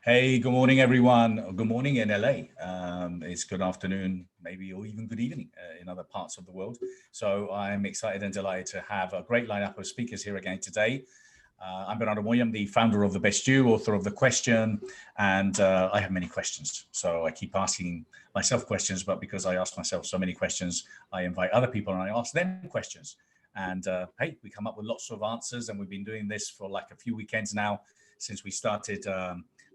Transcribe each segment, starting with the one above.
Hey, good morning, everyone. Good morning in LA. It's good afternoon, maybe, or even good evening in other parts of the world. So I'm excited and delighted to have a great lineup of speakers here again today. I'm Bernardo. I'm the founder of The Best You, author of The Question, and I have many questions. So I keep asking myself questions, but because I ask myself so many questions, I invite other people and I ask them questions. And hey, we come up with lots of answers, and we've been doing this for like a few weekends now since we started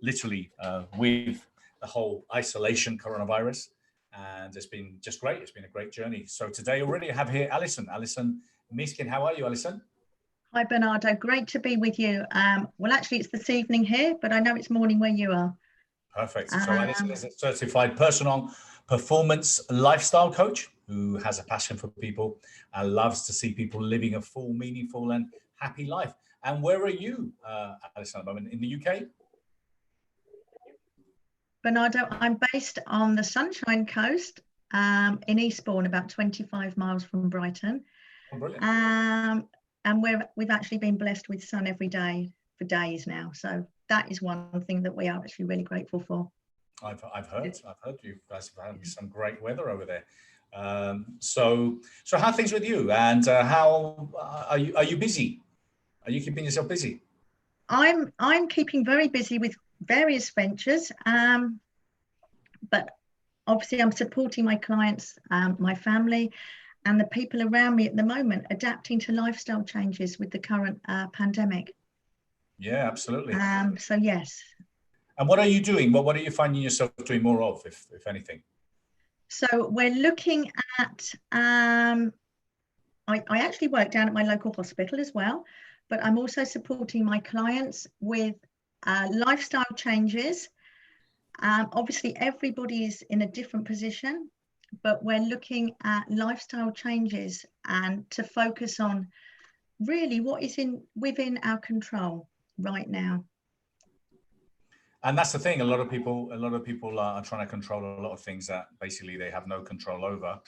literally with the whole isolation coronavirus. And it's been just great. It's been a great journey. So today already I have here Alison. Alison Miskin, how are you, Alison? Hi, Bernardo. Great to be with you. Well, actually, it's this evening here, but I know it's morning where you are. Perfect. So Alison is a certified personal performance lifestyle coach who has a passion for people and loves to see people living a full, meaningful and happy life. And where are you, Alison, at the moment? In the UK? Bernardo, I'm based on the Sunshine Coast in Eastbourne, about 25 miles from Brighton. Oh, brilliant. And we've actually been blessed with sun every day for days now. So that is one thing that we are actually really grateful for. I've heard you guys have had some great weather over there. So how are things with you? And how are you busy? Are you keeping yourself busy? I'm keeping very busy with various ventures, but obviously I'm supporting my clients, my family, and the people around me at the moment, adapting to lifestyle changes with the current pandemic. Yeah, absolutely. So yes. And what are you doing? What are you finding yourself doing more of, if anything? So we're looking at, I actually work down at my local hospital as well, but I'm also supporting my clients with lifestyle changes. Obviously, everybody is in a different position, but we're looking at lifestyle changes and to focus on really what is within our control right now. And that's the thing. A lot of people are trying to control a lot of things that basically they have no control over.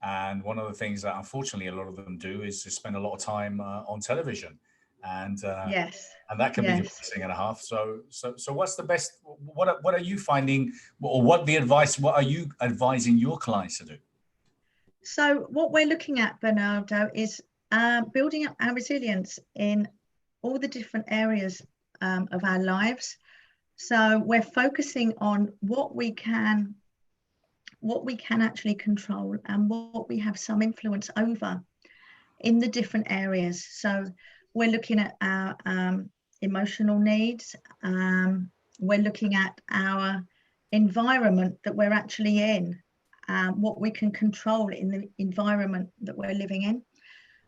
And one of the things that unfortunately a lot of them do is to spend a lot of time on television, and yes, and that can be depressing and a half. So what's the best? What are you finding, or what are you advising your clients to do? So what we're looking at, Bernardo, is building up our resilience in all the different areas of our lives. So we're focusing on what we can actually control and what we have some influence over in the different areas. So we're looking at our emotional needs. We're looking at our environment that we're actually in, what we can control in the environment that we're living in.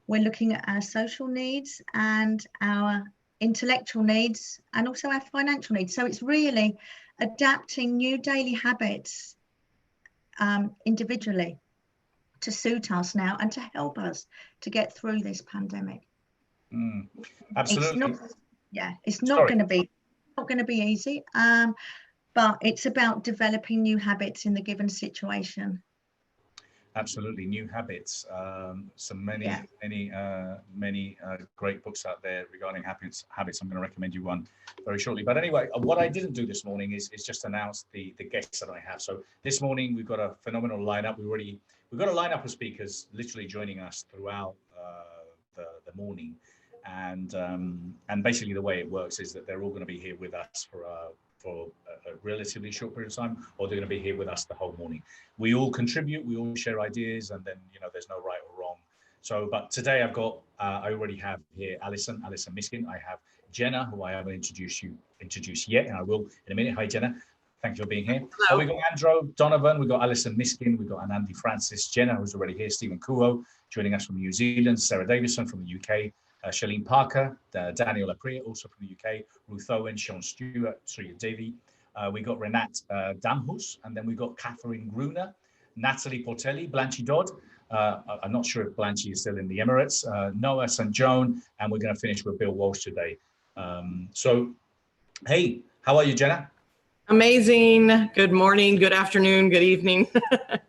We're looking at our social needs and our intellectual needs and also our financial needs. So it's really adapting new daily habits individually to suit us now and to help us to get through this pandemic. Absolutely. It's not going to be easy, but it's about developing new habits in the given situation. Absolutely, new habits. Many great books out there regarding habits. I'm going to recommend you one very shortly. But anyway, what I didn't do this morning is just announce the guests that I have. So this morning we've got a phenomenal lineup. We've got a lineup of speakers literally joining us throughout the morning, and basically the way it works is that they're all going to be here with us for a relatively short period of time, or they're going to be here with us the whole morning. We all contribute, we all share ideas, and then there's no right or wrong. So, but today I already have here Alison Miskin. I have Jena, who I haven't introduced yet, and I will in a minute. Hi, Jena. Thank you for being here. Hello. We got Andro, Donovan, we got Alison Miskin, we got Anandi Francis, Jena, who's already here, Stephen Kuo joining us from New Zealand, Sara Davison from the UK, Shaelynn Parker, Daniel Aprea, also from the UK, Ruth Owen, Stewart, Suya, Devi. We got Renate Damhuis, and then we got Gruener, Natalie Portelli, Blanchy Dodd. I'm not sure if Blanchy is still in the Emirates, Noah St. Joan, and we're going to finish with Bill Walsh today. So, hey, how are you, Jena? Amazing. Good morning, good afternoon, good evening.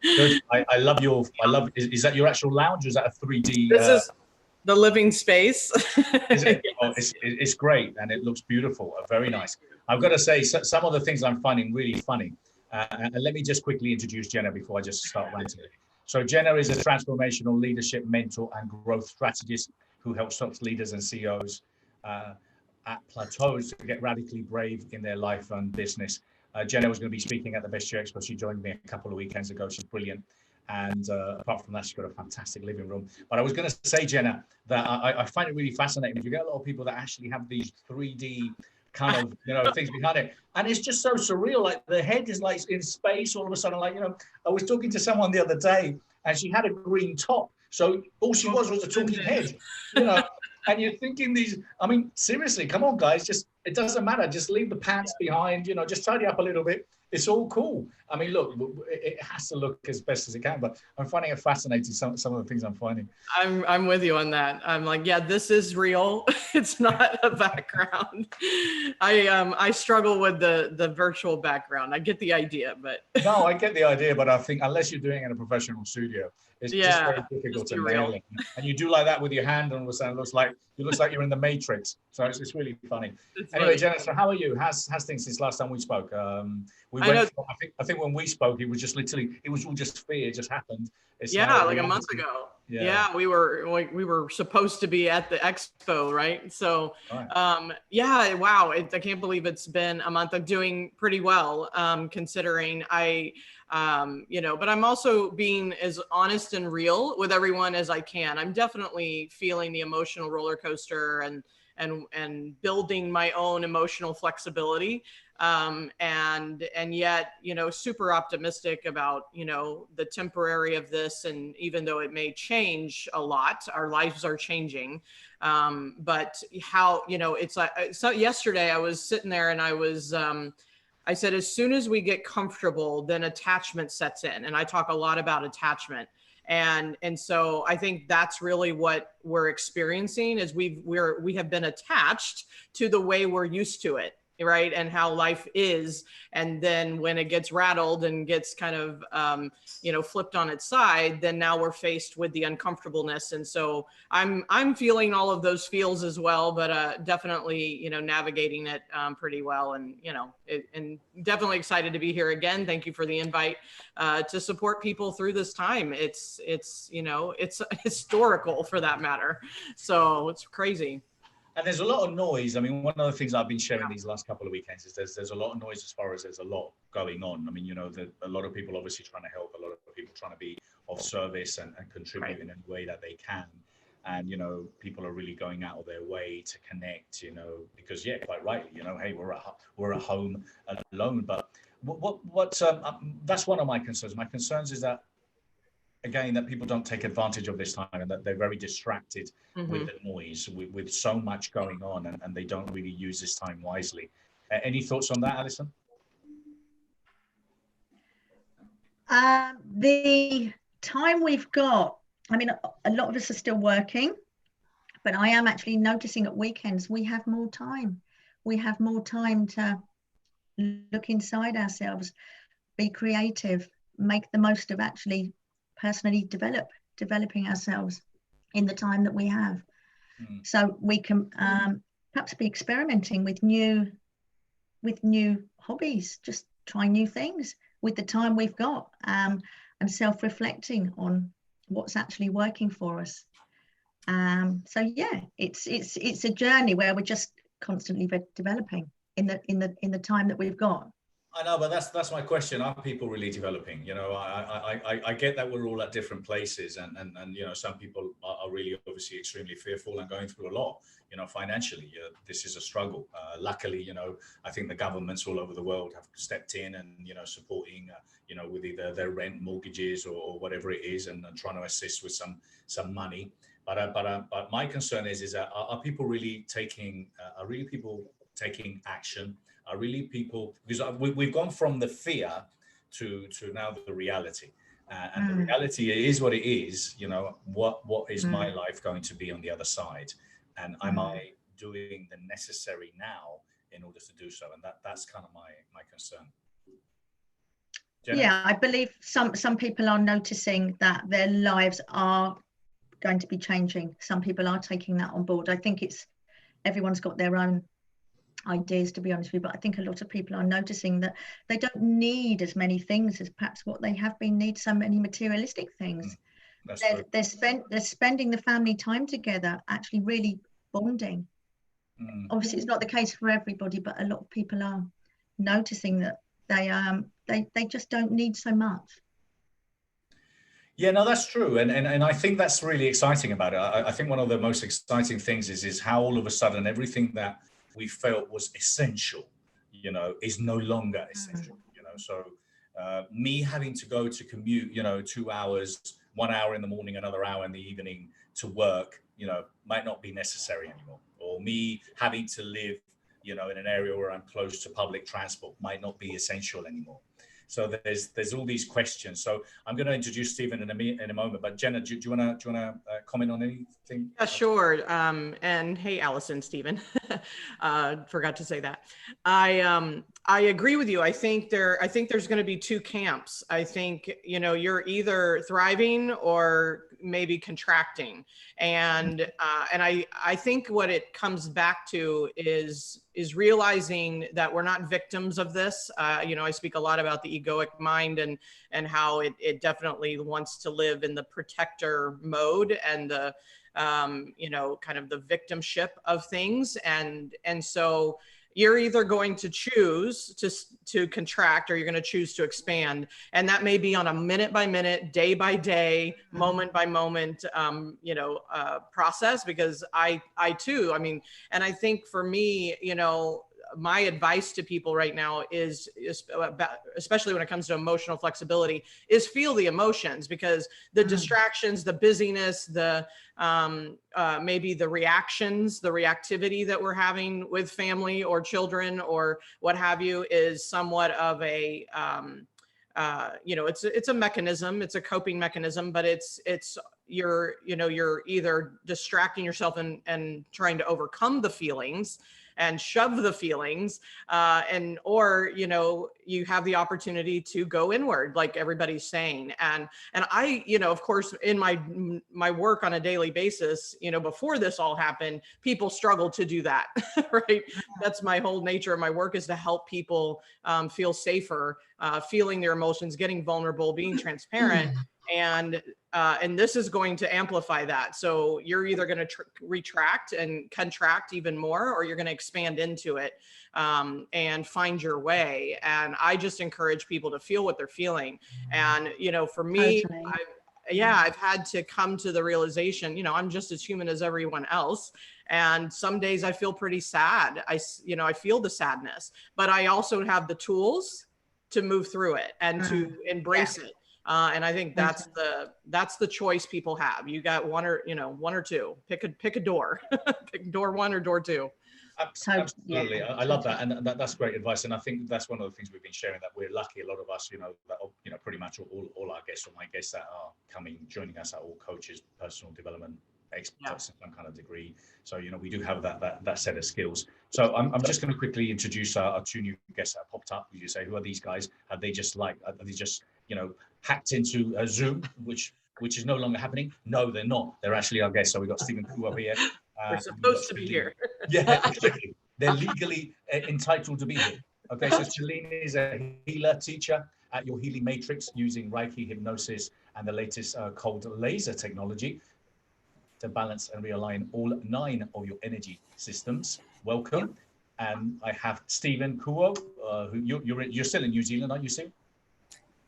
Good. I love is that your actual lounge, or is that a 3D? This is the living space. Is it? Oh, it's great, and it looks beautiful. Very nice. I've got to say, some of the things I'm finding really funny. And let me just quickly introduce Jena before I just start ranting. So Jena is a transformational leadership mentor and growth strategist who helps top leaders and CEOs at plateaus to get radically brave in their life and business. Jena was going to be speaking at the Best Year Expo. She joined me a couple of weekends ago. She's brilliant. And apart from that, she's got a fantastic living room. But I was going to say, Jena, that I find it really fascinating. You get a lot of people that actually have these 3D kind of, things behind it. And it's just so surreal. Like the head is like in space all of a sudden. Like, I was talking to someone the other day and she had a green top. So all she was a talking head, and you're thinking seriously, come on, guys, it doesn't matter. Just leave the pants behind, just tidy up a little bit. It's all cool. I mean, look, it has to look as best as it can, but I'm finding it fascinating, some of the things I'm finding. I'm with you on that. I'm like, yeah, this is real. It's not a background. I struggle with the virtual background. I get the idea, but. No, I get the idea, but I think unless you're doing it in a professional studio, it's just very difficult to nail it. And you do like that with your hand, and all of a sudden it looks like you're in the Matrix. So it's really funny. Anyway, Jena, so how are you? How's things since last time we spoke? I think when we spoke, it was just literally, it was all just fear, it just happened. It's like a month ago. Yeah, we were supposed to be at the expo, right? So, right. Wow, I can't believe it's been a month. I'm doing pretty well, considering but I'm also being as honest and real with everyone as I can. I'm definitely feeling the emotional roller coaster and building my own emotional flexibility. And yet, super optimistic about, the temporary of this. And even though it may change a lot, our lives are changing. But how, it's like, so yesterday I was sitting there and I said, as soon as we get comfortable, then attachment sets in. And I talk a lot about attachment. And so I think that's really what we're experiencing is we have been attached to the way we're used to it, right? And how life is. And then when it gets rattled and gets kind of, flipped on its side, then now we're faced with the uncomfortableness. And so I'm feeling all of those feels as well, but definitely, navigating it pretty well. And, and definitely excited to be here again. Thank you for the invite to support people through this time. It's historical for that matter. So it's crazy. And there's a lot of noise. I mean, one of the things I've been sharing these last couple of weekends is there's a lot of noise as far as there's a lot going on. I mean, a lot of people obviously trying to help, a lot of people trying to be of service and contribute in any way that they can. And, people are really going out of their way to connect, because, quite rightly, hey, we're at home alone. But that's one of my concerns. My concerns is that, again, that people don't take advantage of this time and that they're very distracted with the noise, with so much going on, and they don't really use this time wisely. Any thoughts on that, Alison? The time we've got, I mean, a lot of us are still working, but I am actually noticing at weekends we have more time. We have more time to look inside ourselves, be creative, make the most of actually personally developing ourselves in the time that we have. So we can perhaps be experimenting with new hobbies, just try new things with the time we've got, and self-reflecting on what's actually working for us. So yeah, it's a journey where we're just constantly developing in the time that we've got. I know, but that's my question. Are people really developing? I get that we're all at different places, and some people are really obviously extremely fearful and going through a lot. Financially, this is a struggle. Luckily, I think the governments all over the world have stepped in and supporting, with either their rent, mortgages, or whatever it is, and trying to assist with some money. But my concern is that are people really taking action? Are really people, because we've gone from the fear to now the reality, and the reality is what it is. What is my life going to be on the other side, and am I doing the necessary now in order to do so? And that's kind of my concern. Jena? Yeah, I believe some people are noticing that their lives are going to be changing. Some people are taking that on board. I think everyone's got their own ideas, to be honest with you, but I think a lot of people are noticing that they don't need as many things as perhaps what they have been need so many materialistic things. They're spending the family time together, actually really bonding. Obviously it's not the case for everybody, but a lot of people are noticing that they just don't need so much. Yeah, no, that's true. And I think that's really exciting about it. I think one of the most exciting things is how all of a sudden everything that we felt was essential, you know, is no longer essential, you know. So me having to go to commute, you know, 2 hours, 1 hour in the morning, another hour in the evening to work, you know, might not be necessary anymore. Or me having to live, you know, in an area where I'm close to public transport might not be essential anymore. So there's all these questions. So I'm going to introduce Stephen in a moment. But Jena, do you want to comment on anything? Yeah, sure. And hey, Alison, Stephen, forgot to say that. I agree with you. I think there's going to be two camps. I think, you know, you're either thriving or maybe contracting, and I think what it comes back to is realizing that we're not victims of this. You know, I speak a lot about the egoic mind and how it definitely wants to live in the protector mode and the you know, kind of the victimship of things, and so you're either going to choose to contract or you're going to choose to expand. And that may be on a minute by minute, day by day, moment by moment, you know, process, because I too, I mean, and I think for me, you know, my advice to people right now is especially when it comes to emotional flexibility, is feel the emotions, because the distractions, the busyness, the maybe the reactions, the reactivity that we're having with family or children or what have you is somewhat of a you know, it's a mechanism, it's a coping mechanism, but it's you're either distracting yourself and trying to overcome the feelings and shove the feelings, or, you know, you have the opportunity to go inward, like everybody's saying. And I, you know, of course, in my work on a daily basis, you know, before this all happened, people struggle to do that, right? That's my whole nature of my work, is to help people feel safer, feeling their emotions, getting vulnerable, being transparent. And this is going to amplify that. So you're either going to retract and contract even more, or you're going to expand into it and find your way. And I just encourage people to feel what they're feeling. And, you know, for me, I've had to come to the realization, you know, I'm just as human as everyone else. And some days I feel pretty sad. I feel the sadness, but I also have the tools to move through it and to embrace it. And I think that's the choice people have. You got one or two. Pick a door. Pick door one or door two. Absolutely. Yeah. I love that. And that's great advice. And I think that's one of the things we've been sharing, that we're lucky, a lot of us, you know, that, you know, pretty much all our guests, or my guests that are joining us, are all coaches, personal development experts in some kind of degree. So, you know, we do have that set of skills. So I'm just going to quickly introduce our two new guests that popped up. You say, who are these guys? Are they just you know, hacked into Zoom, which is no longer happening? No, they're not. They're actually our guests. So we've got Stephen over here. We're supposed to be here. Yeah, exactly. They're legally entitled to be here. Okay, so Shaelynn is a healer teacher at your healing matrix using Reiki, hypnosis, and the latest cold laser technology to balance and realign all 9 of your energy systems. Welcome. And I have Stephen Kuo, who you're still in New Zealand, aren't you, Steve?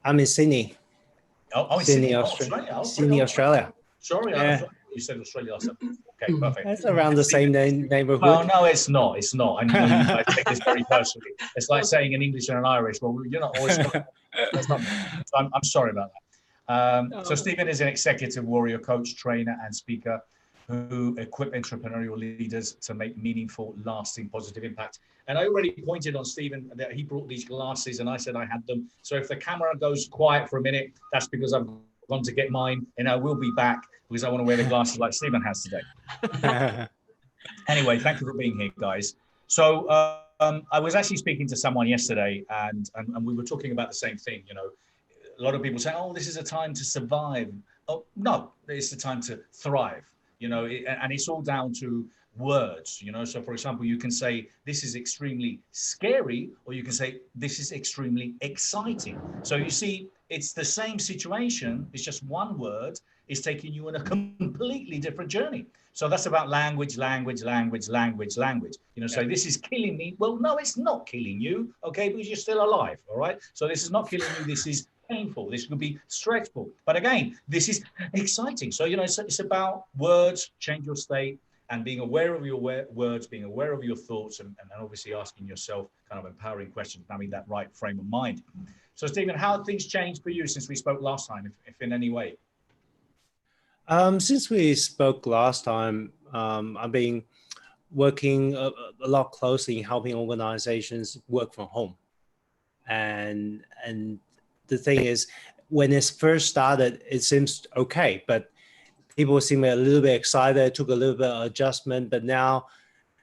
I'm in Sydney. Oh, in Sydney, Australia. Sydney, Australia. Sorry, yeah. I thought you said Australia last time. Okay, perfect. That's around the same neighborhood. Well, no, it's not. It's not. I know you guys take this very personally. It's like saying in English and an Irish, well, you're not always. That's not. So I'm sorry about that. So Stephen is an executive warrior coach, trainer, and speaker who equip entrepreneurial leaders to make meaningful, lasting, positive impact. And I already pointed on Stephen that he brought these glasses, and I said I had them. So if the camera goes quiet for a minute, that's because I've gone to get mine, and I will be back because I want to wear the glasses like Stephen has today. Anyway, thank you for being here, guys. So I was actually speaking to someone yesterday, and we were talking about the same thing. You know, a lot of people say, "Oh, this is a time to survive." Oh, no, it's the time to thrive. You know, and it's all down to words, you know. So for example, you can say this is extremely scary, or you can say this is extremely exciting. So you see, it's the same situation, it's just one word is taking you on a completely different journey. So that's about language, language, language, language, language. You know, so this is killing me. Well, no, it's not killing you, okay, because you're still alive, all right? So this is not killing you, this is painful, this could be stressful. But again, this is exciting. So, you know, it's about words, change your state, and being aware of your words, being aware of your thoughts, and obviously asking yourself kind of empowering questions, having that right frame of mind. So, Stephen, how have things changed for you since we spoke last time, if in any way? Since we spoke last time, I've been working a lot closely in helping organizations work from home. And the thing is, when it first started, it seems okay, but people seem a little bit excited. It took a little bit of adjustment, but now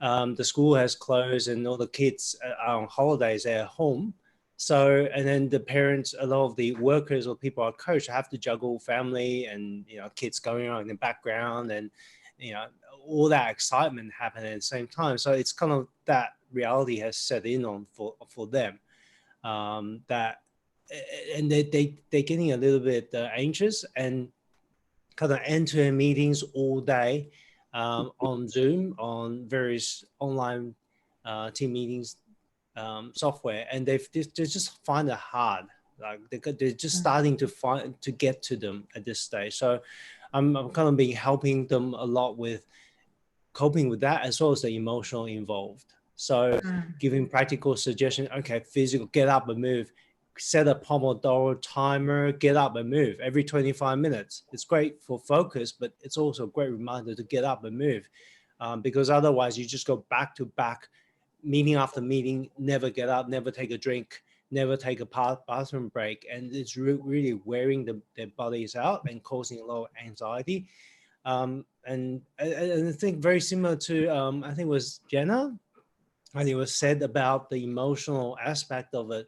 the school has closed and all the kids are on holidays, they're at home. So, and then the parents, a lot of the workers or people are coached have to juggle family and, you know, kids going on in the background, and, you know, all that excitement happening at the same time. So it's kind of that reality has set in on for them, that, and they're getting a little bit anxious, and kind of end-to-end meetings all day on Zoom, on various online team meetings software, and they just find it hard. Like they're just starting to get to them at this stage. So I'm kind of being helping them a lot with coping with that, as well as the emotional involved. So giving practical suggestions. Okay, physical, get up and move. Set a Pomodoro timer, get up and move every 25 minutes. It's great for focus, but it's also a great reminder to get up and move, because otherwise you just go back to back, meeting after meeting, never get up, never take a drink, never take a bathroom break. And it's really wearing their bodies out and causing a lot of anxiety. And I think very similar to, I think it was Jena, I think it was said about the emotional aspect of it.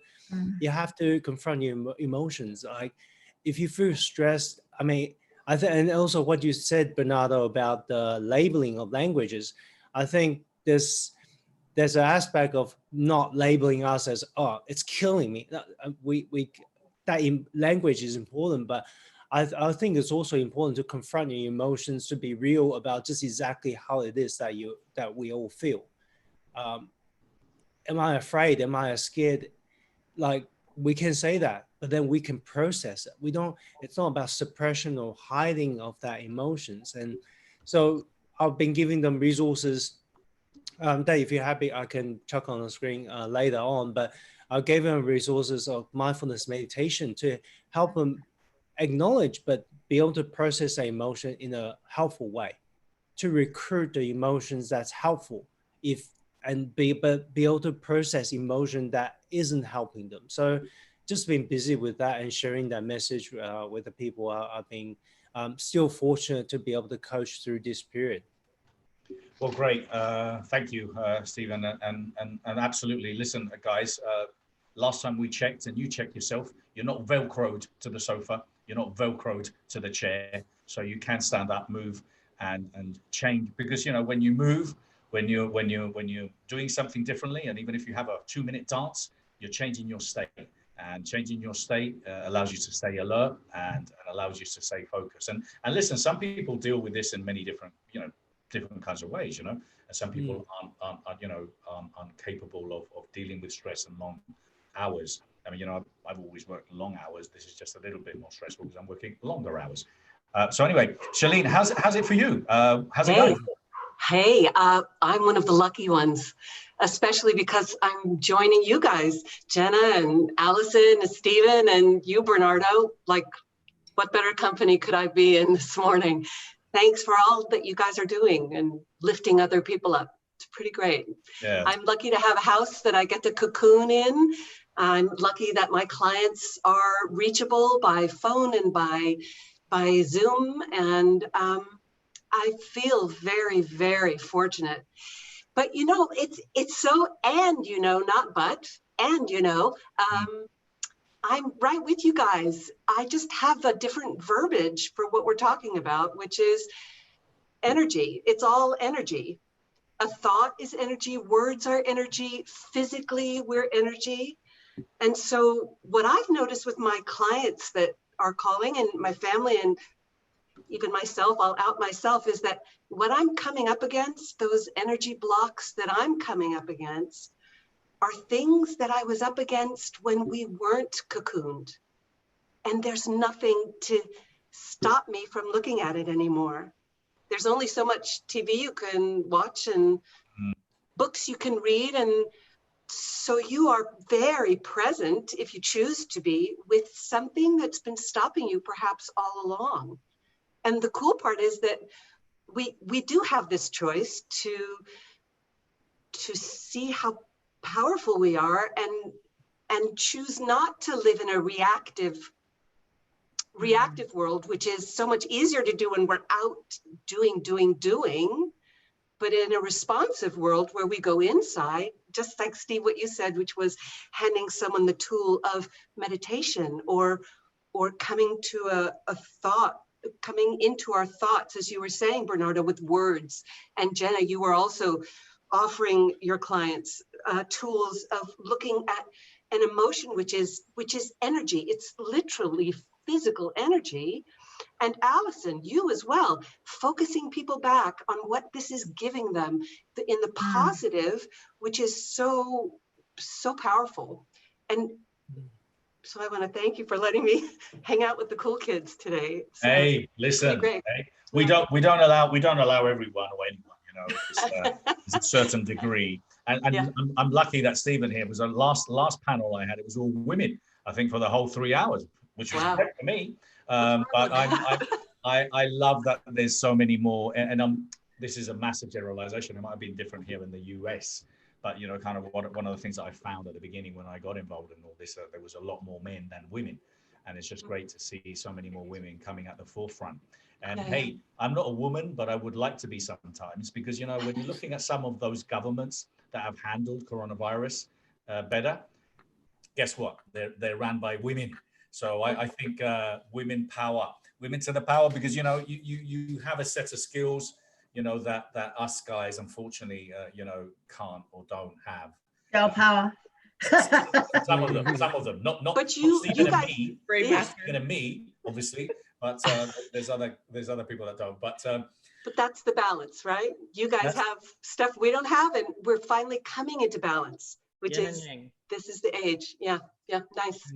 You have to confront your emotions. Like if you feel stressed, I mean, I think, and also what you said, Bernardo, about the labeling of languages, I think there's an aspect of not labeling us as, oh, it's killing me. Language is important, but I think it's also important to confront your emotions, to be real about just exactly how it is that we all feel. Am I afraid? Am I scared? Like we can say that, but then we can process it. It's not about suppression or hiding of that emotions. And so I've been giving them resources. Dave, if you're happy, I can chuck on the screen later on, but I gave them resources of mindfulness meditation to help them acknowledge, but be able to process the emotion in a helpful way, to recruit the emotions that's helpful, and be able to process emotion that isn't helping them. So just been busy with that and sharing that message with the people. I've been still fortunate to be able to coach through this period. Well, great. Thank you, Stephen. And absolutely, listen, guys, last time we checked, and you checked yourself, you're not Velcroed to the sofa. You're not Velcroed to the chair. So you can stand up, move, and change. Because, you know, when you move, when you're doing something differently, and even if you have a 2-minute dance, you're changing your state, and changing your state allows you to stay alert and allows you to stay focused. And listen, some people deal with this in many different, different kinds of ways, and some people aren't capable of dealing with stress and long hours. I mean, I've always worked long hours. This is just a little bit more stressful because I'm working longer hours. So anyway, Shaelynn, how's it for you? How's it going? Hey, I'm one of the lucky ones, especially because I'm joining you guys, Jena and Alison and Stephen and you, Bernardo. Like, what better company could I be in this morning? Thanks for all that you guys are doing and lifting other people up. It's pretty great. Yeah. I'm lucky to have a house that I get to cocoon in. I'm lucky that my clients are reachable by phone and by Zoom, and I feel very, very fortunate. But it's so, and not but, and I'm right with you guys. I just have a different verbiage for what we're talking about, which is energy. It's all energy. a thought is energy, words are energy, physically we're energy. And so what I've noticed with my clients that are calling, and my family, and even myself, I'll out myself, is that what I'm coming up against, those energy blocks that I'm coming up against, are things that I was up against when we weren't cocooned. And there's nothing to stop me from looking at it anymore. There's only so much TV you can watch and books you can read. And so you are very present, if you choose to be, with something that's been stopping you perhaps all along. And the cool part is that we do have this choice to see how powerful we are and choose not to live in a reactive world, which is so much easier to do when we're out doing, but in a responsive world where we go inside, just like Steve, what you said, which was handing someone the tool of meditation or coming to a thought, coming into our thoughts, as you were saying, Bernardo, with words. And Jena, you were also offering your clients tools of looking at an emotion, which is energy. It's literally physical energy. And Alison, you as well, focusing people back on what this is giving them in the positive, which is so powerful. And so I want to thank you for letting me hang out with the cool kids today. So hey, listen, hey, we don't allow everyone or anyone, you know, there's a certain degree. And I'm lucky that Stephen here was the last panel I had. It was all women, I think, for the whole 3 hours, which was great for me. But I love that there's so many more, and this is a massive generalization. It might have been different here in the US, but you know, kind of one of the things that I found at the beginning when I got involved in all this, there was a lot more men than women, and it's just great to see so many more women coming at the forefront. And hey, I'm not a woman, but I would like to be sometimes, because you know, when you're looking at some of those governments that have handled coronavirus better, guess what? They're ran by women. So I think women to the power, because you know, you have a set of skills, you know, that us guys unfortunately you know, can't or don't have. Girl power. Some of them, not but you guys, Stephen and me, obviously, but there's other people that don't. But that's the balance, right? You guys have stuff we don't have, and we're finally coming into balance, which is this is the age. Nice.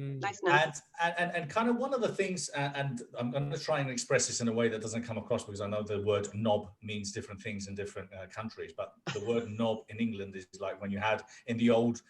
And kind of one of the things, and I'm going to try and express this in a way that doesn't come across, because I know the word knob means different things in different countries, but the word knob in England is like when you had in the old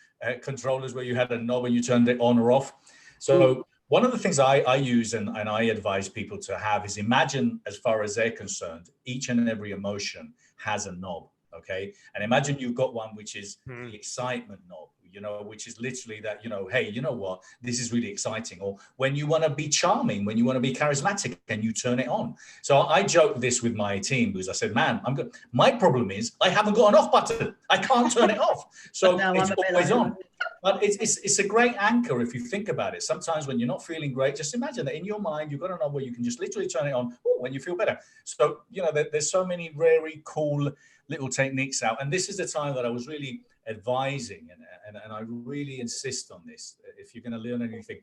controllers where you had a knob and you turned it on or off. So one of the things I use and I advise people to have is imagine, as far as they're concerned, each and every emotion has a knob. Okay, and imagine you've got one which is the excitement knob, you know, which is literally that, you know, hey, you know what, this is really exciting. Or when you want to be charming, when you want to be charismatic, and you turn it on. So I joke this with my team, because I said, man, I'm good. My problem is I haven't got an off button. I can't turn it off. So it's always on. But it's a great anchor if you think about it. Sometimes when you're not feeling great, just imagine that in your mind, you've got a knob where you can just literally turn it on when you feel better. So, you know, there's so many very cool little techniques out. And this is the time that I was really advising, and I really insist on this. If you're going to learn anything,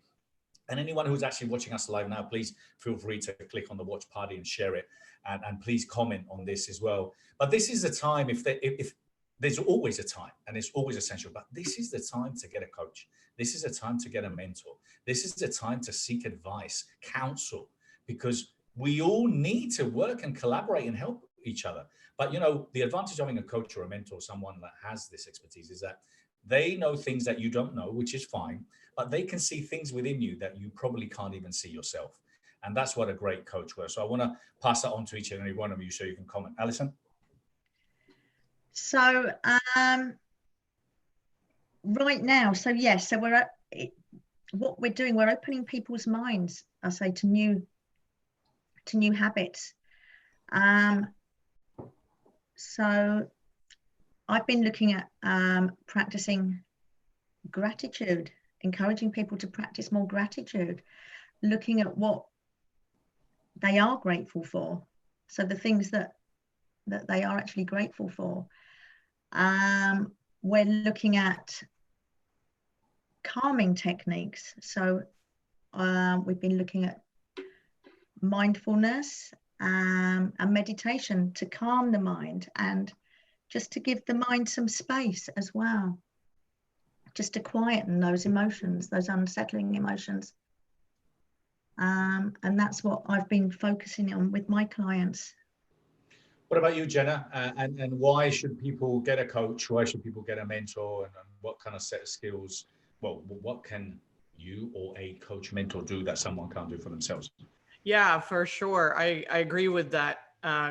and anyone who's actually watching us live now, please feel free to click on the watch party and share it. And please comment on this as well. But this is the time, if there's always a time, and it's always essential, but this is the time to get a coach. This is a time to get a mentor. This is the time to seek advice, counsel, because we all need to work and collaborate and help each other. But, you know, the advantage of having a coach or a mentor, someone that has this expertise, is that they know things that you don't know, which is fine, but they can see things within you that you probably can't even see yourself. And that's what a great coach was. So I want to pass that on to each and every one of you so you can comment. Alison? So right now, so yes, so what we're doing, we're opening people's minds, I say, to new habits. So I've been looking at practicing gratitude, encouraging people to practice more gratitude, looking at what they are grateful for. So the things that they are actually grateful for. We're looking at calming techniques. So we've been looking at mindfulness and meditation to calm the mind and just to give the mind some space as well, just to quieten those emotions, those unsettling emotions. And that's what I've been focusing on with my clients. What about you, Jena? And why should people get a coach? Why should people get a mentor? And what kind of set of skills? Well, what can you or a coach mentor do that someone can't do for themselves? Yeah, for sure. I agree with that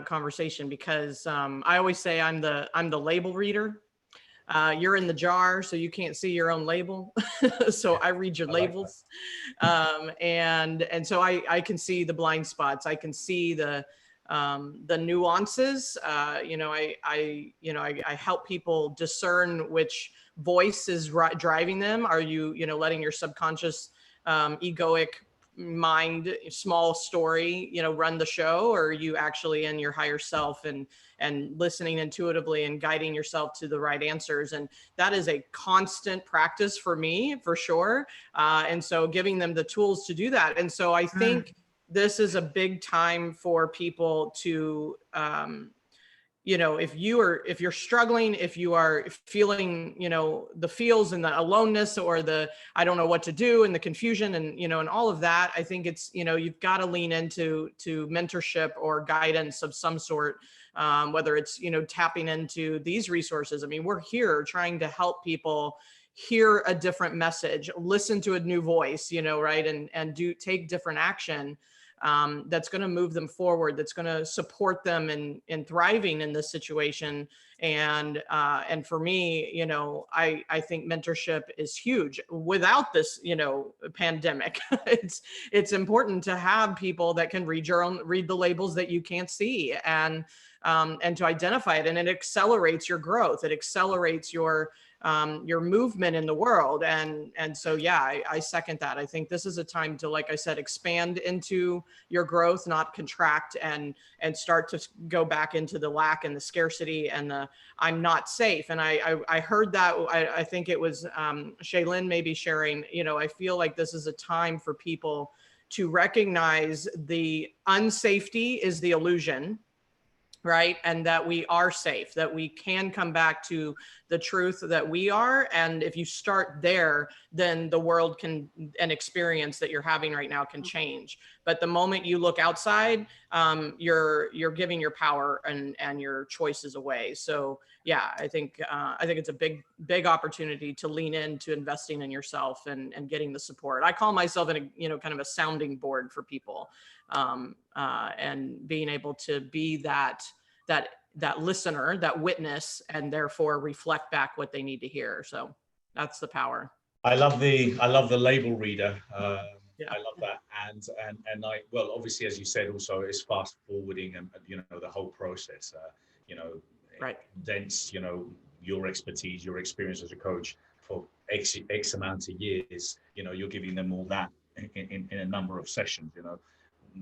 conversation, because I always say I'm the label reader. You're in the jar, so you can't see your own label. So I read your labels. And so I can see the blind spots. I can see the nuances. I help people discern which voice is driving them. Are you, letting your subconscious egoic mind, small story, run the show, or are you actually in your higher self and listening intuitively and guiding yourself to the right answers? And that is a constant practice for me, for sure. And so giving them the tools to do that. And so I think this is a big time for people to, if you're struggling, if you are feeling, the feels and the aloneness or the, I don't know what to do, and the confusion and, and all of that, I think it's, you've got to lean into mentorship or guidance of some sort, whether it's, tapping into these resources. I mean, we're here trying to help people hear a different message, listen to a new voice, right. And take different action. That's going to move them forward, that's going to support them in thriving in this situation. And for me, I think mentorship is huge. Without this, pandemic, it's important to have people that can read the labels that you can't see, and to identify it. And it accelerates your growth. It accelerates your movement in the world. And so, yeah, I second that. I think this is a time to, like I said, expand into your growth, not contract and start to go back into the lack and the scarcity and the, I'm not safe. And I heard that, I think it was Shaelynn maybe sharing, I feel like this is a time for people to recognize the unsafety is the illusion, right? And that we are safe, that we can come back to the truth that we are. And if you start there, then the world can, an experience that you're having right now can change. But the moment you look outside, you're giving your power and your choices away. So yeah, I think it's a big opportunity to lean into investing in yourself and getting the support. I call myself kind of a sounding board for people, and being able to be that listener, that witness, and therefore reflect back what they need to hear. So that's the power. I love the label reader. Yeah. I love that. And well, obviously, as you said, also it's fast forwarding and, the whole process, right. Dense, your expertise, your experience as a coach for X amount of years, you're giving them all that in a number of sessions,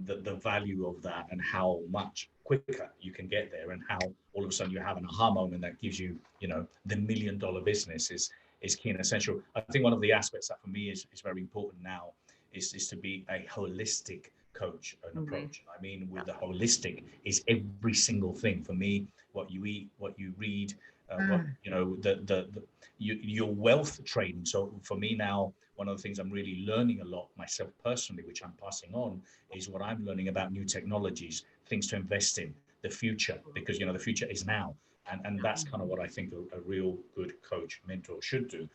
the value of that and how much quicker you can get there, and how all of a sudden you have an aha moment that gives you, the $1 million business is key and essential. I think one of the aspects that for me is very important now is to be a holistic coach and approach. I mean, with the holistic is every single thing. For me, what you eat, what you read, your wealth trading. So for me now, one of the things I'm really learning a lot myself personally, which I'm passing on, is what I'm learning about new technologies, things to invest in, the future, because the future is now. And that's kind of what I think a real good coach mentor should do.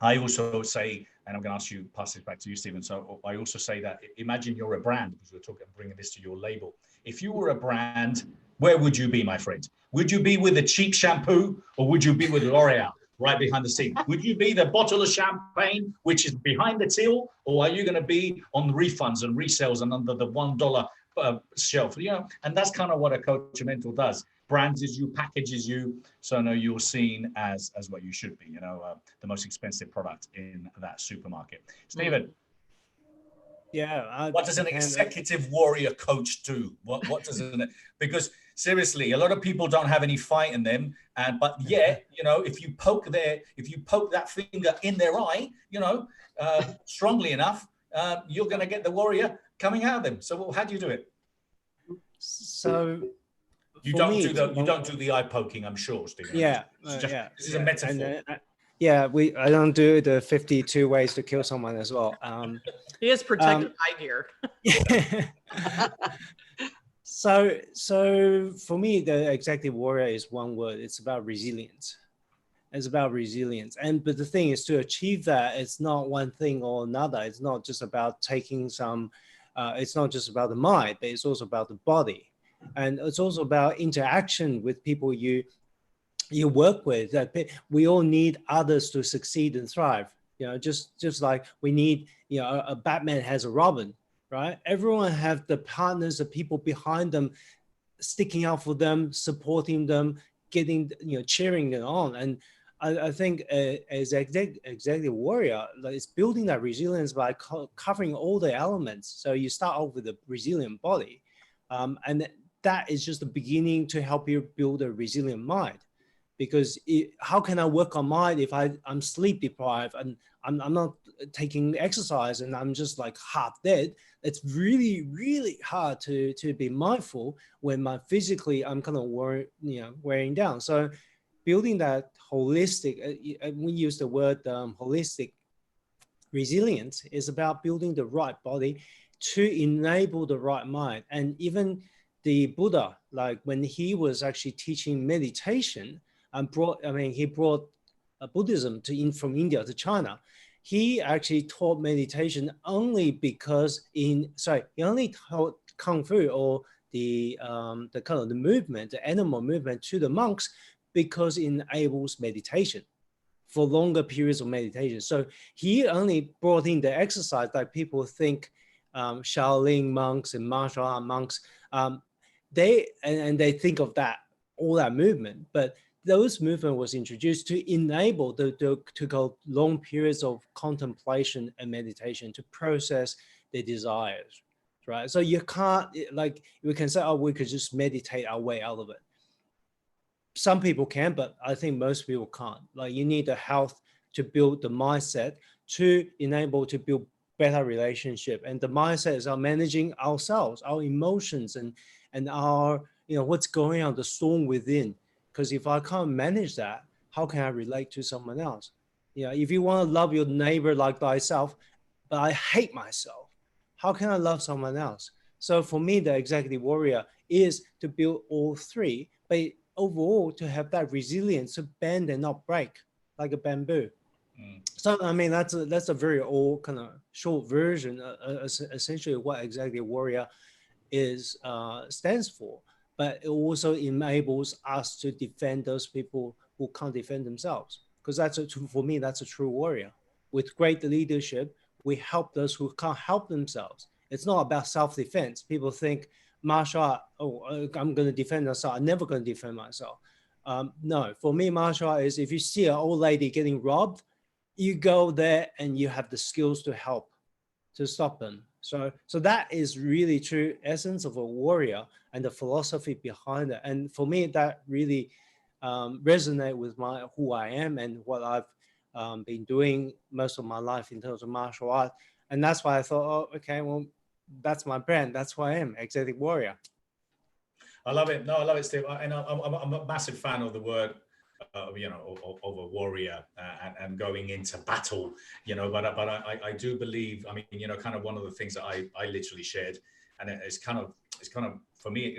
I also say, and I'm going to ask you, pass this back to you, Stephen. So I also say that imagine you're a brand, because we're talking, bringing this to your label. If you were a brand, where would you be, my friend? Would you be with a cheap shampoo, or would you be with L'Oreal right behind the scene? Would you be the bottle of champagne, which is behind the till, or are you going to be on the refunds and resales and under the $1 shelf? And that's kind of what a coach and mentor does. Brands you, packages you, so no, you're seen as what you should be, the most expensive product in that supermarket. Stephen. Yeah. What does an executive warrior coach do? What does it? Because Seriously, a lot of people don't have any fight in them, but yet, you know, if you poke that finger in their eye, you know, strongly enough, you're going to get the warrior coming out of them. So, how do you do it? So you don't do the eye poking, I'm sure, Stephen. Yeah, this is a metaphor. And, I don't do the 52 ways to kill someone as well. He has protective eye gear. So for me, the executive warrior is one word. It's about resilience. It's about resilience. But the thing is, to achieve that, it's not one thing or another. It's not just about taking some, it's not just about the mind, but it's also about the body. And it's also about interaction with people you work with. That we all need others to succeed and thrive. You know, just like we need, you know, a Batman has a Robin, right? Everyone have the partners, the people behind them, sticking out for them, supporting them, getting, you know, cheering them on. And I think as executive warrior, like, it's building that resilience by covering all the elements. So you start off with a resilient body, and that is just the beginning to help you build a resilient mind. Because how can I work on mind if I'm sleep deprived and I'm not taking exercise and I'm just like half dead? It's really, really hard to be mindful when physically I'm kind of wearing down. So building that holistic, we use the word holistic resilience, is about building the right body to enable the right mind. And even the Buddha, like when he was actually teaching meditation, he brought Buddhism from India to China. He actually taught meditation only because he only taught Kung Fu or the kind of the movement, the animal movement to the monks, because it enables meditation for longer periods of meditation. So he only brought in the exercise that people think Shaolin monks and martial art monks, they think of that, all that movement, but those movement was introduced to enable to go long periods of contemplation and meditation to process the desires, right? So you can't, like, we can say, oh, we could just meditate our way out of it. Some people can, but I think most people can't. Like, you need the health to build the mindset to enable to build better relationship. And the mindset is our managing ourselves, our emotions, and our, you know, what's going on, the storm within. Because if I can't manage that, how can I relate to someone else? You know, if you want to love your neighbor like thyself, but I hate myself, how can I love someone else? So for me, the executive warrior is to build all three, but overall to have that resilience to bend and not break like a bamboo. So I mean, that's a very old kind of short version, essentially what executive warrior stands for. But it also enables us to defend those people who can't defend themselves. Because for me, that's a true warrior. With great leadership, we help those who can't help themselves. It's not about self-defense. People think martial art, I'm going to defend myself. I'm never going to defend myself. No, for me, martial art is if you see an old lady getting robbed, you go there and you have the skills to help, to stop them. So that is really true essence of a warrior and the philosophy behind it. And for me, that really resonate with who I am and what I've been doing most of my life in terms of martial art. And that's why I thought, oh, okay, well, that's my brand. That's who I am, executive warrior. I love it. No, I love it, Steve. And I'm a massive fan of the word, of a warrior and going into battle, but I do believe, I mean, kind of one of the things that I literally shared, and it's kind of for me,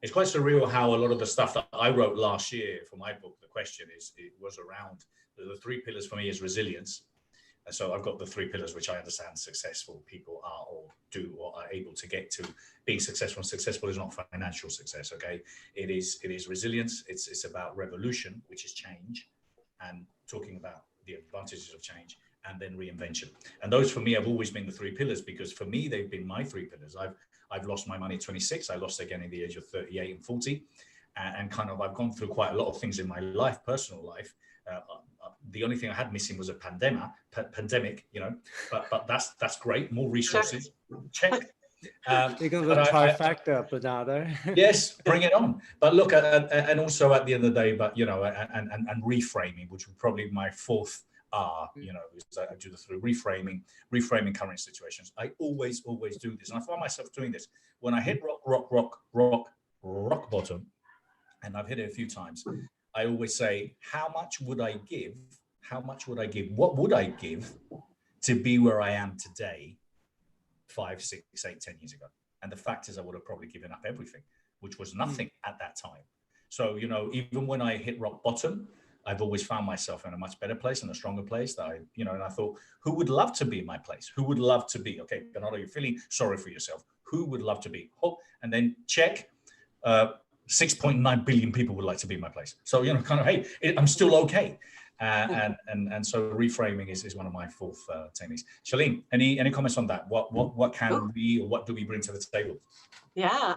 it's quite surreal how a lot of the stuff that I wrote last year for my book, The Question, it was around the three pillars for me is resilience. And so I've got the three pillars, which I understand successful people are or do or are able to get to being successful. And successful is not financial success, okay? It is resilience. It's about revolution, which is change, and talking about the advantages of change, and then reinvention. And those for me have always been the three pillars, because for me, they've been my three pillars. I've lost my money at 26. I lost again at the age of 38 and 40. And kind of, I've gone through quite a lot of things in my life, personal life. The only thing I had missing was a pandemic, but that's great. More resources, check. You got the trifecta, Bernardo. Yes, bring it on. But look, and also at the end of the day, but you know, and reframing, which would probably be my fourth R, you know, is I do this through reframing current situations. I always do this, and I find myself doing this when I hit rock bottom, and I've hit it a few times. I always say, how much would I give? How much would I give? What would I give to be where I am today, 5, 6, 8, 10 years ago? And the fact is, I would have probably given up everything, which was nothing at that time. So, you know, even when I hit rock bottom, I've always found myself in a much better place and a stronger place that and I thought, who would love to be in my place? Who would love to be? Okay, Bernardo, you're feeling sorry for yourself. Who would love to be? Oh, and then check, 6.9 billion people would like to be in my place. So, you know, kind of, hey, I'm still okay. And so reframing is one of my fourth techniques. Shaelynn, any comments on that? What can we, or what do we bring to the table? Yeah,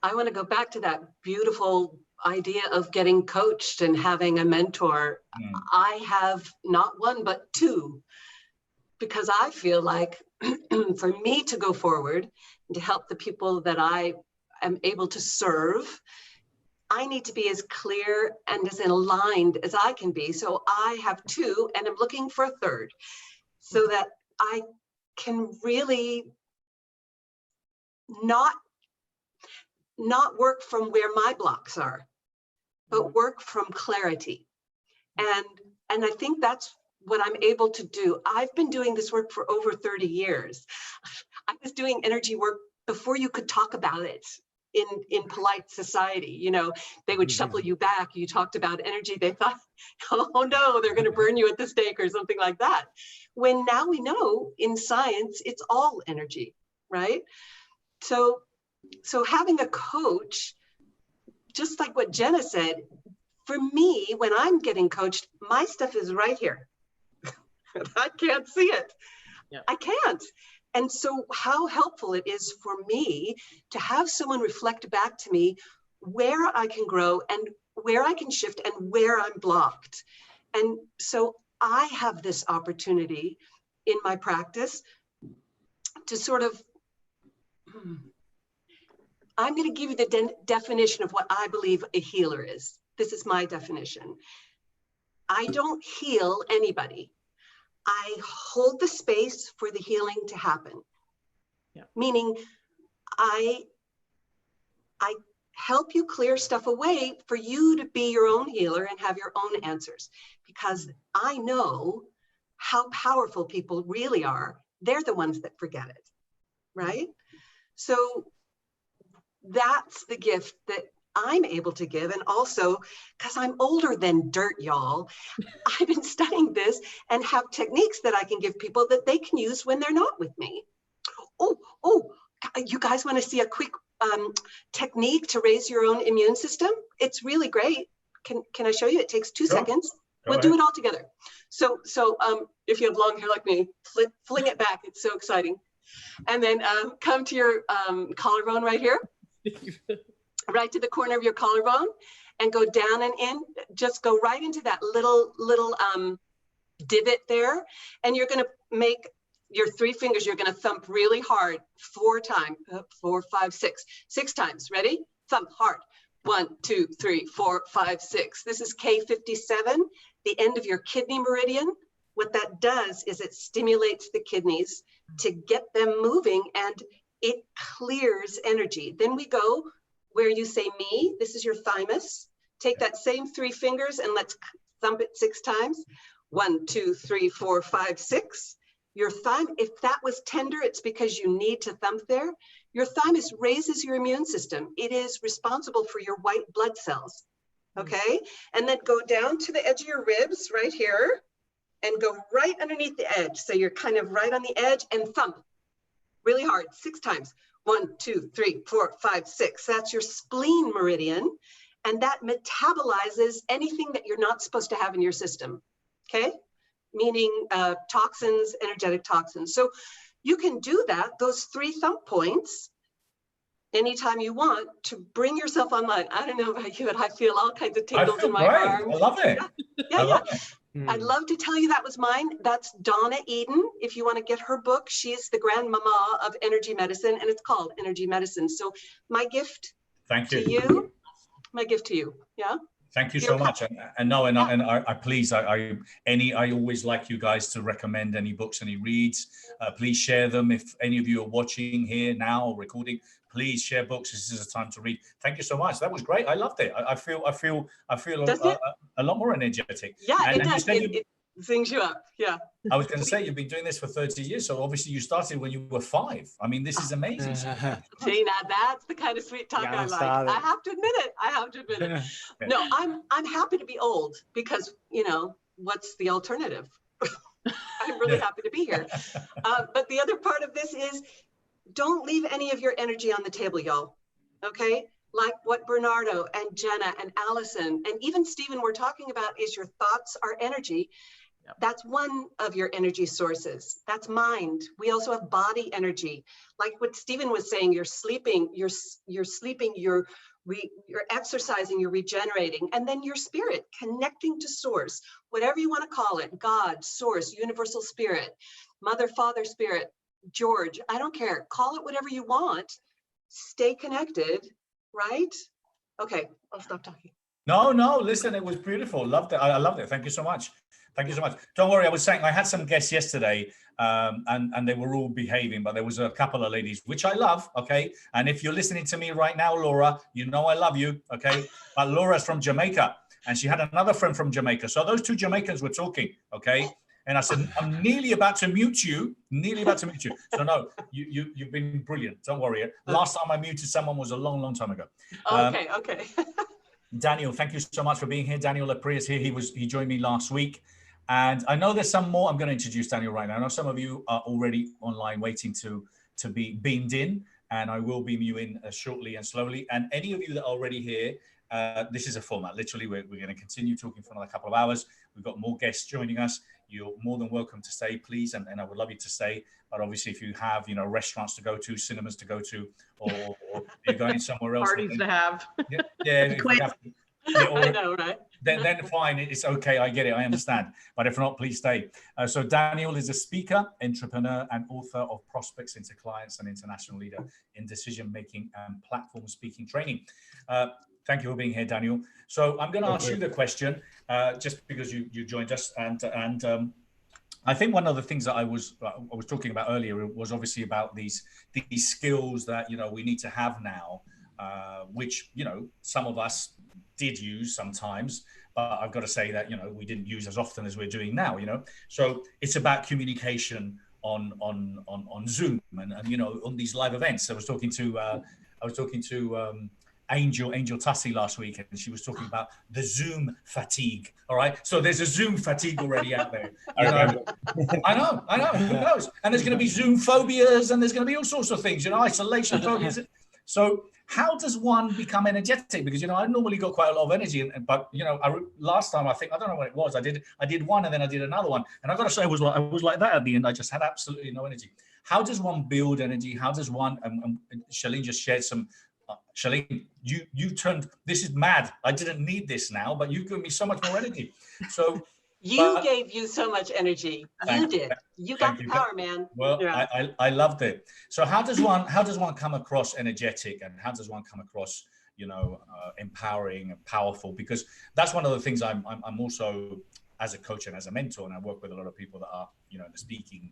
I want to go back to that beautiful idea of getting coached and having a mentor. I have not one, but two, because I feel like for me to go forward and to help the people that I am able to serve, I need to be as clear and as aligned as I can be. So I have two, and I'm looking for a third, so that I can really not work from where my blocks are, but work from clarity. And I think that's what I'm able to do. I've been doing this work for over 30 years. I was doing energy work before you could talk about it in polite society. You know, they would shuffle you back. You talked about energy. They thought, oh no, they're going to burn you at the stake or something like that. When now we know in science, it's all energy, right? So having a coach, just like what Jena said, for me, when I'm getting coached, my stuff is right here. I can't see it. Yeah. I can't. And so how helpful it is for me to have someone reflect back to me where I can grow and where I can shift and where I'm blocked. And so I have this opportunity in my practice to sort of, I'm going to give you the definition of what I believe a healer is. This is my definition. I don't heal anybody. I hold the space for the healing to happen. Yeah. Meaning I help you clear stuff away for you to be your own healer and have your own answers, because I know how powerful people really are. They're the ones that forget it, right? So that's the gift that I'm able to give. And also, because I'm older than dirt, y'all, I've been studying this and have techniques that I can give people that they can use when they're not with me. Oh, you guys want to see a quick technique to raise your own immune system? It's really great. Can I show you? It takes 2 seconds. We'll do it all together. So if you have long hair like me, fling it back. It's so exciting. And then come to your collarbone right here. Right to the corner of your collarbone, and go down and in. Just go right into that little divot there, and you're going to make your 3 fingers. You're going to thump really hard 4 times. 4, 5, 6. 6 times. Ready? Thump hard. 1, 2, 3, 4, 5, 6. This is K57, the end of your kidney meridian. What that does is it stimulates the kidneys to get them moving, and it clears energy. Then we go where you say me. This is your thymus. Take that same 3 fingers and let's thump it 6 times. 1, 2, 3, 4, 5, 6. Your thymus, if that was tender, it's because you need to thump there. Your thymus raises your immune system. It is responsible for your white blood cells. Okay? And then go down to the edge of your ribs right here and go right underneath the edge. So you're kind of right on the edge, and thump really hard 6 times. 1, 2, 3, 4, 5, 6. That's your spleen meridian. And that metabolizes anything that you're not supposed to have in your system. Okay? Meaning toxins, energetic toxins. So you can do that, those 3 thump points, anytime you want, to bring yourself online. I don't know about you, but I feel all kinds of tingles in my arms. I love it. Yeah. I'd love to tell you that was mine. That's Donna Eden. If you want to get her book, she's the grandmama of energy medicine, and it's called Energy Medicine. So my gift to you, my gift to you. Yeah. Thank you so much. And I please, I always like you guys to recommend any books, any reads. Please share them. If any of you are watching here now or recording, please share books. This is a time to read. Thank you so much. That was great. I loved it. I feel a lot more energetic. Yeah, it does. It zings you up. Yeah. I was going to say, you've been doing this for 30 years. So obviously you started when you were 5. I mean, this is amazing. Jena, that's the kind of sweet talk I like. I have to admit it. No, I'm happy to be old because, you know, what's the alternative? I'm really happy to be here. But the other part of this is, don't leave any of your energy on the table, y'all. Okay? Like what Bernardo and Jena and Alison and even Stephen were talking about is your thoughts are energy. Yep. That's one of your energy sources. That's mind. We also have body energy. Like what Stephen was saying, you're sleeping, you're exercising, you're regenerating, and then your spirit, connecting to source, whatever you want to call it, God, source, universal spirit, mother, father, spirit, George, I don't care. Call it whatever you want. Stay connected, right? Okay, I'll stop talking. No, listen, it was beautiful. Loved it. I loved it. Thank you so much. Thank you so much. Don't worry, I was saying I had some guests yesterday and they were all behaving, but there was a couple of ladies, which I love, okay? And if you're listening to me right now, Laura, you know I love you, okay? But Laura's from Jamaica and she had another friend from Jamaica. So those 2 Jamaicans were talking, okay? And I said, I'm nearly about to mute you. So no, you've been brilliant. Don't worry. Last time I muted someone was a long, long time ago. Okay. Daniel, thank you so much for being here. Daniel Aprea is here. He joined me last week. And I know there's some more. I'm going to introduce Daniel right now. I know some of you are already online waiting to be beamed in. And I will beam you in shortly and slowly. And any of you that are already here, this is a format. Literally, we're going to continue talking for another couple of hours. We've got more guests joining us. You're more than welcome to stay, please. And I would love you to stay. But obviously, if you have, you know, restaurants to go to, cinemas to go to, or you're going somewhere else. Parties to have. Yeah. I know, right? Then fine. It's okay. I get it. I understand. But if not, please stay. So Daniel is a speaker, entrepreneur, and author of Prospects into Clients, and international leader in decision-making and platform speaking training. Thank you for being here, Daniel. So I'm going to ask you the question, just because you joined us, and I think one of the things that I was talking about earlier was obviously about these skills that we need to have now, which some of us did use sometimes, but I've got to say that we didn't use as often as we're doing now. So it's about communication on Zoom and on these live events. I was talking to Angel Tussie last week, and she was talking about the Zoom fatigue. All right, so there's a Zoom fatigue already out there. I know. Who knows? And there's going to be Zoom phobias, and there's going to be all sorts of things. Isolation phobias. So how does one become energetic? Because I normally got quite a lot of energy, but last time I don't know what it was. I did one, and then I did another one, and I got to say I was like that at the end. I just had absolutely no energy. How does one build energy? How does one? Shaelynn just shared some. Shaelynn, you turned, this is mad. I didn't need this now, but you gave me so much more energy. So gave you so much energy. You did. You got the power, man. Well, yeah. I loved it. So how does one come across energetic, and how does one come across empowering and powerful? Because that's one of the things I'm also, as a coach and as a mentor, and I work with a lot of people that are, in the speaking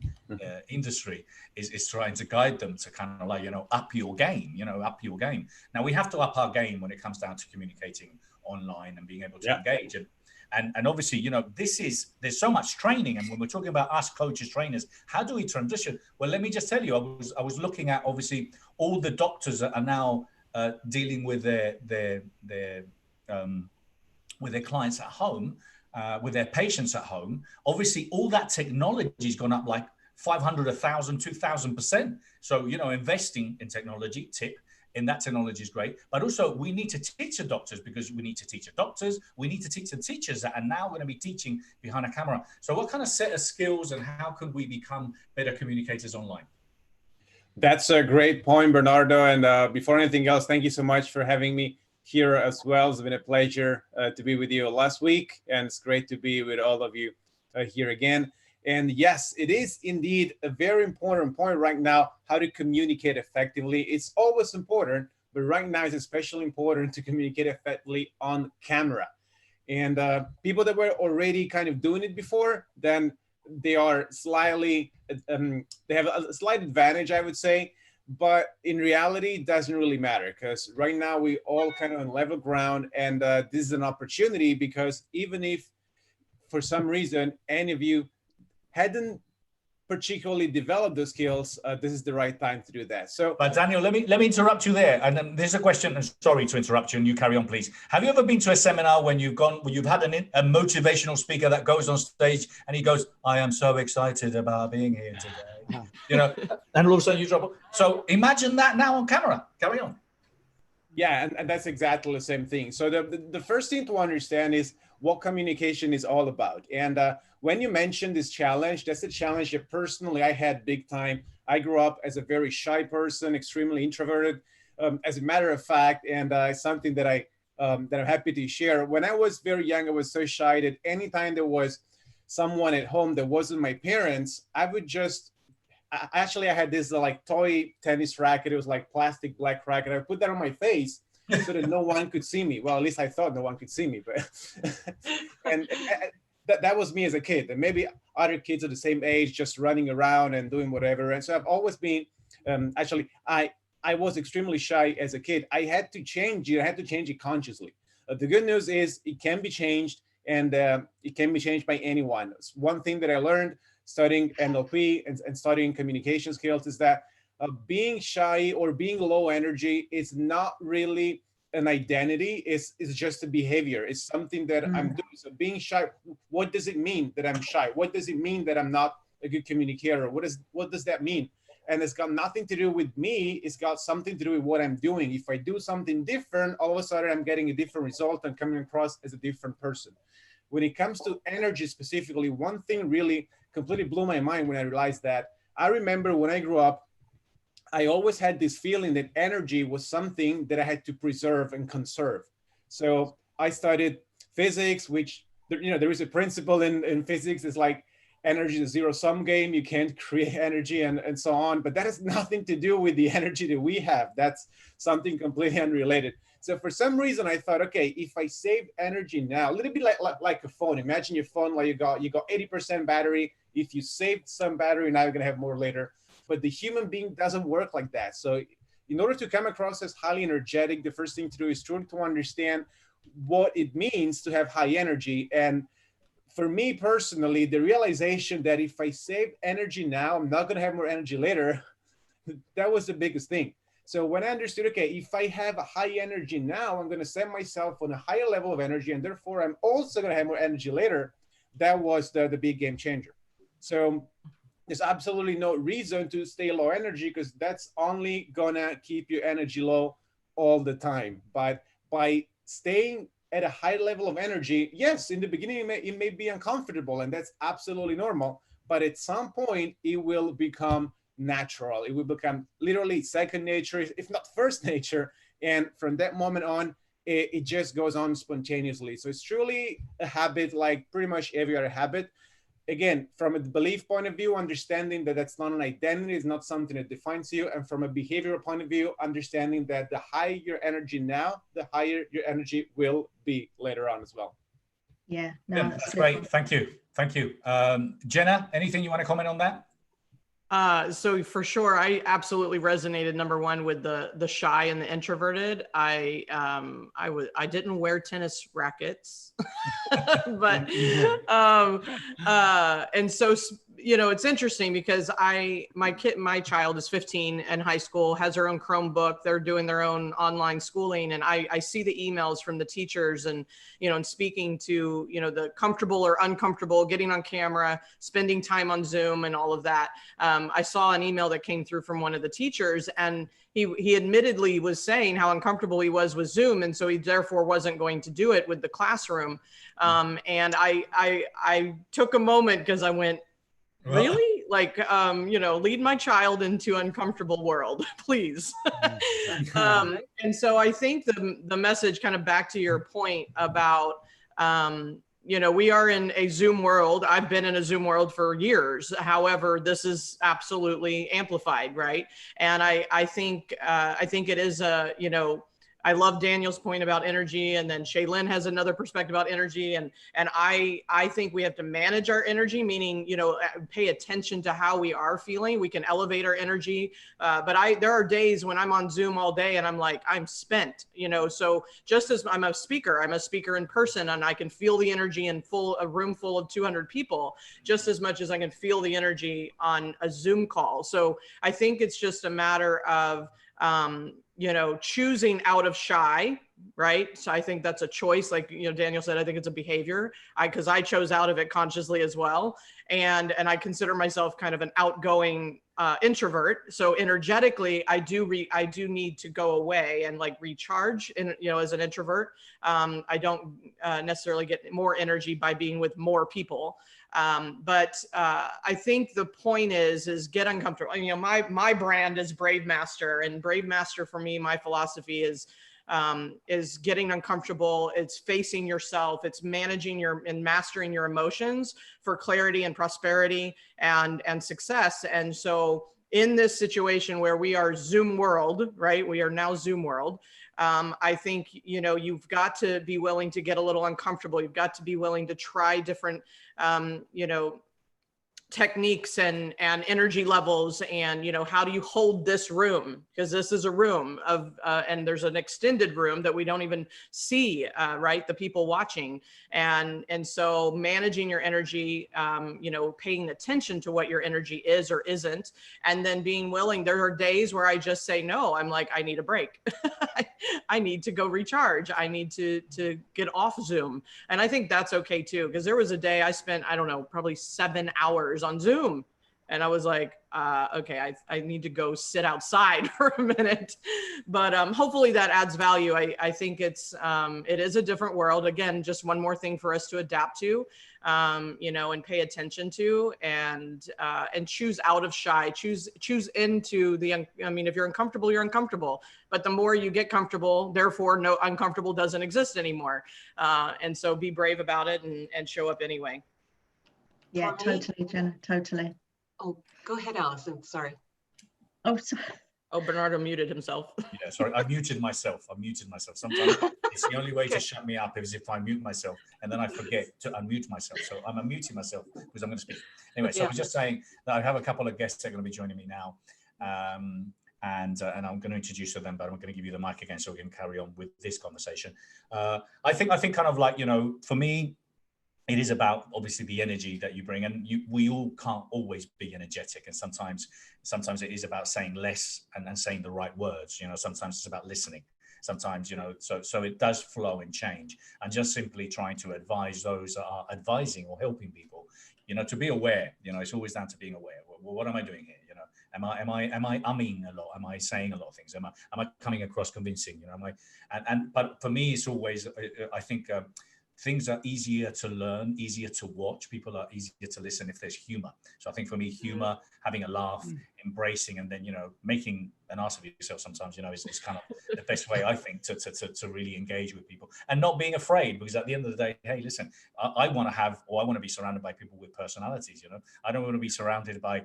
industry, is trying to guide them to kind of like, up your game, up your game. Now we have to up our game when it comes down to communicating online and being able to engage. And obviously, there's so much training. And when we're talking about us coaches, trainers, how do we transition? Well, let me just tell you, I was looking at, obviously, all the doctors that are now dealing with their clients at home, with their patients at home. Obviously, all that technology has gone up like 500, 1,000, 2,000%. So, investing in technology, in that technology is great. But also, we need to teach the doctors, because we need to teach the doctors. We need to teach the teachers that are now going to be teaching behind a camera. So what kind of set of skills, and how could we become better communicators online? That's a great point, Bernardo. And before anything else, thank you so much for having me here as well. It's been a pleasure to be with you last week, and it's great to be with all of you here again. And yes, it is indeed a very important point right now, how to communicate effectively. It's always important, but right now it's especially important to communicate effectively on camera. And people that were already kind of doing it before, then they are slightly, they have a slight advantage, I would say. But in reality, it doesn't really matter, because right now we all kind of on level ground, and this is an opportunity, because even if for some reason any of you hadn't particularly developed the skills, this is the right time to do that. So, but Daniel, let me interrupt you there. And then there's a question, and sorry to interrupt you, and you carry on, please. Have you ever been to a seminar when you've had a motivational speaker that goes on stage and he goes, "I am so excited about being here today," you know, and all of a sudden you drop. So imagine that now on camera. Carry on. Yeah, and that's exactly the same thing. So the first thing to understand is what communication is all about. And when you mentioned this challenge, that's a challenge that personally I had big time. I grew up as a very shy person, extremely introverted, as a matter of fact, and it's something that I'm happy to share. When I was very young, I was so shy that anytime there was someone at home that wasn't my parents, I would just, actually I had this like toy tennis racket. It was like plastic black racket. I would put that on my face so that no one could see me. Well, at least I thought no one could see me, but and that was me as a kid. And maybe other kids of the same age just running around and doing whatever. And so I've always been, actually, I was extremely shy as a kid. I had to change it. I had to change it consciously. The good news is it can be changed, and it can be changed by anyone. It's one thing that I learned studying NLP and studying communication skills is that being shy or being low energy is not really an identity. It's just a behavior. It's something that I'm doing. So being shy, what does it mean that I'm shy? What does it mean that I'm not a good communicator? What does that mean? And it's got nothing to do with me. It's got something to do with what I'm doing. If I do something different, all of a sudden I'm getting a different result and coming across as a different person. When it comes to energy specifically, one thing really completely blew my mind when I realized that. I remember when I grew up, I always had this feeling that energy was something that I had to preserve and conserve. So I studied physics, which, you know, there is a principle in physics. It's like energy is a zero-sum game. You can't create energy and so on. But that has nothing to do with the energy that we have. That's something completely unrelated. So for some reason, I thought, okay, if I save energy now, a little bit like a phone. Imagine your phone, like you got 80% battery. If you saved some battery, now you're going to have more later. But the human being doesn't work like that. So in order to come across as highly energetic, the first thing to do is truly to understand what it means to have high energy. And for me personally, the realization that if I save energy now, I'm not going to have more energy later, that was the biggest thing. So when I understood, okay, if I have a high energy now, I'm going to set myself on a higher level of energy, and therefore I'm also going to have more energy later. That was the big game changer. So there's absolutely no reason to stay low energy, because that's only going to keep your energy low all the time. But by staying at a high level of energy, yes, in the beginning, it may be uncomfortable, and that's absolutely normal. But at some point, it will become natural. It will become literally second nature, if not first nature. And from that moment on, it just goes on spontaneously. So it's truly a habit, like pretty much every other habit. Again, from a belief point of view, understanding that that's not an identity, it's not something that defines you. And from a behavioral point of view, understanding that the higher your energy now, the higher your energy will be later on as well. Yeah, no, yeah, that's great. Thank you. Thank you. Jena, anything you want to comment on that? So for sure, I absolutely resonated, number one, with the shy and the introverted. I didn't wear tennis rackets, but and so, you know, it's interesting because my child is 15 in high school, has her own Chromebook. They're doing their own online schooling, and I see the emails from the teachers, and you know, and speaking to, you know, the comfortable or uncomfortable, getting on camera, spending time on Zoom, and all of that. I saw an email that came through from one of the teachers, and he admittedly was saying how uncomfortable he was with Zoom, and so he therefore wasn't going to do it with the classroom. And I took a moment because I went, really? like, lead my child into uncomfortable world, please. And so I think the message, kind of back to your point about, we are in a Zoom world. I've been in a Zoom world for years. However, this is absolutely amplified, right? And I think it is I love Daniel's point about energy, and then Shaelynn has another perspective about energy, and I think we have to manage our energy, meaning pay attention to how we are feeling. We can elevate our energy, but there are days when I'm on Zoom all day and I'm like, I'm spent, So just as I'm a speaker in person, and I can feel the energy in a room full of 200 people, just as much as I can feel the energy on a Zoom call. So I think it's just a matter of choosing out of shy, right? So I think that's a choice. Like, Daniel said, I think it's a behavior. because I chose out of it consciously as well. And I consider myself kind of an outgoing introvert. So energetically, I do need to go away and like recharge as an introvert. I don't necessarily get more energy by being with more people. But I think the point is get uncomfortable. My brand is Brave Master, and Brave Master for me, my philosophy is getting uncomfortable. It's facing yourself. It's managing and mastering your emotions for clarity and prosperity and success. And so in this situation where we are Zoom world, right? We are now Zoom world. I think, you've got to be willing to get a little uncomfortable. You've got to be willing to try different, techniques and energy levels, and how do you hold this room, because this is a room of and there's an extended room that we don't even see, right, the people watching, and so managing your energy, paying attention to what your energy is or isn't, and then being willing. There are days where I just say no. I'm like, I need a break. I need to go recharge. I need to get off Zoom, and I think that's okay too, because there was a day I spent, I don't know, probably 7 hours on Zoom, and I was like, okay, I need to go sit outside for a minute. But hopefully that adds value. I think it is a different world. Again, just one more thing for us to adapt to, and pay attention to, and choose out of shy, choose into the, if you're uncomfortable, you're uncomfortable, but the more you get comfortable, therefore no uncomfortable doesn't exist anymore. And so be brave about it and show up anyway. Yeah, totally, Jena, totally. Oh, go ahead, Alison. Sorry. Oh, sorry. Oh, Bernardo muted himself. Yeah, sorry, I muted myself. Sometimes it's the only way to shut me up is if I mute myself, and then I forget to unmute myself. So I'm unmuting myself because I'm going to speak. Anyway, so I was just saying that I have a couple of guests that are going to be joining me now. And I'm going to introduce them, but I'm going to give you the mic again so we can carry on with this conversation. I think kind of like, for me, it is about obviously the energy that you bring, and we all can't always be energetic, and sometimes it is about saying less and saying the right words. Sometimes it's about listening. Sometimes, so it does flow and change, and just simply trying to advise those that are advising or helping people, to be aware. It's always down to being aware. Well, what am I doing here? Am I umming a lot? Am I saying a lot of things? Am I coming across convincing? But for me, it's always, I think. Things are easier to learn, easier to watch. People are easier to listen if there's humor. So I think for me, humor, having a laugh, embracing, and then, making an ass of yourself sometimes, is kind of the best way, I think, to really engage with people, and not being afraid, because at the end of the day, hey, listen, I want to be surrounded by people with personalities. I don't want to be surrounded by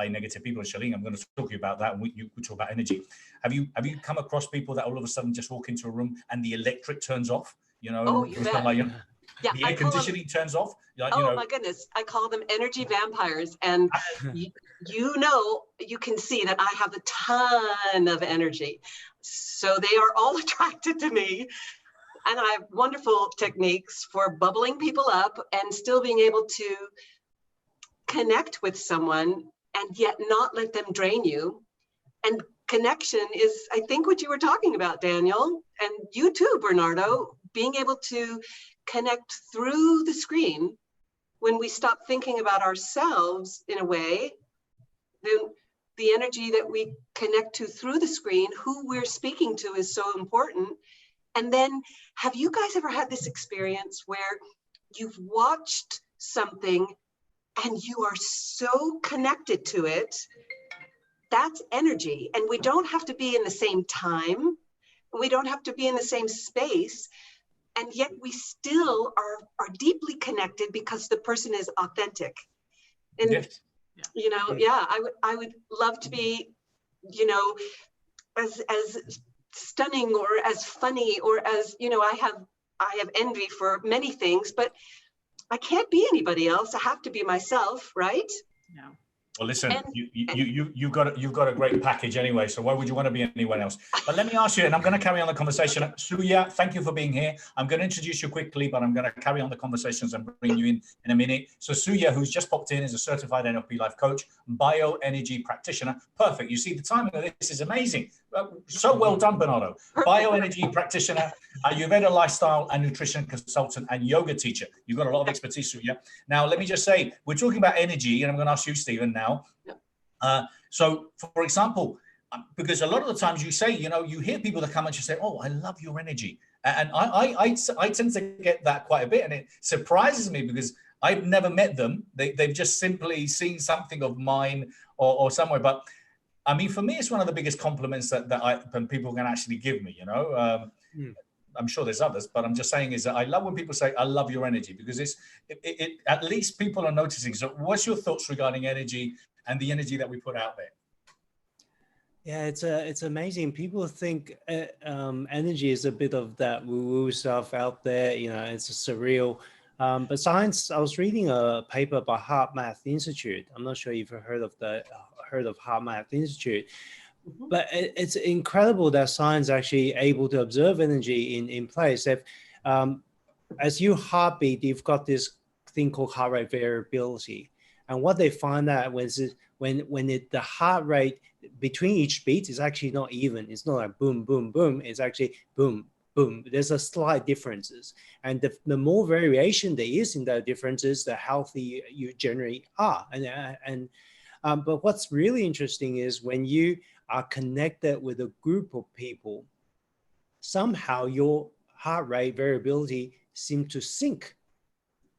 negative people. Shaelynn, I'm going to talk to you about that, and we talk about energy. Have you come across people that all of a sudden just walk into a room and the electric turns off? Oh, you bet. Yeah, the air conditioning turns off. My goodness, I call them energy vampires, and you can see that I have a ton of energy, so they are all attracted to me, and I have wonderful techniques for bubbling people up and still being able to connect with someone and yet not let them drain you. And connection is, I think, what you were talking about, Daniel, and you too, Bernardo, being able to connect through the screen. When we stop thinking about ourselves in a way, then the energy that we connect to through the screen, who we're speaking to, is so important. And then, have you guys ever had this experience where you've watched something and you are so connected to it. That's energy. And we don't have to be in the same time. We don't have to be in the same space. And yet we still are deeply connected because the person is authentic. And, yes. you know, yeah, I would love to be, you know, as stunning or as funny or as, you know, I have envy for many things, but I can't be anybody else. I have to be myself, right? Yeah. Well, listen, you've got a great package anyway, so why would you want to be anyone else? But let me ask you, and I'm going to carry on the conversation. Suya, thank you for being here. I'm going to introduce you quickly, but I'm going to carry on the conversations and bring you in a minute. So Suya, who's just popped in, is a certified NLP life coach, bioenergy practitioner. Perfect. You see, the timing of this is amazing. So well done, Bernardo. Bioenergy practitioner, Ayurveda lifestyle and nutrition consultant, and yoga teacher. You've got a lot of expertise, Suya. Now, let me just say, we're talking about energy, and I'm going to ask you, Stephen, now. So, for example, because a lot of the times you say, you know, you hear people that come and you say, oh, I love your energy. And I tend to get that quite a bit. And it surprises me because I've never met them. They've just simply seen something of mine or somewhere. But I mean, for me, it's one of the biggest compliments that people can actually give me, you know. I'm sure there's others, but I'm just saying is that I love when people say, I love your energy, because it at least people are noticing. So what's your thoughts regarding energy and the energy that we put out there? Yeah, it's amazing. People think energy is a bit of that woo-woo stuff out there. You know, it's surreal. But science, I was reading a paper by Heart Math Institute. I'm not sure if you've heard of Heart Math Institute. But it's incredible that science actually able to observe energy in place. If, as you heartbeat, you've got this thing called heart rate variability. And what they find out when the heart rate between each beat is actually not even. It's not like boom, boom, boom. It's actually boom, boom. There's a slight differences. And the more variation there is in those differences, the healthier you generally are. But what's really interesting is when you are connected with a group of people, somehow your heart rate variability seems to sync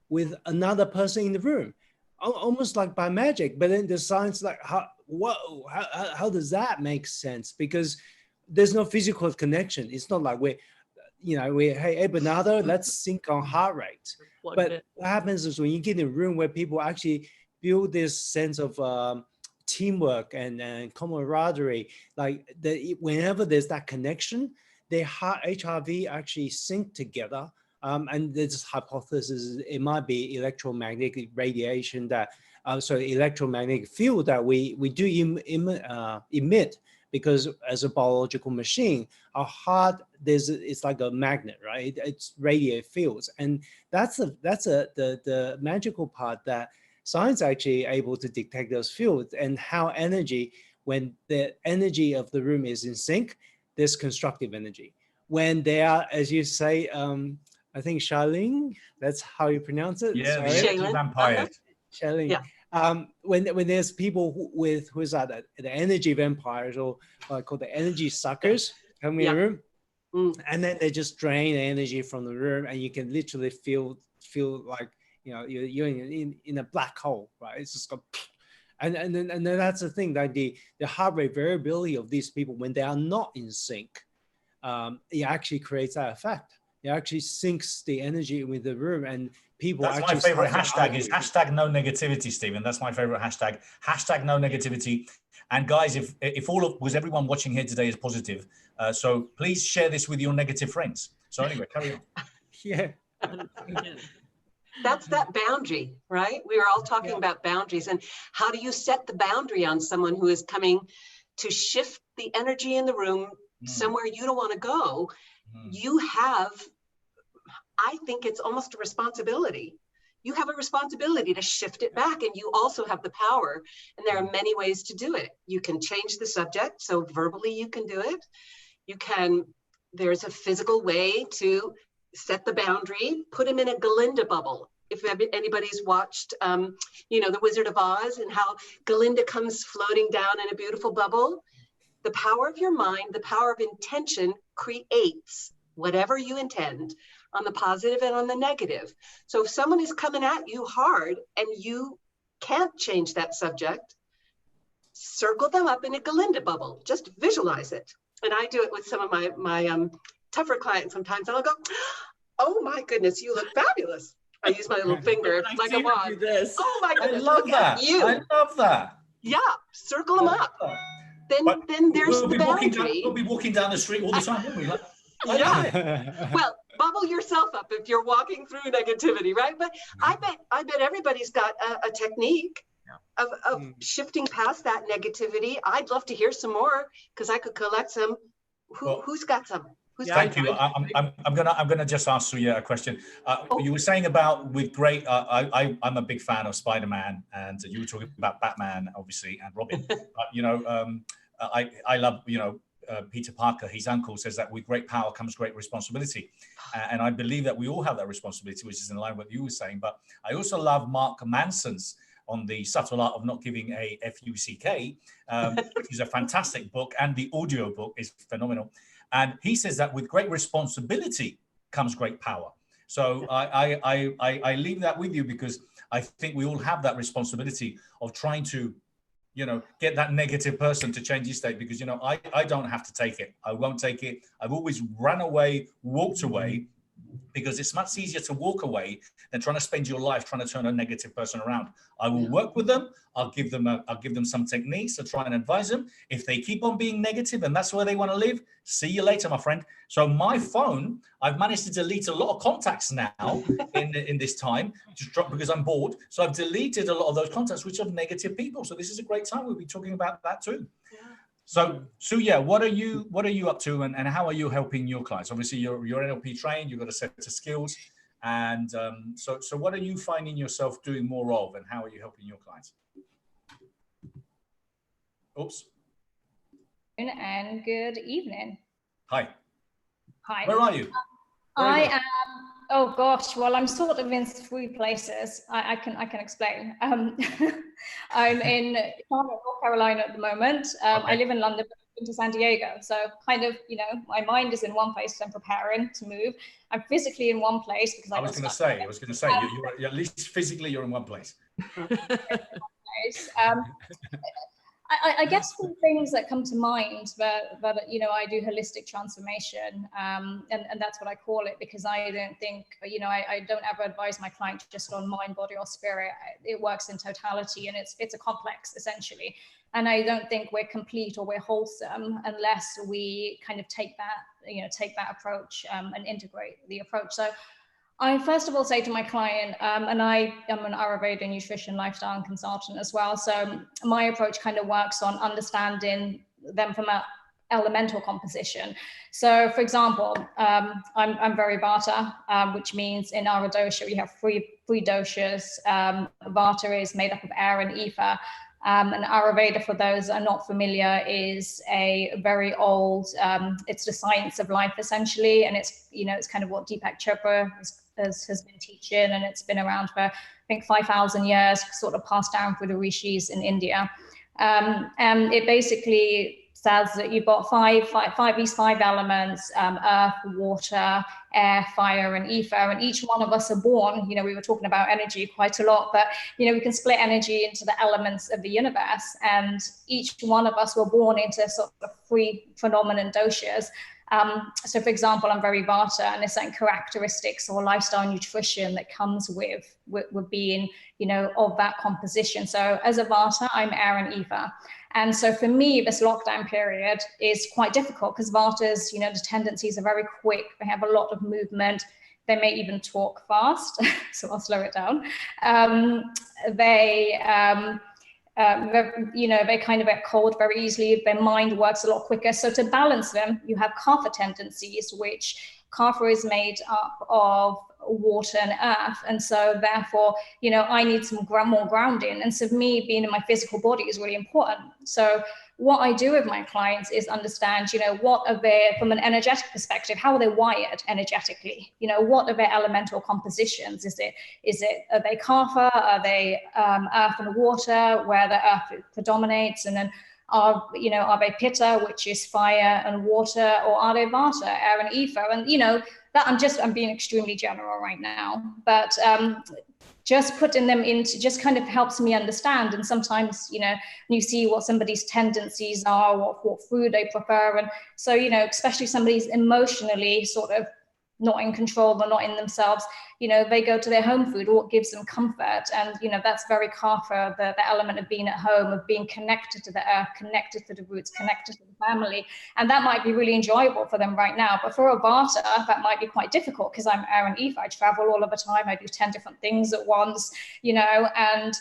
with another person in the room, almost like by magic. But then the science like, how does that make sense? Because there's no physical connection. It's not like hey, Bernardo, let's sync on heart rate. But what happens is when you get in a room where people actually build this sense of teamwork and camaraderie, like whenever there's that connection, their HRV actually sync together. And there's this hypothesis it might be electromagnetic radiation electromagnetic field that we do emit, because as a biological machine, our heart it's like a magnet, right? It's radiate fields, and that's the magical part that science actually able to detect those fields, and how energy, when the energy of the room is in sync, there's constructive energy. When they are, as you say, I think Shaelynn, that's how you pronounce it. Yeah, the vampire. Shaelynn. Yeah. When there's people who's the energy vampires, or what I call the energy suckers, coming in the room, and then they just drain the energy from the room, and you can literally feel like, you know, you're in a black hole, right? It's just go, and then that's the thing, that the heart rate variability of these people, when they are not in sync, it actually creates that effect. It actually syncs the energy with the room, and people. That's my favorite hashtag is hashtag no negativity, Stephen. That's my favorite hashtag. Hashtag no negativity. And guys, if everyone watching here today is positive, so please share this with your negative friends. So anyway, carry on. Yeah. That's that boundary, right? We were all talking about boundaries, and how do you set the boundary on someone who is coming to shift the energy in the room somewhere you don't want to go? You have, I think it's almost a responsibility. You have a responsibility to shift it back, and you also have the power. And there are many ways to do it. You can change the subject, so verbally you can do it. There's a physical way to set the boundary. Put him in a Galinda bubble. If anybody's watched, The Wizard of Oz, and how Galinda comes floating down in a beautiful bubble. The power of your mind, the power of intention creates whatever you intend, on the positive and on the negative. So if someone is coming at you hard and you can't change that subject, circle them up in a Galinda bubble. Just visualize it. And I do it with some of my tougher clients sometimes. And I'll go, oh my goodness, you look fabulous. I use my little finger like a wand. Oh my goodness, look at you. I love that. Yeah, circle them up. Then there's the boundary. We'll be walking down the street all the time, won't we? Like, yeah. Well, bubble yourself up if you're walking through negativity, right? But I bet everybody's got a technique of shifting past that negativity. I'd love to hear some more because I could collect some. Who's got some? Thank you. I'm gonna just ask Suya a question. You were saying about with great. I'm a big fan of Spider-Man, and you were talking about Batman, obviously, and Robin. I love Peter Parker. His uncle says that with great power comes great responsibility, and I believe that we all have that responsibility, which is in line with what you were saying. But I also love Mark Manson's on the subtle art of not giving a FUCK, which is a fantastic book, and the audio book is phenomenal. And he says that with great responsibility comes great power. So I leave that with you because I think we all have that responsibility of trying to, get that negative person to change his state because, I don't have to take it. I won't take it. I've always run away, walked away, because it's much easier to walk away than trying to spend your life trying to turn a negative person around. I will work with them. I'll give them some techniques to try and advise them. If they keep on being negative and that's where they want to live, see you later, my friend. So my phone, I've managed to delete a lot of contacts now in this time because I'm bored. So I've deleted a lot of those contacts which are negative people. So this is a great time. We'll be talking about that too. Yeah. So yeah, what are you up to, and how are you helping your clients? Obviously, you're NLP trained. You've got a set of skills, and so what are you finding yourself doing more of, and how are you helping your clients? Oops. And good evening. Hi. Hi. Where are you? I am. Oh gosh, well, I'm sort of in 3 places. I can explain. I'm in Charlotte, North Carolina at the moment. Okay. I live in London, but I'm to San Diego. So kind of, my mind is in one place. I'm preparing to move. I'm physically in one place because I was going to say, you're at least physically you're in one place. I guess the things that come to mind that I do holistic transformation, and that's what I call it, because I don't think, I don't ever advise my client just on mind, body, or spirit. It works in totality, and it's a complex essentially. And I don't think we're complete or we're wholesome unless we kind of take that approach and integrate the approach. So I first of all say to my client, and I am an Ayurveda nutrition lifestyle consultant as well. So my approach kind of works on understanding them from an elemental composition. So for example, I'm very Vata, which means in our dosha, we have three doshas. Vata is made up of air and ether. And Ayurveda, for those that are not familiar, is a very old, it's the science of life essentially. And it's, it's kind of what Deepak Chopra has been teaching, and it's been around for, I think, 5,000 years, sort of passed down through the rishis in India. And it basically says that you've got these five elements: earth, water, air, fire, and ether. And each one of us are born, we were talking about energy quite a lot, but, we can split energy into the elements of the universe. And each one of us were born into sort of 3 phenomenon doshas. So for example, I'm very Vata, and there's certain characteristics or lifestyle nutrition that comes with being, of that composition. So as a Vata, I'm air and ether. And so for me, this lockdown period is quite difficult because Vatas, the tendencies are very quick. They have a lot of movement. They may even talk fast, so I'll slow it down. They kind of get cold very easily. Their mind works a lot quicker. So to balance them, you have Kapha tendencies, which Kapha is made up of water and earth. And so therefore, I need some more grounding. And so me being in my physical body is really important. So what I do with my clients is understand, what are they, from an energetic perspective, how are they wired energetically? What are their elemental compositions? Are they Kapha? Are they earth and water, where the earth predominates? And then are they Pitta, which is fire and water, or are they Vata, air and ether? And that I'm being extremely general right now, but just putting them into just kind of helps me understand. And sometimes, you know, you see what somebody's tendencies are, what food they prefer. And so, you know, especially somebody's emotionally sort of not in control or not in themselves, you know, they go to their home food, what gives them comfort. And, you know, that's very Kafa, the element of being at home, of being connected to the earth, connected to the roots, connected to the family. And that might be really enjoyable for them right now. But for a Vata, that might be quite difficult because I'm Air and Eve. I travel all of the time. I do 10 different things at once, you know, and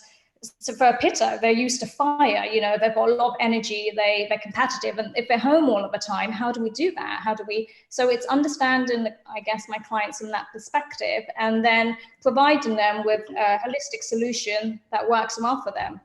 so for a Pitta, they're used to fire, you know, they've got a lot of energy, they're competitive. And if they're home all of the time, how do we do that? How do we, so it's understanding, I guess, my clients from that perspective, and then providing them with a holistic solution that works well for them.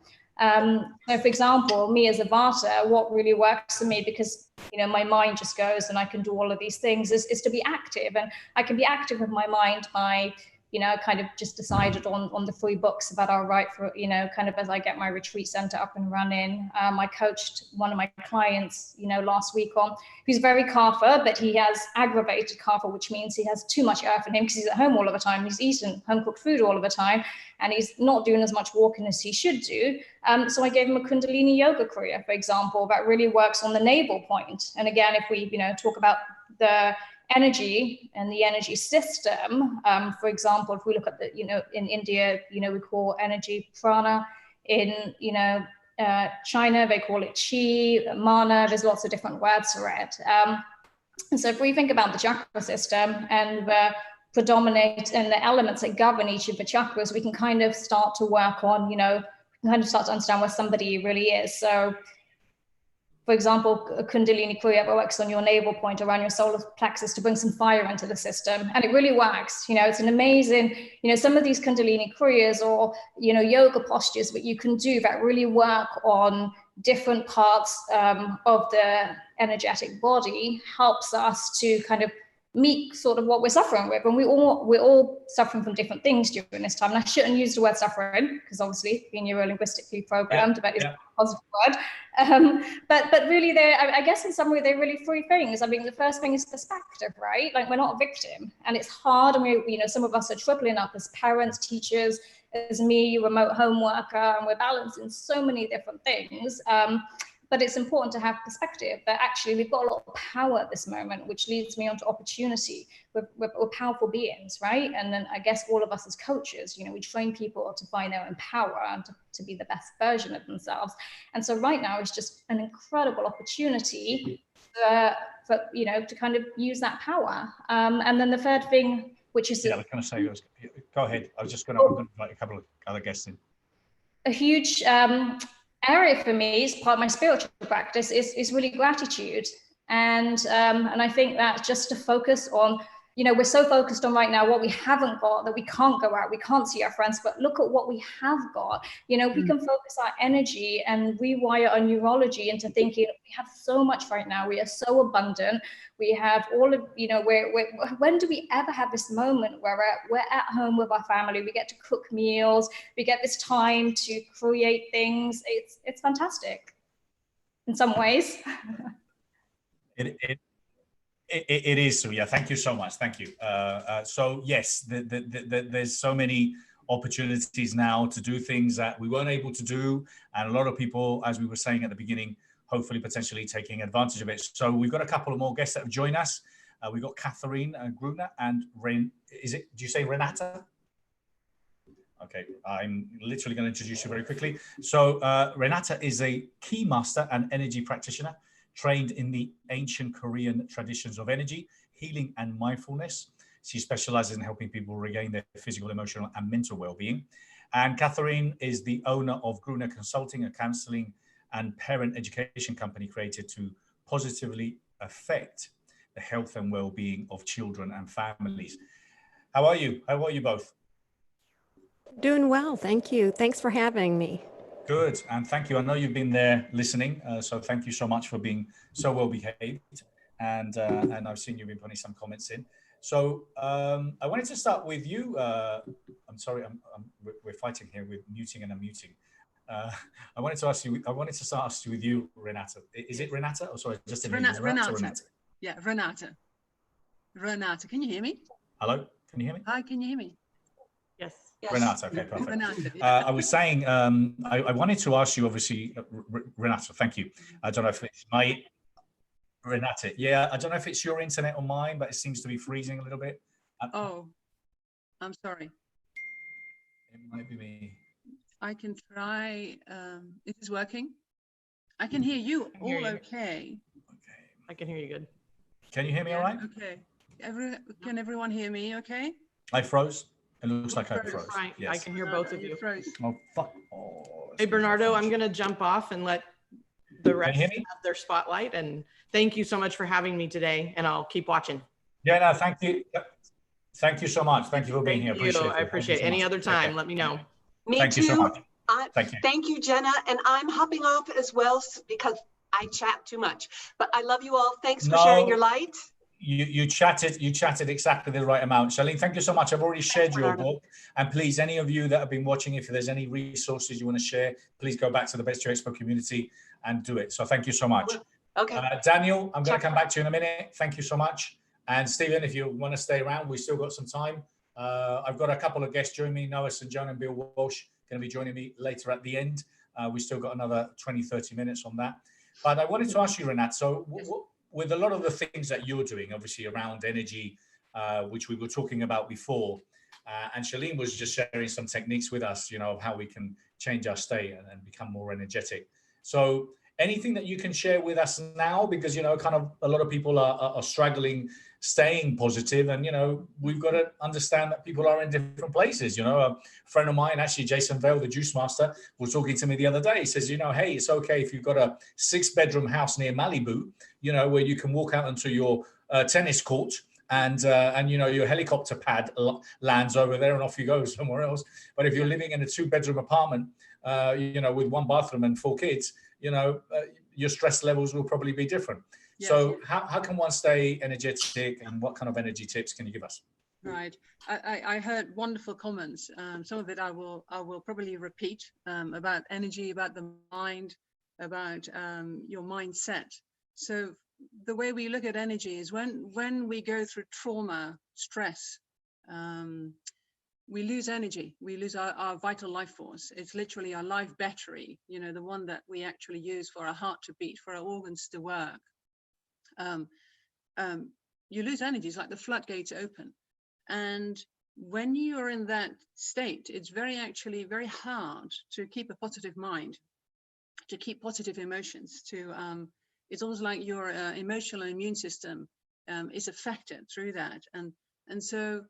So for example, me as a Vata, what really works for me, because, you know, my mind just goes and I can do all of these things, is to be active. And I can be active with my mind by, you know, kind of just decided on the 3 books that I'll write for, you know, kind of as I get my retreat center up and running. I coached one of my clients, you know, last week on, who's very Kapha, but he has aggravated Kapha, which means he has too much earth in him because he's at home all of the time. He's eating home cooked food all of the time, and he's not doing as much walking as he should do. So I gave him a Kundalini yoga kriya, for example, that really works on the navel point. And again, if we, you know, talk about the energy and the energy system, for example, if we look at the, you know, in India, you know, we call energy prana. In, you know, China, they call it chi, mana. There's lots of different words for it. And so if we think about the chakra system and the predominate and the elements that govern each of the chakras, we can kind of start to work on, you know, kind of start to understand where somebody really is. So, for example, a Kundalini Kriya works on your navel point around your solar plexus to bring some fire into the system. And it really works. You know, it's an amazing, you know, some of these Kundalini Kriyas or, you know, yoga postures that you can do that really work on different parts of the energetic body helps us to kind of meet sort of what we're suffering with. And we're all suffering from different things during this time. And I shouldn't use the word suffering because obviously being neuro-linguistically programmed, but it's a positive word. But really I guess in summary, they're really 3 things. I mean, the first thing is perspective, right? Like we're not a victim and it's hard. And we, you know, some of us are tripling up as parents, teachers, as me, remote home worker, and we're balancing so many different things. But it's important to have perspective that actually we've got a lot of power at this moment, which leads me on to opportunity. We're powerful beings, right? And then I guess all of us as coaches, you know, we train people to find their own power and to be the best version of themselves. And so right now is just an incredible opportunity for, you know, to kind of use that power. And then the third thing, which is— I was going to say, go ahead. I'm going to invite a couple of other guests in. A huge area for me is part of my spiritual practice is really gratitude. And I think that just to focus on, you know, we're so focused on right now what we haven't got that we can't go out, we can't see our friends, but look at what we have got. You know, we can focus our energy and rewire our neurology into thinking we have so much right now. We are so abundant. We have all of, you know, when do we ever have this moment where we're at home with our family? We get to cook meals. We get this time to create things. It's fantastic in some ways. It is, Suya. Thank you so much. Thank you. So yes, there's so many opportunities now to do things that we weren't able to do. And a lot of people, as we were saying at the beginning, hopefully potentially taking advantage of it. So we've got a couple of more guests that have joined us. We've got Catherine Gruener and do you say Renate? Okay, I'm literally going to introduce you very quickly. So Renate is a key master and energy practitioner, trained in the ancient Korean traditions of energy, healing, and mindfulness. She specializes in helping people regain their physical, emotional, and mental well-being. And Catherine is the owner of Gruener Consulting, a counseling and parent education company created to positively affect the health and well-being of children and families. How are you? How are you both? Doing well, thank you. Thanks for having me. Good, and thank you. I know you've been there listening, so thank you so much for being so well behaved. And I've seen you've been putting some comments in. So I wanted to start with you. I'm sorry, we're fighting here with muting and unmuting. I wanted to start with you, Renate. Is it Renate? Oh, sorry, just Renate. Yeah, Renate. Renate, can you hear me? Hello, can you hear me? Hi, can you hear me? Yes. Renate, okay, perfect. Renate, yeah. I was saying, I wanted to ask you, obviously, Renate, thank you. I don't know if it's my, Renate, yeah, I don't know if it's your internet or mine, but it seems to be freezing a little bit. Oh, I'm sorry. It might be me. I can try. It is working. I can hear you all okay. Okay. I can hear you good. Can you hear me all right? Okay. Can everyone hear me okay? I froze. It looks like I froze. Right. Yes. I can hear both of you. Froze. Oh, fuck. Oh, Hey, Bernardo, I'm going to jump off and let the rest hear have me? their spotlight. And thank you so much for having me today. And I'll keep watching. Yeah, no, thank you. Thank you so much. Thank you for being here. Appreciate it. I appreciate it. Any other time, let me know. Me Thank too. you so much. Thank you. Thank you, Jena. And I'm hopping off as well because I chat too much. But I love you all. Thanks for sharing your light. You chatted exactly the right amount. Shaelynn, thank you so much. I've already shared your book. And please, any of you that have been watching, if there's any resources you want to share, please go back to the Best Year Expo community and do it. So thank you so much. Okay. Daniel, I'm going to come back to you in a minute. Thank you so much. And Stephen, if you want to stay around, we've still got some time. I've got a couple of guests joining me, Noah St. John and Bill Walsh, going to be joining me later at the end. We still got another 20, 30 minutes on that. But I wanted to ask you, Renate, so with a lot of the things that you're doing, obviously around energy, which we were talking about before, and Shaelynn was just sharing some techniques with us, of how we can change our state and become more energetic. So anything that you can share with us now, because, kind of a lot of people are struggling staying positive, and, we've got to understand that people are in different places. A friend of mine, actually, Jason Vale, the juice master, was talking to me the other day. He says, hey, it's okay if you've got a 6-bedroom house near Malibu, where you can walk out into your tennis court and your helicopter pad lands over there and off you go somewhere else. But if you're living in a 2-bedroom apartment, with 1 bathroom and 4 kids, your stress levels will probably be different. Yes. So how can one stay energetic, and what kind of energy tips can you give us? Right. I heard wonderful comments. Some of it I will probably repeat about energy, about the mind, about your mindset. So the way we look at energy is when we go through trauma, stress, we lose energy. We lose our vital life force. It's literally our life battery, the one that we actually use for our heart to beat, for our organs to work. You lose energy. It's like the floodgates open. And when you're in that state, it's very hard to keep a positive mind, to keep positive emotions, it's almost like your emotional and immune system is affected through that. And so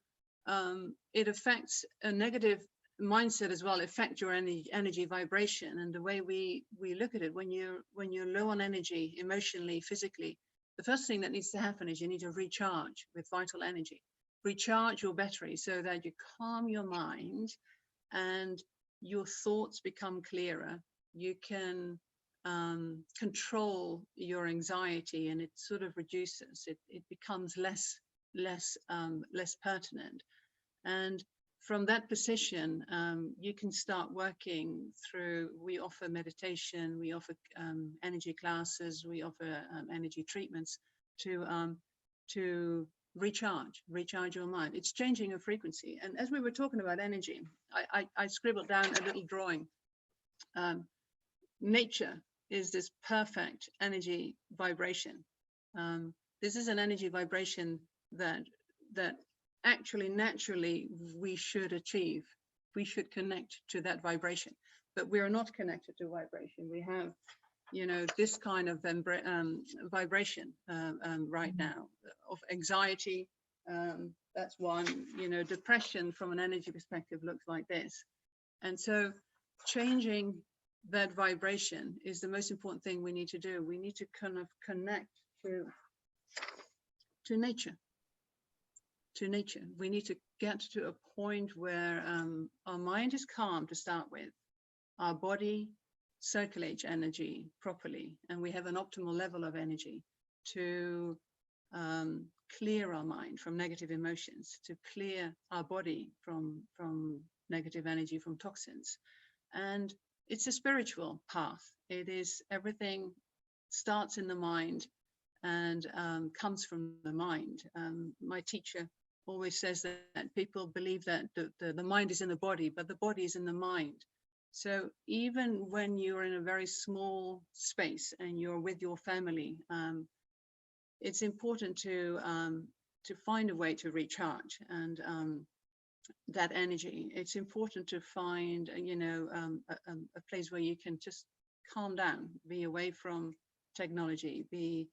it affects a negative mindset as well, affect your energy vibration. And the way we look at it, when you're low on energy, emotionally, physically, the first thing that needs to happen is you need to recharge with vital energy. Recharge your battery so that you calm your mind and your thoughts become clearer. You can control your anxiety, and it sort of reduces. It becomes less pertinent. And from that position, you can start working through. We offer meditation, we offer energy classes, we offer energy treatments to recharge your mind. It's changing your frequency. And as we were talking about energy, I scribbled down a little drawing. Nature is this perfect energy vibration. This is an energy vibration that actually naturally we should achieve. We should connect to that vibration, but we are not connected to vibration. We have this kind of vibration right now of anxiety. That's one. Depression from an energy perspective looks like this. And so changing that vibration is the most important thing we need to do. We need to kind of connect to nature. We need to get to a point where our mind is calm to start with, our body circulates energy properly, and we have an optimal level of energy to clear our mind from negative emotions, to clear our body from negative energy, from toxins. And it's a spiritual path. It is, everything starts in the mind and comes from the mind. My teacher, always says that people believe that the mind is in the body, but the body is in the mind. So even when you're in a very small space and you're with your family, it's important to find a way to recharge and that energy. It's important to find, a place where you can just calm down, be away from technology, be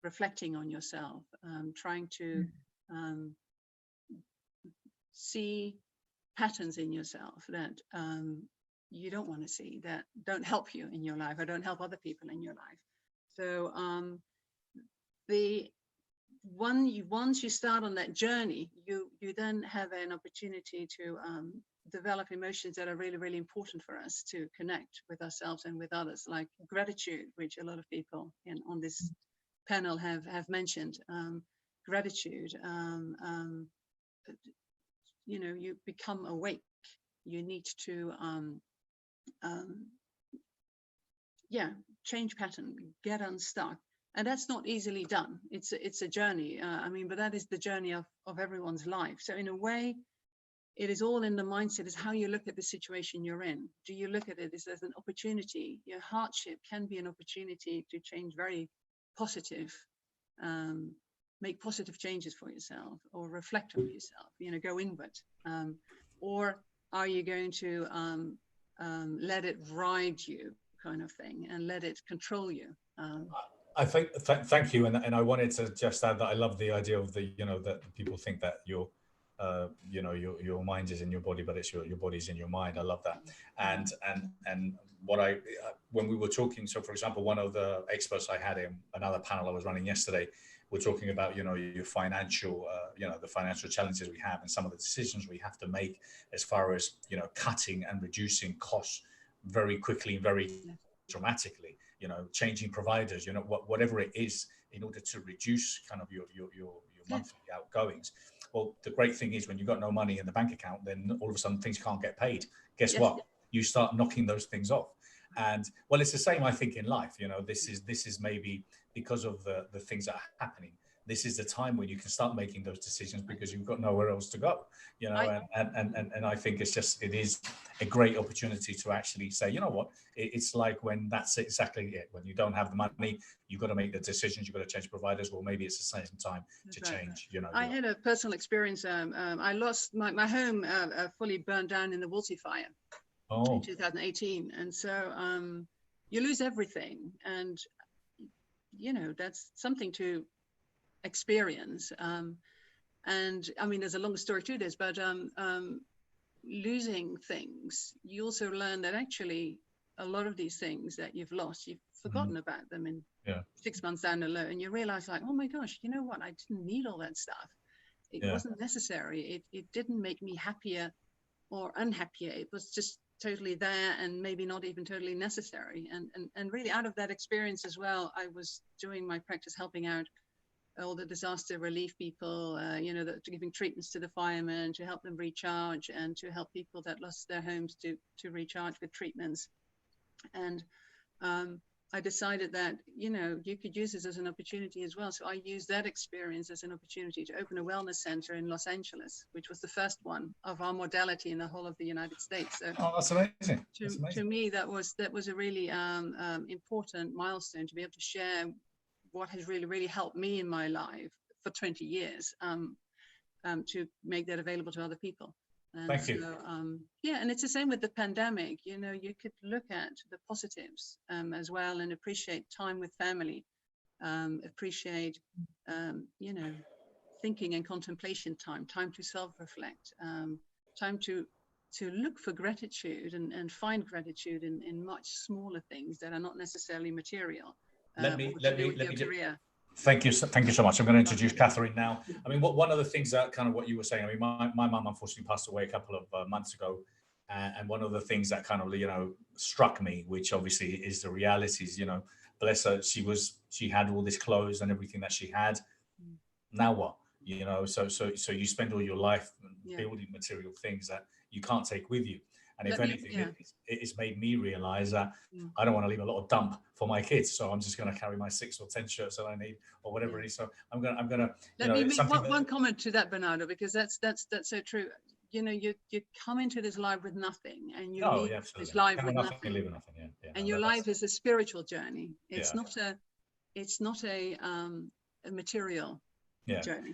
reflecting on yourself, trying to see patterns in yourself that you don't want to see, that don't help you in your life or don't help other people in your life. So once you start on that journey, you then have an opportunity to develop emotions that are really, really important for us to connect with ourselves and with others, like gratitude, which a lot of people on this panel have mentioned. Gratitude, you become awake. You need to change pattern, get unstuck. And that's not easily done. It's a journey. But that is the journey of everyone's life. So in a way, it is all in the mindset, is how you look at the situation you're in. Do you look at it as an opportunity? Your hardship can be an opportunity to change very positive, make positive changes for yourself, or reflect on yourself, go inward. Or are you going to let it ride you, kind of thing, and let it control you? I think, thank you, and I wanted to just add that I love the idea of that people think that your mind is in your body, but it's your body's in your mind. I love that, and what when we were talking, so for example, one of the experts I had in another panel I was running yesterday, we're talking about your financial the financial challenges we have and some of the decisions we have to make as far as cutting and reducing costs very quickly, very dramatically. Changing providers, whatever it is, in order to reduce kind of your monthly outgoings. Well, the great thing is when you've got no money in the bank account, then all of a sudden things can't get paid. Guess what? You start knocking those things off. And well, it's the same, I think, in life. This is maybe because of the things that are happening. This is the time when you can start making those decisions because you've got nowhere else to go. And I think it is a great opportunity to actually say, you know what, it's like when that's exactly it. When you don't have the money, you've got to make the decisions, you've got to change providers. Well, maybe it's the same time to change. I had a personal experience. I lost my home fully burned down in the Woolsey fire in 2018, and so you lose everything, and that's something to experience. And there's a long story to this, but losing things, you also learn that actually a lot of these things that you've lost, you've forgotten about them in 6 months down the road, and you realize, like, oh my gosh, you know what, I didn't need all that stuff. It wasn't necessary. It didn't make me happier or unhappier. It was just totally there and maybe not even totally necessary. And really out of that experience as well, I was doing my practice helping out all the disaster relief people, giving treatments to the firemen to help them recharge, and to help people that lost their homes to recharge with treatments. And I decided that, you could use this as an opportunity as well. So I used that experience as an opportunity to open a wellness center in Los Angeles, which was the first one of our modality in the whole of the United States. So that's amazing. To me, that was a really important milestone, to be able to share what has really, really helped me in my life for 20 years, to make that available to other people. And thank you. And it's the same with the pandemic. You could look at the positives as well, and appreciate time with family, appreciate, thinking and contemplation time to self-reflect, time to look for gratitude and find gratitude in much smaller things that are not necessarily material. Let me thank you so much. I'm going to introduce Catherine now. One of the things that kind of what you were saying, my mum unfortunately passed away a couple of months ago, and one of the things that kind of struck me, which obviously is the realities, bless her, she had all this clothes and everything that she had. Now what? So you spend all your life building material things that you can't take with you. And if anything, it's made me realize that I don't want to leave a lot of dump for my kids. So I'm just going to carry my 6 or 10 shirts that I need or whatever it is. So I'm going to, let me make one comment to that, Bernardo, because that's so true. You know, you come into this life with nothing, and you leave this life with nothing. And your life is a spiritual journey. It's not a material journey.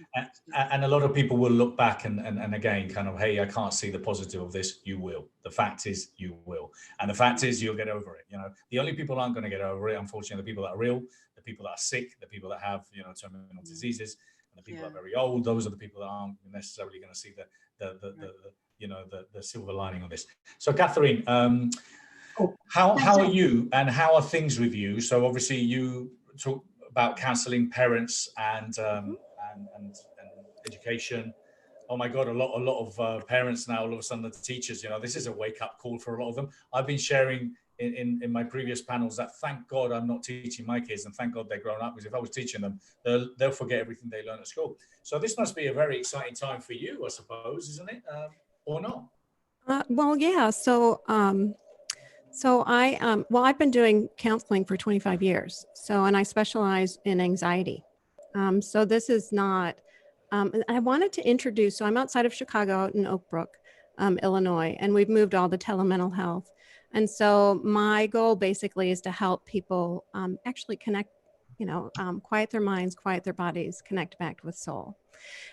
And a lot of people will look back and again kind of, hey, I can't see the positive of this. You will. The fact is you will. And the fact is you'll get over it. You know, the only people who aren't going to get over it, unfortunately, the people that are ill, the people that are sick, the people that have, you know, terminal diseases, and the people that are very old. Those are the people that aren't necessarily going to see the silver lining on this. So Catherine, how are you, and how are things with you? So obviously you talk about counseling parents and education. Oh my God, a lot of parents now, all of a sudden the teachers, you know, this is a wake-up call for a lot of them. I've been sharing in my previous panels that thank God I'm not teaching my kids, and thank God they're grown up, because if I was teaching them, they'll forget everything they learned at school. So this must be a very exciting time for you, I suppose, isn't it? Or not? Well, yeah. So I've been doing counseling for 25 years. So, and I specialize in anxiety. So this is not, I wanted to introduce, so I'm outside of Chicago, out in Oak Brook, Illinois, and we've moved all the telemental health. And so my goal basically is to help people actually connect, quiet their minds, quiet their bodies, connect back with soul.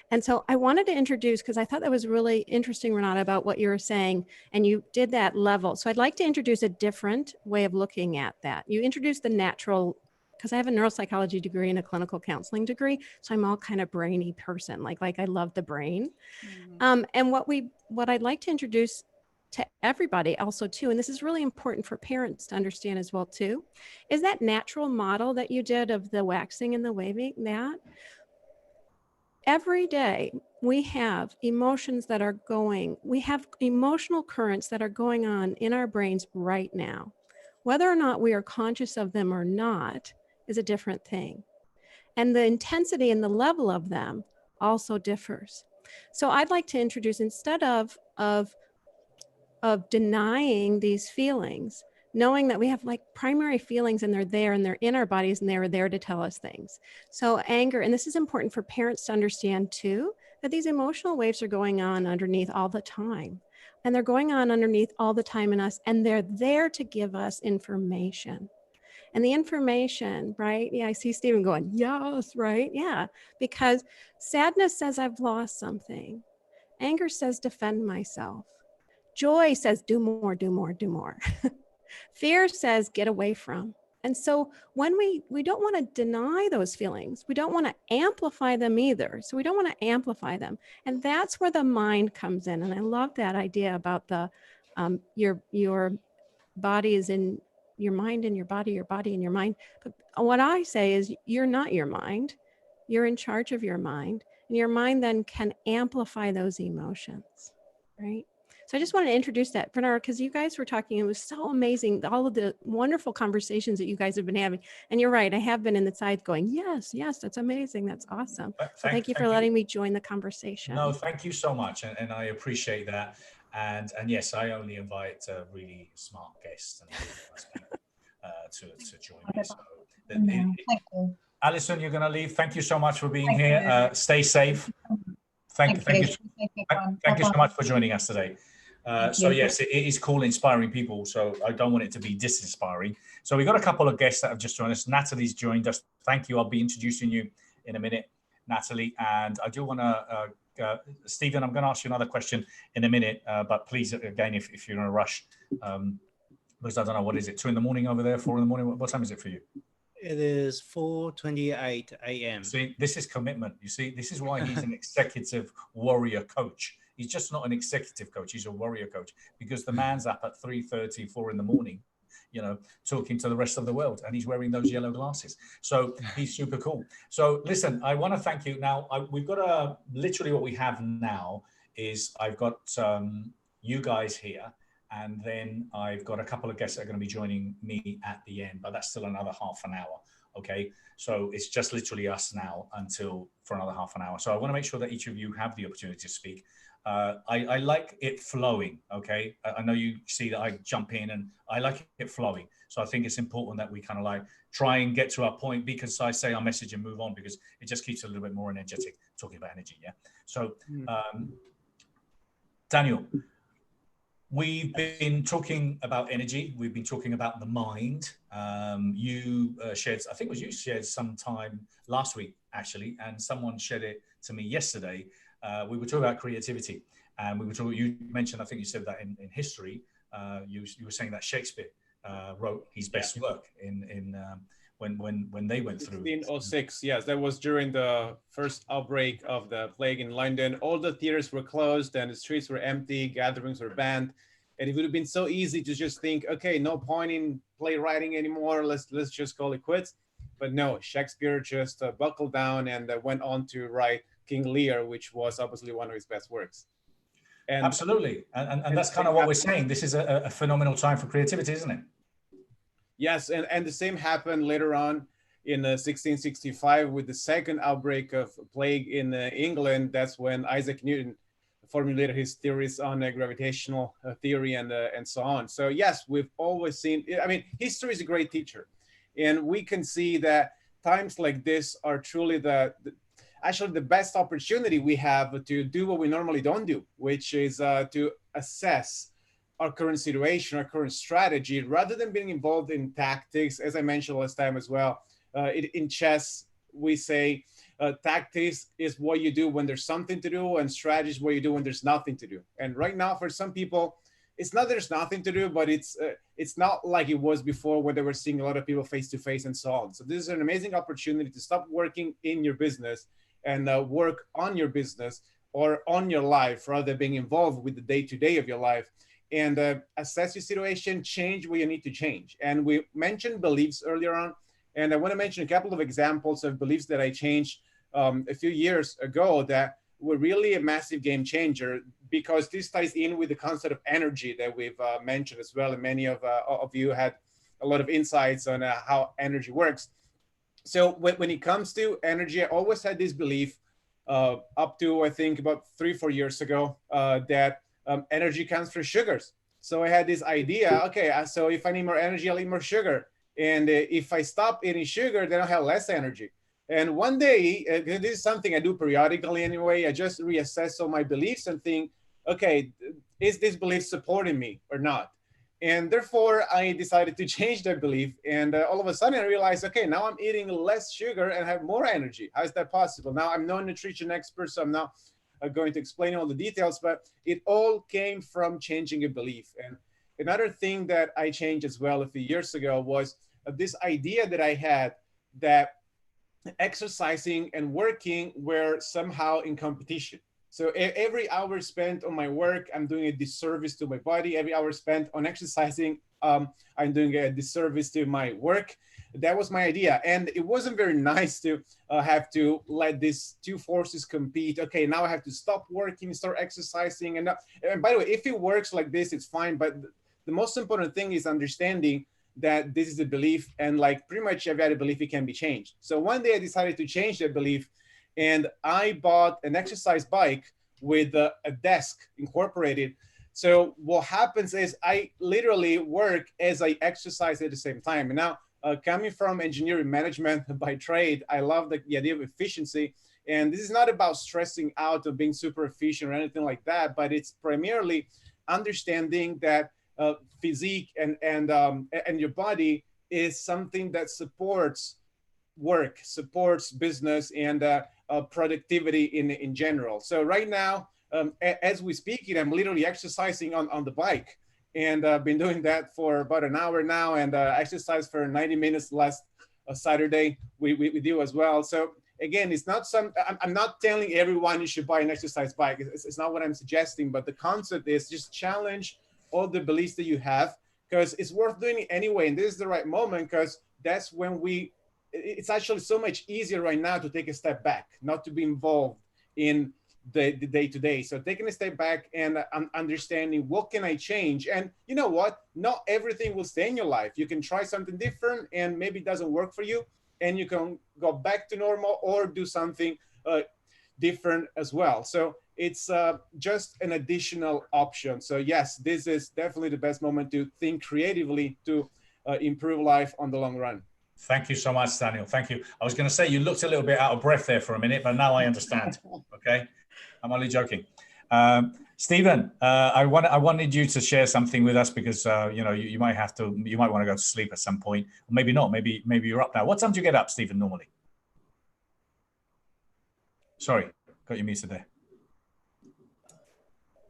And so I wanted to introduce, because I thought that was really interesting, Renate, about what you were saying, and you did that level. So I'd like to introduce a different way of looking at that. You introduced the natural, because I have a neuropsychology degree and a clinical counseling degree, so I'm all kind of brainy person, like I love the brain. And what I'd like to introduce to everybody also too, and this is really important for parents to understand as well too, is that natural model that you did of the waxing and the waving, that every day we have emotions that are we have emotional currents that are going on in our brains right now. Whether or not we are conscious of them or not is a different thing. And the intensity and the level of them also differs. So I'd like to introduce, instead of denying these feelings, knowing that we have like primary feelings and they're in our bodies and they're there to tell us things. So anger, and this is important for parents to understand too, that these emotional waves are going on underneath all the time. And they're going on underneath all the time in us, and they're there to give us information. And the information, right? Yeah, I see Stephen going, yes, right? Yeah, because sadness says I've lost something. Anger says defend myself. Joy says do more, do more, do more. Fear says get away from. And so when we don't want to deny those feelings, we don't want to amplify them either. So we don't want to amplify them. And that's where the mind comes in. And I love that idea about the your body is in your mind and your body and your mind. But what I say is you're not your mind. You're in charge of your mind. And your mind then can amplify those emotions, right? So I just wanted to introduce that, Bernardo, because you guys were talking, it was so amazing, all of the wonderful conversations that you guys have been having. And you're right, I have been in the sides going, yes, that's amazing, that's awesome. So thank you for letting me join the conversation. No, thank you so much, and I appreciate that. And yes, I only invite really smart guests and people to join me. So, thank you. Alison, you're going to leave. Thank you so much for being here. Stay safe. Thank you so much for joining us today. So yes, it is cool, inspiring people. So I don't want it to be disinspiring. So we got a couple of guests that have just joined us. Natalie's joined us. Thank you. I'll be introducing you in a minute, Natalie. And I do want to, Stephen, I'm going to ask you another question in a minute. But please, again, if you're in a rush, because I don't know, what is it, 2 a.m. over there, 4 a.m? What time is it for you? It is 4:28 a.m. See, this is commitment. You see, this is why he's an executive warrior coach. He's just not an executive coach. He's a warrior coach, because the man's up at 3:30, 4 a.m, talking to the rest of the world, and he's wearing those yellow glasses. So he's super cool. So listen, I want to thank you. Now, we've got literally what we have now is I've got you guys here, and then I've got a couple of guests that are going to be joining me at the end, but that's still another half an hour. Okay, so it's just literally us now for another half an hour. So I want to make sure that each of you have the opportunity to speak. I like it flowing, okay? I know you see that I jump in, and I like it flowing. So I think it's important that we kind of like try and get to our point, because I say our message and move on, because it just keeps a little bit more energetic, talking about energy, yeah? So, Daniel, we've been talking about energy. We've been talking about the mind. You shared, I think it was you shared sometime last week, actually, and someone shared it to me yesterday. We were talking about creativity, and we were talking, you mentioned, I think you said that in history, you were saying that Shakespeare wrote his best work when they went through 1606. Yes, that was during the first outbreak of the plague in London. All the theaters were closed and the streets were empty, gatherings were banned, and it would have been so easy to just think, okay, no point in playwriting anymore, let's just call it quits. But no, Shakespeare just buckled down and went on to write King Lear, which was obviously one of his best works. And absolutely, and that's kind of what we're saying. This is a phenomenal time for creativity, isn't it? Yes, and the same happened later on in 1665 with the second outbreak of plague in England. That's when Isaac Newton formulated his theories on gravitational theory and so on. So yes, we've always seen, I mean, history is a great teacher. And we can see that times like this are truly actually the best opportunity we have to do what we normally don't do, which is to assess our current situation, our current strategy, rather than being involved in tactics. As I mentioned last time as well, in chess, we say tactics is what you do when there's something to do, and strategy is what you do when there's nothing to do. And right now, for some people, it's not there's nothing to do, but it's not like it was before, where they were seeing a lot of people face to face and so on. So this is an amazing opportunity to stop working in your business and work on your business or on your life, rather than being involved with the day-to-day of your life, and assess your situation, change what you need to change. And we mentioned beliefs earlier on, and I want to mention a couple of examples of beliefs that I changed a few years ago that were really a massive game changer, because this ties in with the concept of energy that we've mentioned as well. And many of you had a lot of insights on how energy works. So when it comes to energy, I always had this belief up to, I think, about 3-4 years ago, that energy comes from sugars. So I had this idea, okay, so if I need more energy, I'll eat more sugar. And if I stop eating sugar, then I'll have less energy. And one day, this is something I do periodically anyway, I just reassess all my beliefs and think, okay, is this belief supporting me or not? And therefore, I decided to change that belief. And all of a sudden, I realized, okay, now I'm eating less sugar and have more energy. How is that possible? Now, I'm no nutrition expert, so I'm not going to explain all the details, but it all came from changing a belief. And another thing that I changed as well a few years ago was this idea that I had that exercising and working were somehow in competition. So every hour spent on my work, I'm doing a disservice to my body. Every hour spent on exercising, I'm doing a disservice to my work. That was my idea. And it wasn't very nice to have to let these two forces compete. Okay, now I have to stop working, start exercising. And by the way, if it works like this, it's fine. But the most important thing is understanding that this is a belief, and like pretty much every other belief, it can be changed. So one day I decided to change that belief, and I bought an exercise bike with a desk incorporated. So what happens is I literally work as I exercise at the same time. And now coming from engineering management by trade, I love the idea of efficiency. And this is not about stressing out or being super efficient or anything like that, but it's primarily understanding that physique and your body is something that supports work, supports business, and productivity in general. So right now, as we speak, I'm literally exercising on the bike, and I've been doing that for about an hour now, and I exercised for 90 minutes last Saturday. We do as well. So again, it's not I'm not telling everyone you should buy an exercise bike. It's not what I'm suggesting, but the concept is just challenge all the beliefs that you have, because it's worth doing it anyway. And this is the right moment, because that's when it's actually so much easier right now to take a step back, not to be involved in the day-to-day. So taking a step back and understanding, what can I change? And you know what? Not everything will stay in your life. You can try something different, and maybe it doesn't work for you, and you can go back to normal or do something different as well. So it's just an additional option. So yes, this is definitely the best moment to think creatively to improve life on the long run. Thank you so much, Daniel. Thank you. I was going to say you looked a little bit out of breath there for a minute, but now I understand. Okay, I'm only joking. Stephen, I wanted you to share something with us because you know you might want to go to sleep at some point, or maybe not. Maybe you're up now. What time do you get up, Stephen? Normally? Sorry, got you muted there.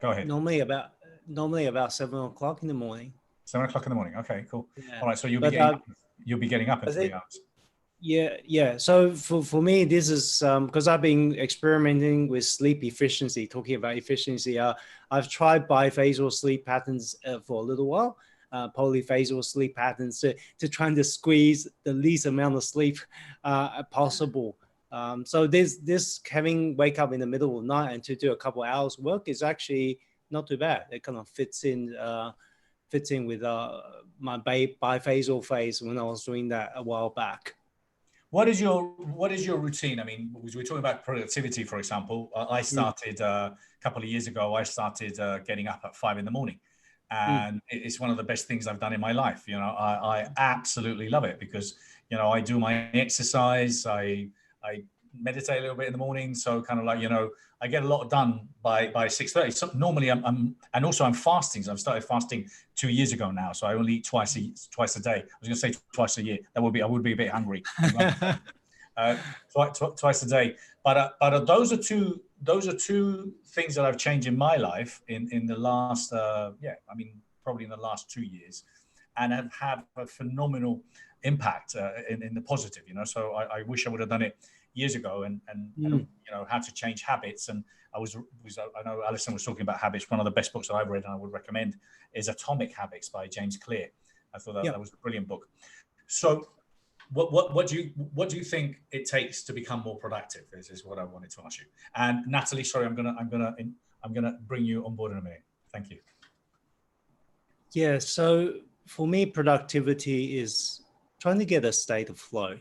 Go ahead. Normally about 7 o'clock in the morning. 7 o'clock in the morning. Okay, cool. Yeah. All right, so you'll be getting up in 3 hours. Yeah. So for me, this is because I've been experimenting with sleep efficiency. Talking about efficiency, I've tried biphasal sleep patterns for a little while, polyphasal sleep patterns to try to squeeze the least amount of sleep possible. So this having wake up in the middle of the night and to do a couple of hours work is actually not too bad. It kind of fits in with my biphasal phase when I was doing that a while back. What is your routine? I mean, we're talking about productivity, for example. I started a couple of years ago. I started getting up at 5 in the morning, and it's one of the best things I've done in my life. You know, I absolutely love it because you know I do my exercise. I meditate a little bit in the morning, so kind of like I get a lot done by 6:30. So normally I'm fasting. So I've started fasting 2 years ago now. So I only eat twice a day. I was going to say twice a year. I would be a bit hungry. Twice a day. But those are two things that I've changed in my life in the last probably in the last 2 years, and have had a phenomenal impact in the positive. So I wish I would have done it years ago and how to change habits. And I know Alison was talking about habits. One of the best books that I've read and I would recommend is Atomic Habits by James Clear. I thought that was a brilliant book. So what do you think it takes to become more productive is what I wanted to ask you. And Natalie, sorry, I'm gonna bring you on board in a minute. Thank you. Yeah, so for me, productivity is trying to get a state of flow,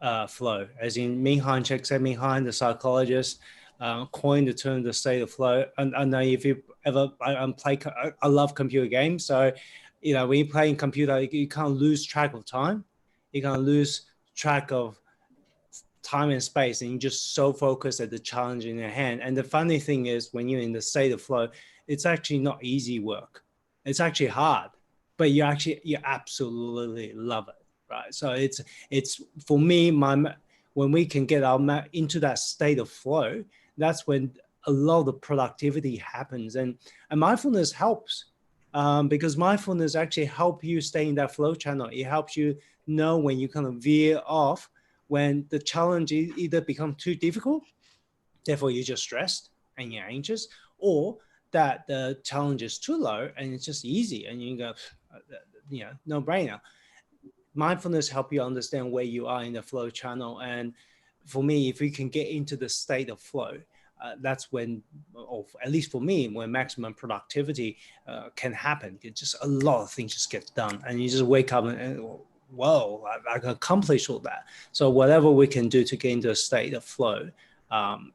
as in Minhan Csikszentmihalyi, the psychologist, coined the term the state of flow. And I know if you ever, I love computer games. So, when you're playing computer, you can't lose track of time. You can't lose track of time and space, and you're just so focused at the challenge in your hand. And the funny thing is, when you're in the state of flow, it's actually not easy work. It's actually hard, but you absolutely love it. Right. So it's for me, when we can get into that state of flow, that's when a lot of the productivity happens. And mindfulness helps because mindfulness actually help you stay in that flow channel. It helps you know when you kind of veer off, when the challenge either become too difficult, therefore you're just stressed and you're anxious, or that the challenge is too low and it's just easy and you go, no brainer. Mindfulness help you understand where you are in the flow channel. And for me, if we can get into the state of flow, that's when, or at least for me, when maximum productivity can happen. It's just a lot of things just get done and you just wake up and whoa, I can accomplish all that. So whatever we can do to get into a state of flow,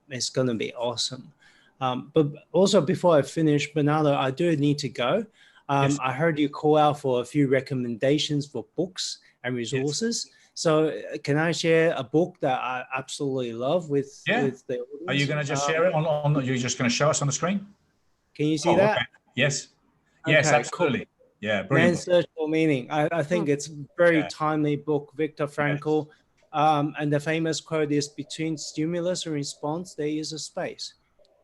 it's going to be awesome. But also before I finish, Bernardo, I do need to go. Yes. I heard you call out for a few recommendations for books and resources. Yes. So can I share a book that I absolutely love with the audience? Are you going to just share it on you're just going to show us on the screen? Can you see that? Okay. Yes. Yes, okay, absolutely. Cool. Yeah, brilliant. Man's Search for Meaning. I think it's a very timely book, Viktor Frankl. Yes. And the famous quote is, between stimulus and response, there is a space.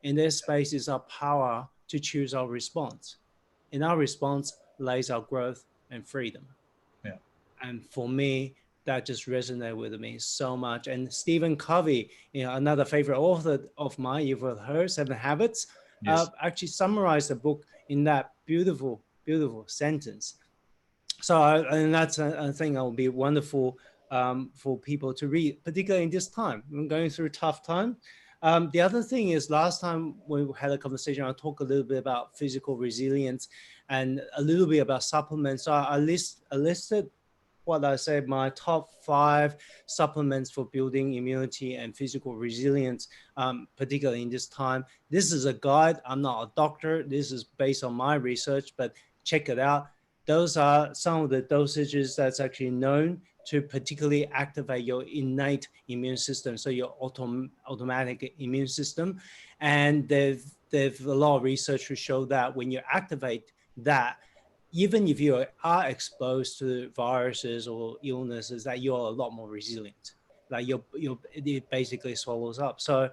In this space is our power to choose our response. In our response lies our growth and freedom. Yeah. And for me, that just resonated with me so much. And Stephen Covey, another favorite author of mine, you've heard, 7 Habits, yes. Actually summarized the book in that beautiful, beautiful sentence. So, and that's a thing that will be wonderful for people to read, particularly in this time. We're going through a tough time. The other thing is, last time we had a conversation, I talked a little bit about physical resilience and a little bit about supplements. So I listed what I said, my top 5 supplements for building immunity and physical resilience, particularly in this time. This is a guide. I'm not a doctor. This is based on my research, but check it out. Those are some of the dosages that's actually known to particularly activate your innate immune system, so your automatic immune system. And there's a lot of research to show that when you activate that, even if you are exposed to viruses or illnesses, that you're a lot more resilient. Like it basically swallows up. So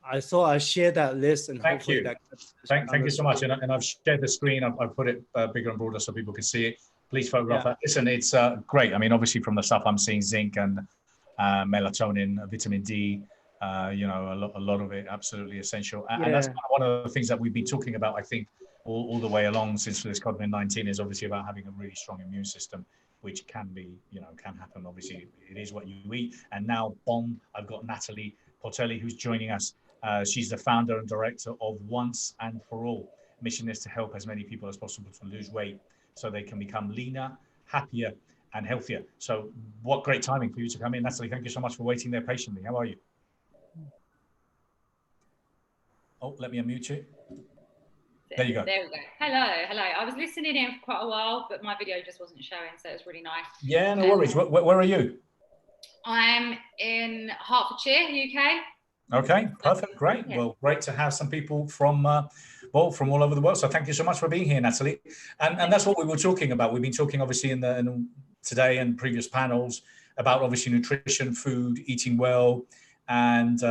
I thought I'd share that list, and thank hopefully you. that. Thank you so much. And I've shared the screen. I've put it bigger and broader so people can see it. Please photograph that. Listen, it's great. I mean, obviously from the stuff I'm seeing, zinc and melatonin, vitamin D, you know, a lot of it absolutely essential. And that's kind of one of the things that we've been talking about, I think, all the way along since this COVID-19 is obviously about having a really strong immune system, which can be, you know, can happen. Obviously, it is what you eat. And now, I've got Natalie Portelli, who's joining us. She's the founder and director of Once and For All. Mission is to help as many people as possible to lose weight so they can become leaner, happier, and healthier. So what great timing for you to come in. Natalie, thank you so much for waiting there patiently. How are you? Oh, let me unmute you. There you go. There we go. Hello. I was listening in for quite a while, but my video just wasn't showing, so it's really nice. Yeah, no worries. Where are you? I'm in Hertfordshire, UK. Okay, perfect, great. Yeah. Well, great to have some people from from all over the world. So thank you so much for being here, Natalie. And that's what we were talking about. We've been talking obviously in today and previous panels about obviously nutrition, food, eating well, and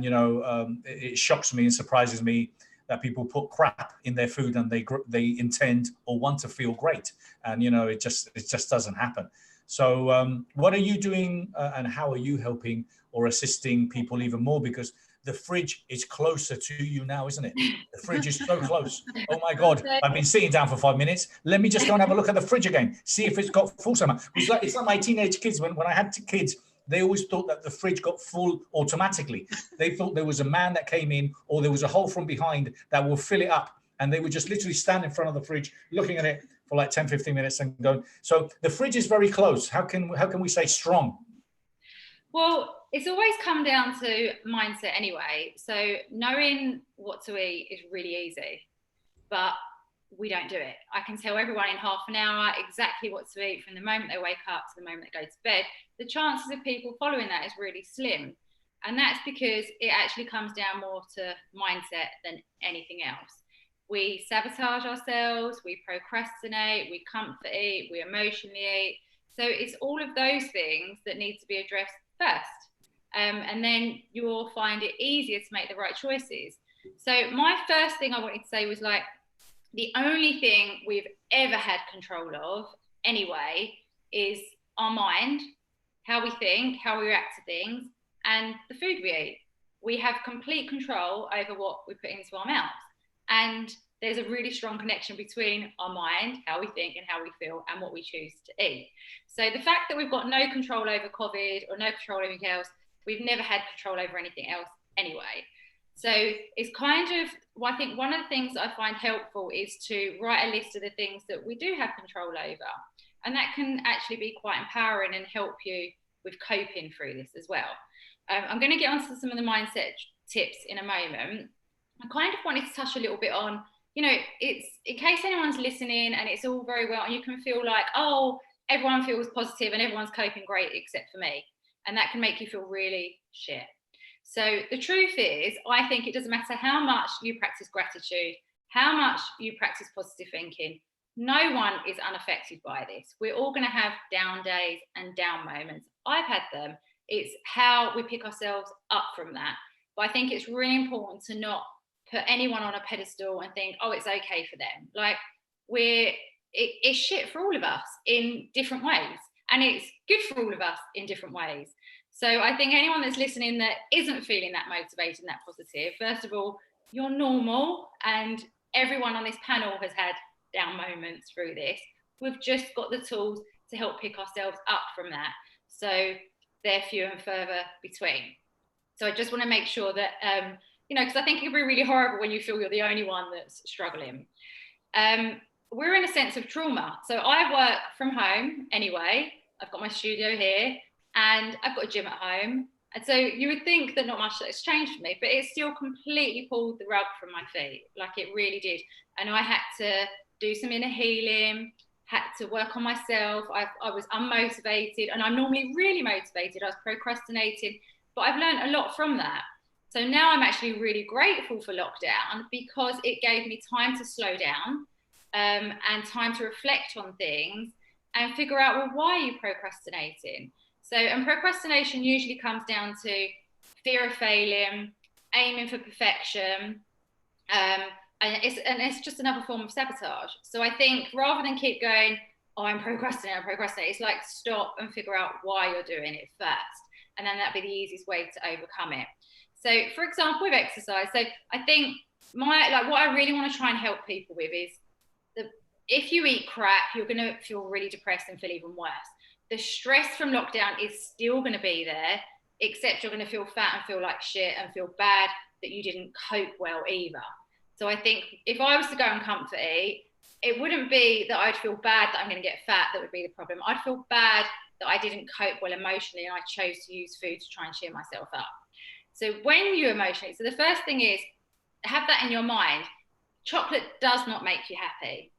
you know, it shocks me and surprises me that people put crap in their food and they intend or want to feel great, and you know, it just doesn't happen. So what are you doing and how are you helping or assisting people even more? Because the fridge is closer to you now, isn't it? The fridge is so close. Oh my God, I've been sitting down for 5 minutes. Let me just go and have a look at the fridge again, see if it's got full somehow. It's like my teenage kids, when I had kids, they always thought that the fridge got full automatically. They thought there was a man that came in or there was a hole from behind that will fill it up. And they would just literally stand in front of the fridge, looking at it for like 10, 15 minutes and going. So the fridge is very close. How can we say strong? Well, it's always come down to mindset anyway. So knowing what to eat is really easy, but we don't do it. I can tell everyone in half an hour exactly what to eat from the moment they wake up to the moment they go to bed. The chances of people following that is really slim. And that's because it actually comes down more to mindset than anything else. We sabotage ourselves, we procrastinate, we comfort eat, we emotionally eat. So it's all of those things that need to be addressed first. And then you'll find it easier to make the right choices. So my first thing I wanted to say was like, the only thing we've ever had control of anyway is our mind, how we think, how we react to things, and the food we eat. We have complete control over what we put into our mouths. And there's a really strong connection between our mind, how we think and how we feel, and what we choose to eat. So the fact that we've got no control over COVID or no control over anything else, we've never had control over anything else anyway. So it's kind of, well, I think one of the things that I find helpful is to write a list of the things that we do have control over. And that can actually be quite empowering and help you with coping through this as well. I'm going to get onto some of the mindset tips in a moment. I kind of wanted to touch a little bit on, you know, it's in case anyone's listening and it's all very well and you can feel like, oh, everyone feels positive and everyone's coping great except for me. And that can make you feel really shit. So the truth is, I think it doesn't matter how much you practice gratitude, how much you practice positive thinking, no one is unaffected by this. We're all going to have down days and down moments. I've had them. It's how we pick ourselves up from that. But I think it's really important to not put anyone on a pedestal and think, oh, it's okay for them. Like it's shit for all of us in different ways. And it's good for all of us in different ways. So I think anyone that's listening that isn't feeling that motivated and that positive, first of all, you're normal, and everyone on this panel has had down moments through this. We've just got the tools to help pick ourselves up from that. So they're few and further between. So I just want to make sure that, you know, because I think it can be really horrible when you feel you're the only one that's struggling. We're in a sense of trauma. So I work from home anyway. I've got my studio here, and I've got a gym at home. And so you would think that not much has changed for me, but it still completely pulled the rug from my feet. Like it really did. And I had to do some inner healing, had to work on myself. I was unmotivated, and I'm normally really motivated. I was procrastinating, but I've learned a lot from that. So now I'm actually really grateful for lockdown because it gave me time to slow down and time to reflect on things and figure out, well, why are you procrastinating? So, and procrastination usually comes down to fear of failing, aiming for perfection, and it's just another form of sabotage. So I think rather than keep going, oh, I'm procrastinating, it's like stop and figure out why you're doing it first. And then that'd be the easiest way to overcome it. So for example, with exercise, so I think what I really want to try and help people with is if you eat crap, you're going to feel really depressed and feel even worse. The stress from lockdown is still going to be there, except you're going to feel fat and feel like shit and feel bad that you didn't cope well either. So I think if I was to go and comfort eat, it wouldn't be that I'd feel bad that I'm going to get fat that would be the problem. I'd feel bad that I didn't cope well emotionally and I chose to use food to try and cheer myself up. So when you emotionally, so the first thing is have that in your mind. Chocolate does not make you happy.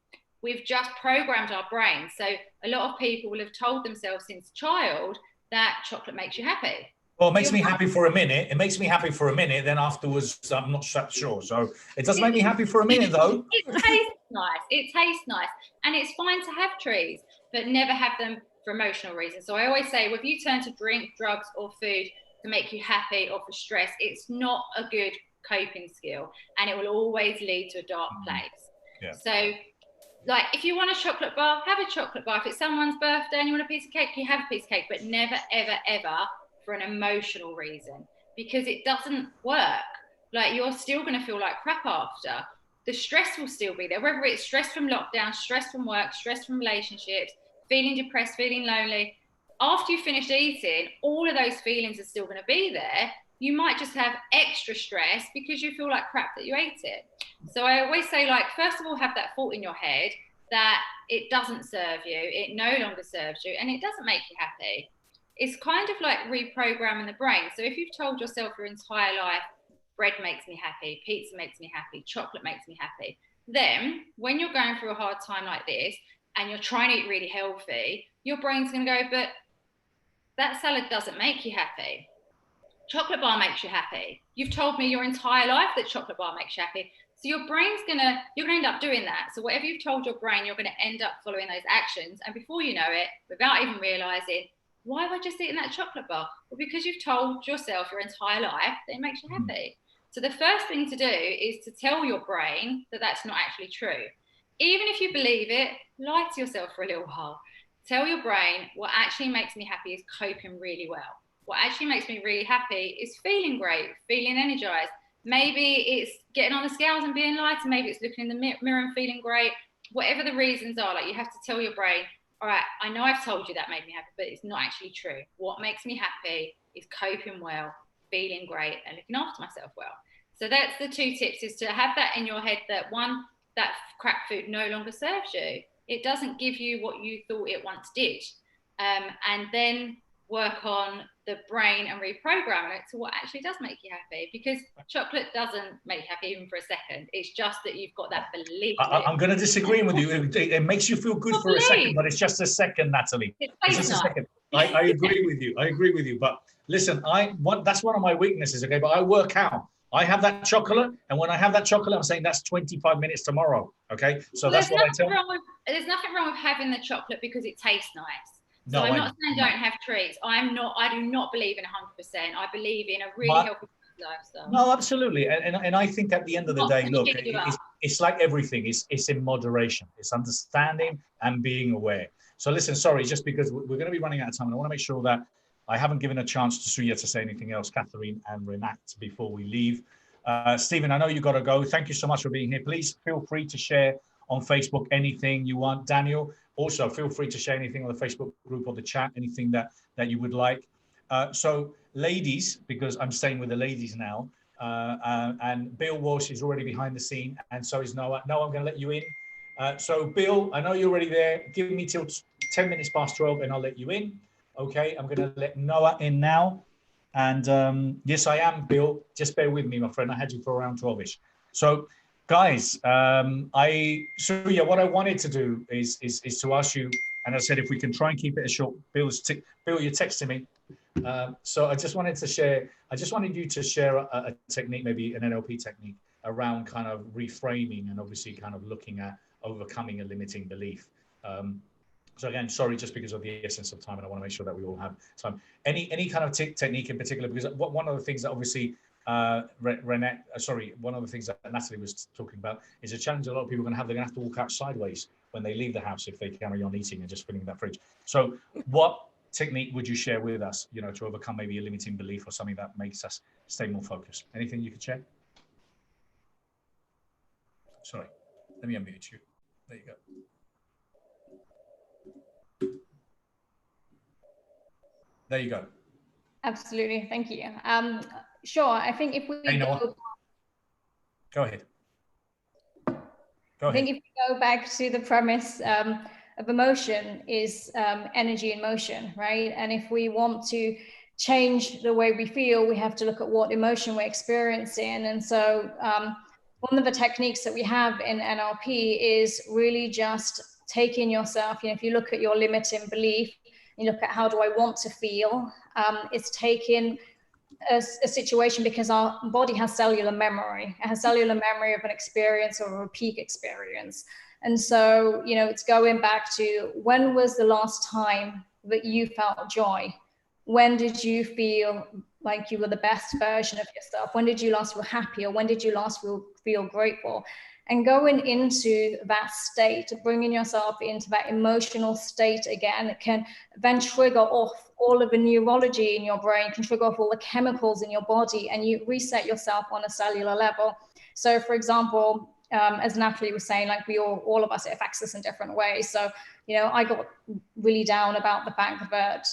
We've just programmed our brains. So a lot of people will have told themselves since child that chocolate makes you happy. Well, it makes me happy for a minute. It makes me happy for a minute. Then afterwards, I'm not sure. So it does make me happy for a minute, though. It tastes nice. It tastes nice. And it's fine to have treats, but never have them for emotional reasons. So I always say, well, if you turn to drink, drugs, or food to make you happy or for stress, it's not a good coping skill. And it will always lead to a dark place. Yeah. So like if you want a chocolate bar, have a chocolate bar. If it's someone's birthday and you want a piece of cake, you have a piece of cake, but never, ever, ever for an emotional reason, because it doesn't work. Like you're still going to feel like crap after. The stress will still be there, whether it's stress from lockdown, stress from work, stress from relationships, feeling depressed, feeling lonely. After you finished eating, all of those feelings are still going to be there. You might just have extra stress because you feel like crap that you ate it. So I always say, like, first of all, have that thought in your head that it doesn't serve you, it no longer serves you, and it doesn't make you happy. It's kind of like reprogramming the brain. So if you've told yourself your entire life, bread makes me happy, pizza makes me happy, chocolate makes me happy, then when you're going through a hard time like this and you're trying to eat really healthy, your brain's going to go, but that salad doesn't make you happy. Chocolate bar makes you happy. You've told me your entire life that chocolate bar makes you happy. So your brain's you're gonna end up doing that. So whatever you've told your brain, you're gonna end up following those actions. And before you know it, without even realizing, why have I just eaten that chocolate bar? Well, because you've told yourself your entire life that it makes you happy. So the first thing to do is to tell your brain that that's not actually true. Even if you believe it, lie to yourself for a little while. Tell your brain what actually makes me happy is coping really well. What actually makes me really happy is feeling great, feeling energized. Maybe it's getting on the scales and being lighter. Maybe it's looking in the mirror and feeling great. Whatever the reasons are, like you have to tell your brain, all right, I know I've told you that made me happy, but it's not actually true. What makes me happy is coping well, feeling great, and looking after myself well. So that's the 2 tips, is to have that in your head that one, that crap food no longer serves you. It doesn't give you what you thought it once did. And then work on the brain and reprogram it to what actually does make you happy, because chocolate doesn't make you happy even for a second. It's just that you've got that belief. I'm going to disagree with you. It makes you feel good for a second, but it's just a second, Natalie. It's just a second. I agree with you. But listen, that's one of my weaknesses, okay? But I work out. I have that chocolate, and when I have that chocolate, I'm saying that's 25 minutes tomorrow, okay? So that's what I tell you. There's nothing wrong with having the chocolate because it tastes nice. So no, I'm not saying don't have treats. I do not believe in 100%. I believe in a really healthy lifestyle. No, absolutely. And I think at the end of the day, look, it's like everything. It's in moderation. It's understanding and being aware. So listen, sorry, just because we're going to be running out of time, and I want to make sure that I haven't given a chance to Suya to say anything else, Catherine and Renate, before we leave. Stephen, I know you got to go. Thank you so much for being here. Please feel free to share on Facebook anything you want. Daniel, also feel free to share anything on the Facebook group or the chat, anything that you would like. So ladies, because I'm staying with the ladies now, and Bill Walsh is already behind the scene, and so is Noah. Noah, I'm going to let you in. So Bill, I know you're already there. Give me till 10 minutes past 12 and I'll let you in. Okay, I'm going to let Noah in now. And yes, I am, Bill. Just bear with me, my friend. I had you for around 12-ish. So, guys, Suya, what I wanted to do is to ask you, and I said if we can try and keep it as short. Bill, you're texting me. So I just wanted you to share a technique, maybe an NLP technique around kind of reframing and obviously kind of looking at overcoming a limiting belief. So again, sorry, just because of the essence of time, and I want to make sure that we all have time. Any kind of technique in particular, because one of the things that obviously one of the things that Natalie was talking about is a challenge a lot of people are going to have. They're going to have to walk out sideways when they leave the house if they carry on eating and just filling that fridge. So what technique would you share with us, you know, to overcome maybe a limiting belief or something that makes us stay more focused? Anything you could share? Sorry, let me unmute you. There you go. There you go. Absolutely, thank you. Sure, I think if we go ahead. I think if we go back to the premise of emotion is energy in motion, right? And if we want to change the way we feel, we have to look at what emotion we're experiencing. And so one of the techniques that we have in NLP is really just taking yourself, you know, if you look at your limiting belief, you look at how do I want to feel, it's taking a situation, because our body has cellular memory. It has cellular memory of an experience or a peak experience. And so, you know, it's going back to when was the last time that you felt joy? When did you feel like you were the best version of yourself? When did you last feel happy? Or when did you last feel grateful? And going into that state, bringing yourself into that emotional state again, it can then trigger off all of the neurology in your brain, can trigger off all the chemicals in your body, and you reset yourself on a cellular level. So for example, as Natalie was saying, like all of us, it affects us in different ways. So, you know, I got really down about the fact that,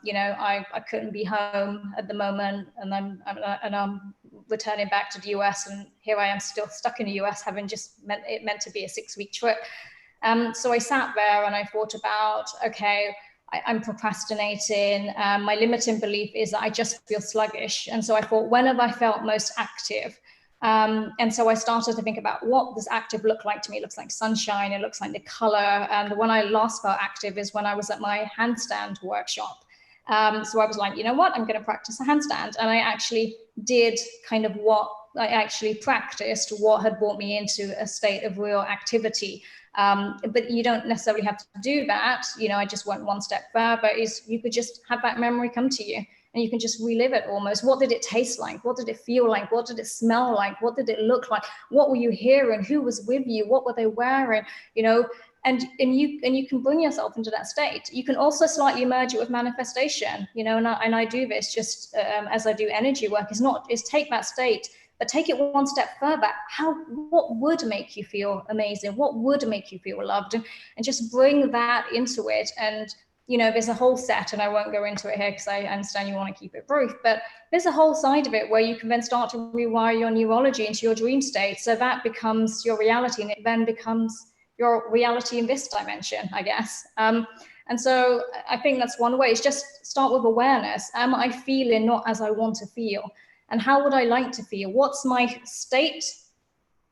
you know, I couldn't be home at the moment, and I'm returning back to the US, and here I am still stuck in the US, having just meant to be a 6-week trip. So I sat there and I thought about, okay, I'm procrastinating. My limiting belief is that I just feel sluggish. And so I thought, when have I felt most active? And so I started to think about what does active look like to me. It looks like sunshine, it looks like the color. And when I last felt active is when I was at my handstand workshop. So I was like, you know what, I'm going to practice a handstand. And I actually did kind of what I actually practiced, what had brought me into a state of real activity. But you don't necessarily have to do that. You know, I just went one step further, is you could just have that memory come to you and you can just relive it almost. What did it taste like? What did it feel like? What did it smell like? What did it look like? What were you hearing? Who was with you? What were they wearing? You know, and you can bring yourself into that state. You can also slightly merge it with manifestation, you know, and I do this just as I do energy work, is take that state, but take it one step further. What would make you feel amazing? What would make you feel loved? And just bring that into it. And, you know, there's a whole set, and I won't go into it here because I understand you want to keep it brief, but there's a whole side of it where you can then start to rewire your neurology into your dream state. So that becomes your reality, and it then becomes your reality in this dimension, I guess. And so I think that's one way, is just start with awareness. Am I feeling not as I want to feel? And how would I like to feel? What's my state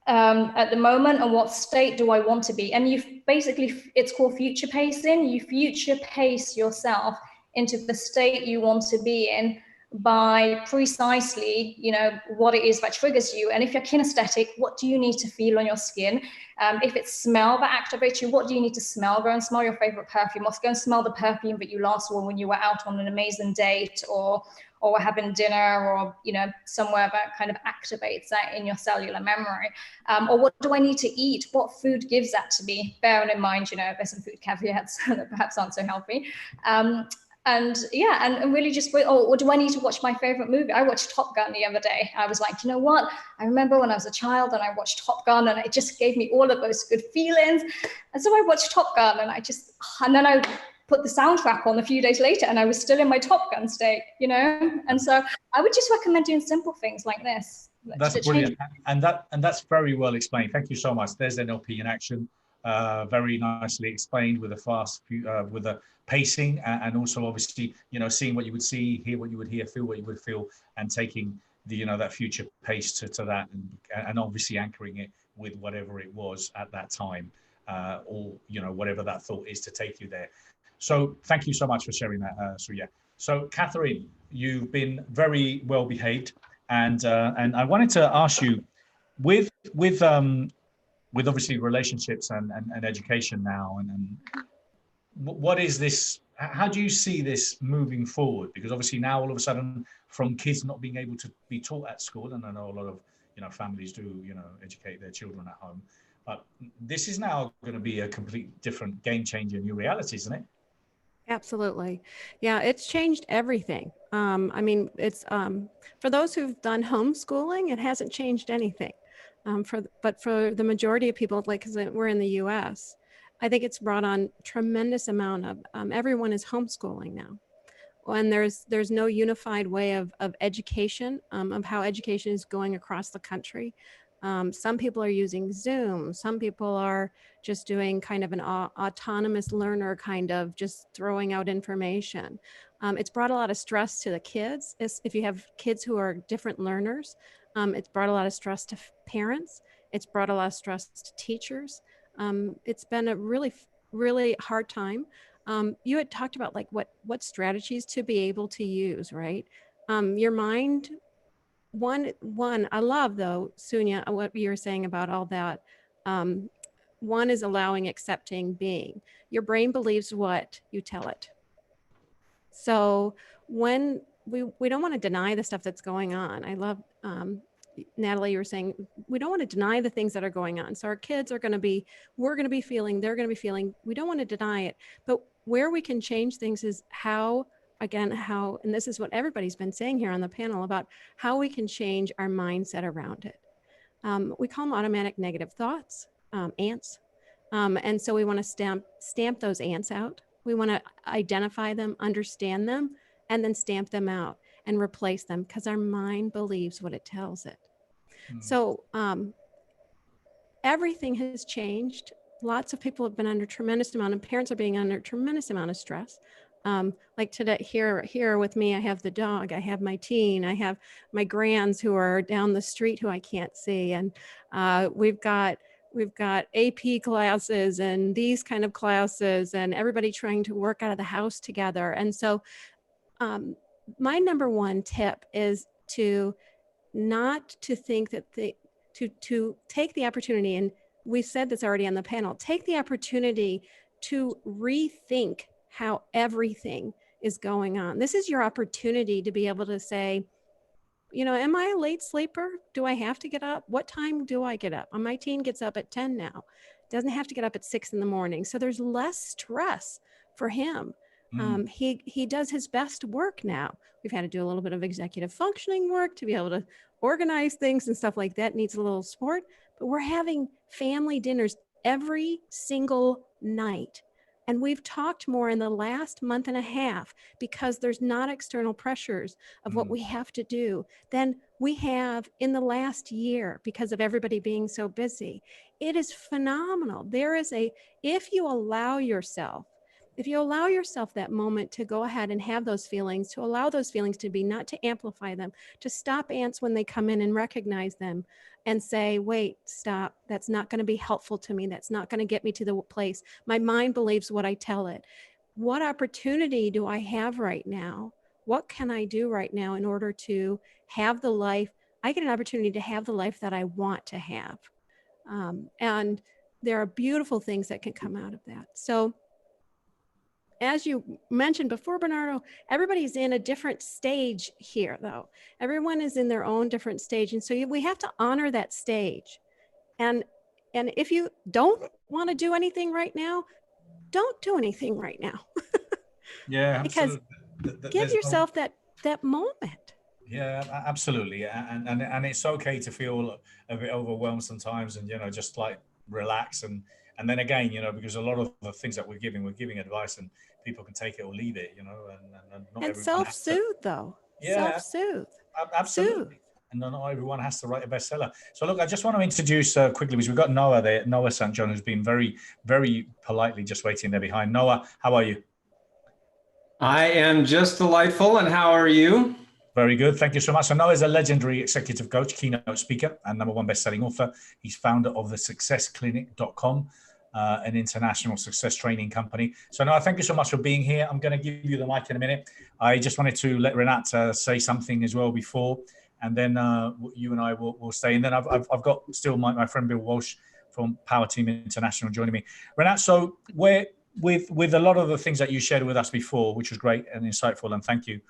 at the moment, and what state do I want to be? And you basically, it's called future pacing. You future pace yourself into the state you want to be in by precisely, you know, what it is that triggers you. And if you're kinesthetic, what do you need to feel on your skin? If it's smell that activates you, what do you need to smell? Go and smell your favorite perfume, or go and smell the perfume that you last wore when you were out on an amazing date, or having dinner, or, you know, somewhere that kind of activates that in your cellular memory. Or what do I need to eat? What food gives that to me? Bearing in mind, you know, there's some food caveats that perhaps aren't so healthy. And yeah, and really just, or do I need to watch my favorite movie? I watched Top Gun the other day. I was like, you know what? I remember when I was a child and I watched Top Gun, and it just gave me all of those good feelings. And so I watched Top Gun, and then I put the soundtrack on a few days later, and I was still in my Top Gun state, you know? And so I would just recommend doing simple things like this. That's brilliant. And that's very well explained. Thank you so much. There's NLP in action. very nicely explained with a with a pacing, and also obviously, seeing what you would see, hear what you would hear, feel what you would feel, and taking the, that future pace to that, and obviously anchoring it with whatever it was at that time, or, whatever that thought is to take you there. So thank you so much for sharing that, Suya. So Catherine, you've been very well behaved, and I wanted to ask you, with obviously relationships and education now, and what is this? How do you see this moving forward? Because obviously now all of a sudden, from kids not being able to be taught at school, and I know a lot of families do educate their children at home, but this is now going to be a complete different game changer, new reality, isn't it? Absolutely. Yeah, it's changed everything. I mean, it's for those who've done homeschooling, it hasn't changed anything. But for the majority of people, like, because we're in the US, I think it's brought on tremendous amount of, everyone is homeschooling now. And there's no unified way of education, of how education is going across the country. Some people are using Zoom. Some people are just doing kind of an autonomous learner, kind of just throwing out information. It's brought a lot of stress to the kids. If you have kids who are different learners, it's brought a lot of stress to parents. It's brought a lot of stress to teachers. It's been a really, really hard time. You had talked about like what strategies to be able to use, right? Your mind. One, I love though, Suya, what you were saying about all that. One is allowing, accepting, being. Your brain believes what you tell it. So when we don't want to deny the stuff that's going on. I love, Natalie, you were saying, we don't want to deny the things that are going on. So our kids are going to be, we're going to be feeling, they're going to be feeling, we don't want to deny it. But where we can change things is how, and this is what everybody's been saying here on the panel about how we can change our mindset around it. We call them automatic negative thoughts, ants. And so we want to stamp those ants out. We want to identify them, understand them, and then stamp them out and replace them, because our mind believes what it tells it. So everything has changed. Lots of people have been under tremendous amount, and parents are being under tremendous amount of stress. Like today, here with me, I have the dog, I have my teen, I have my grands who are down the street who I can't see. And we've got AP classes and these kind of classes, and everybody trying to work out of the house together. And so my number one tip is to not to think that to take the opportunity, and we said this already on the panel, take the opportunity to rethink how everything is going on. This is your opportunity to be able to say, am I a late sleeper? Do I have to get up? What time do I get up? My teen gets up at 10 now. Doesn't have to get up at 6 in the morning. So there's less stress for him. He does his best work now. We've had to do a little bit of executive functioning work to be able to organize things and stuff like that. Needs a little support, but we're having family dinners every single night. And we've talked more in the last month and a half because there's not external pressures of what we have to do than we have in the last year because of everybody being so busy. It is phenomenal. If you allow yourself that moment to go ahead and have those feelings, to allow those feelings to be, not to amplify them, to stop ants when they come in and recognize them and say, wait, stop, that's not going to be helpful to me. That's not going to get me to the place. My mind believes what I tell it. What opportunity do I have right now? What can I do right now in order to have the life? I get an opportunity to have the life that I want to have. And there are beautiful things that can come out of that. So as you mentioned before, Bernardo, everybody's in a different stage here, though. Everyone is in their own different stage. And so we have to honor that stage. And if you don't want to do anything right now, don't do anything right now. Yeah, because give yourself that moment. Yeah, absolutely. And it's okay to feel a bit overwhelmed sometimes, and, just like relax. And then again, because a lot of the things that we're giving advice, and people can take it or leave it, and not and self-soothe though. Yeah, self-soothe. Absolutely. Soothe. and not everyone has to write a bestseller. So look, I just want to introduce quickly, because we've got Noah there, Noah St. John, who's been very, very politely just waiting there behind. Noah, how are you? I am just delightful, and how are you? Very good, thank you so much. So Noah is a legendary executive coach, keynote speaker, and #1 best-selling author. He's founder of the successclinic.com, an international success training company. So Noah, thank you so much for being here. I'm going to give you the mic in a minute. I just wanted to let Renate say something as well before, and then you and I will stay. And then I've got still my friend Bill Walsh from Power Team International joining me. Renate, so with a lot of the things that you shared with us before, which was great and insightful, and thank you.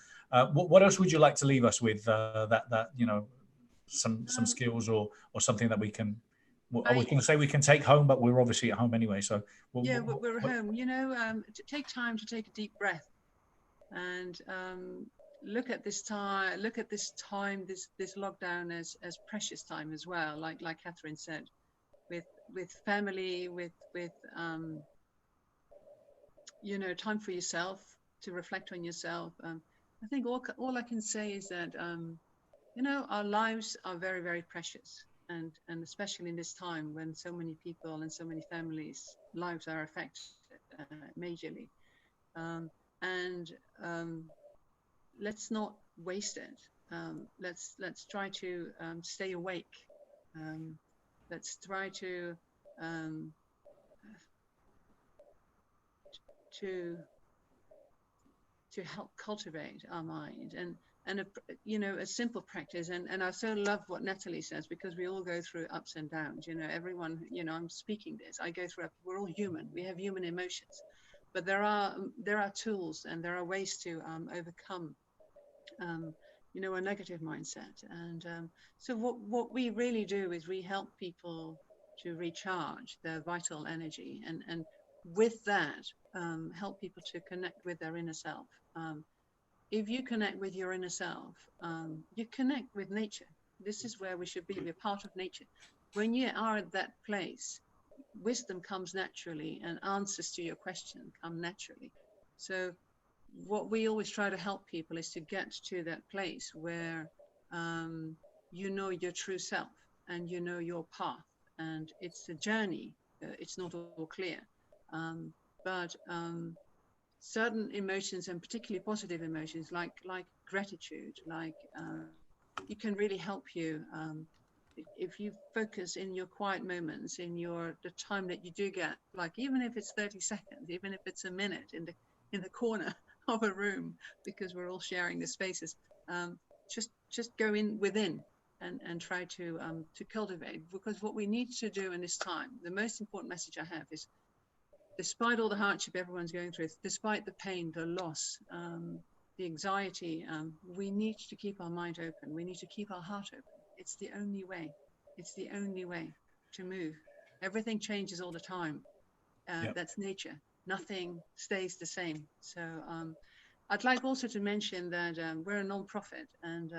What else would you like to leave us with? That you know, some skills or something that we can. I was going to say we can take home, but we're obviously at home anyway. So we're home. You know, take time to take a deep breath, and look at this time. Look at this time. This lockdown as precious time as well. Like Catherine said, with family, with you know, time for yourself to reflect on yourself. I think all I can say is that you know, our lives are very, very precious. And especially in this time when so many people and so many families' lives are affected majorly, let's not waste it. Let's try to stay awake. Let's try to help cultivate our mind and you know, a simple practice. And I so love what Natalie says, because we all go through ups and downs. You know, everyone, you know, I'm speaking this, I go through, we're all human, we have human emotions, but there are tools and there are ways to overcome you know, a negative mindset. And so what we really do is we help people to recharge their vital energy, and with that help people to connect with their inner self. If you connect with your inner self, you connect with nature. This is where we should be. We're part of nature. When you are at that place, wisdom comes naturally and answers to your question come naturally. So what we always try to help people is to get to that place where you know your true self and you know your path. And it's a journey. It's not all clear. But certain emotions, and particularly positive emotions like gratitude, you can really help you if you focus in your quiet moments, in the time that you do get, like even if it's 30 seconds, even if it's a minute in the corner of a room, because we're all sharing the spaces, just go within and try to cultivate. Because what we need to do in this time, the most important message I have is, despite all the hardship everyone's going through, despite the pain, the loss, the anxiety, we need to keep our mind open. We need to keep our heart open. It's the only way. It's the only way to move. Everything changes all the time. That's nature. Nothing stays the same. So I'd like also to mention that we're a non-profit, and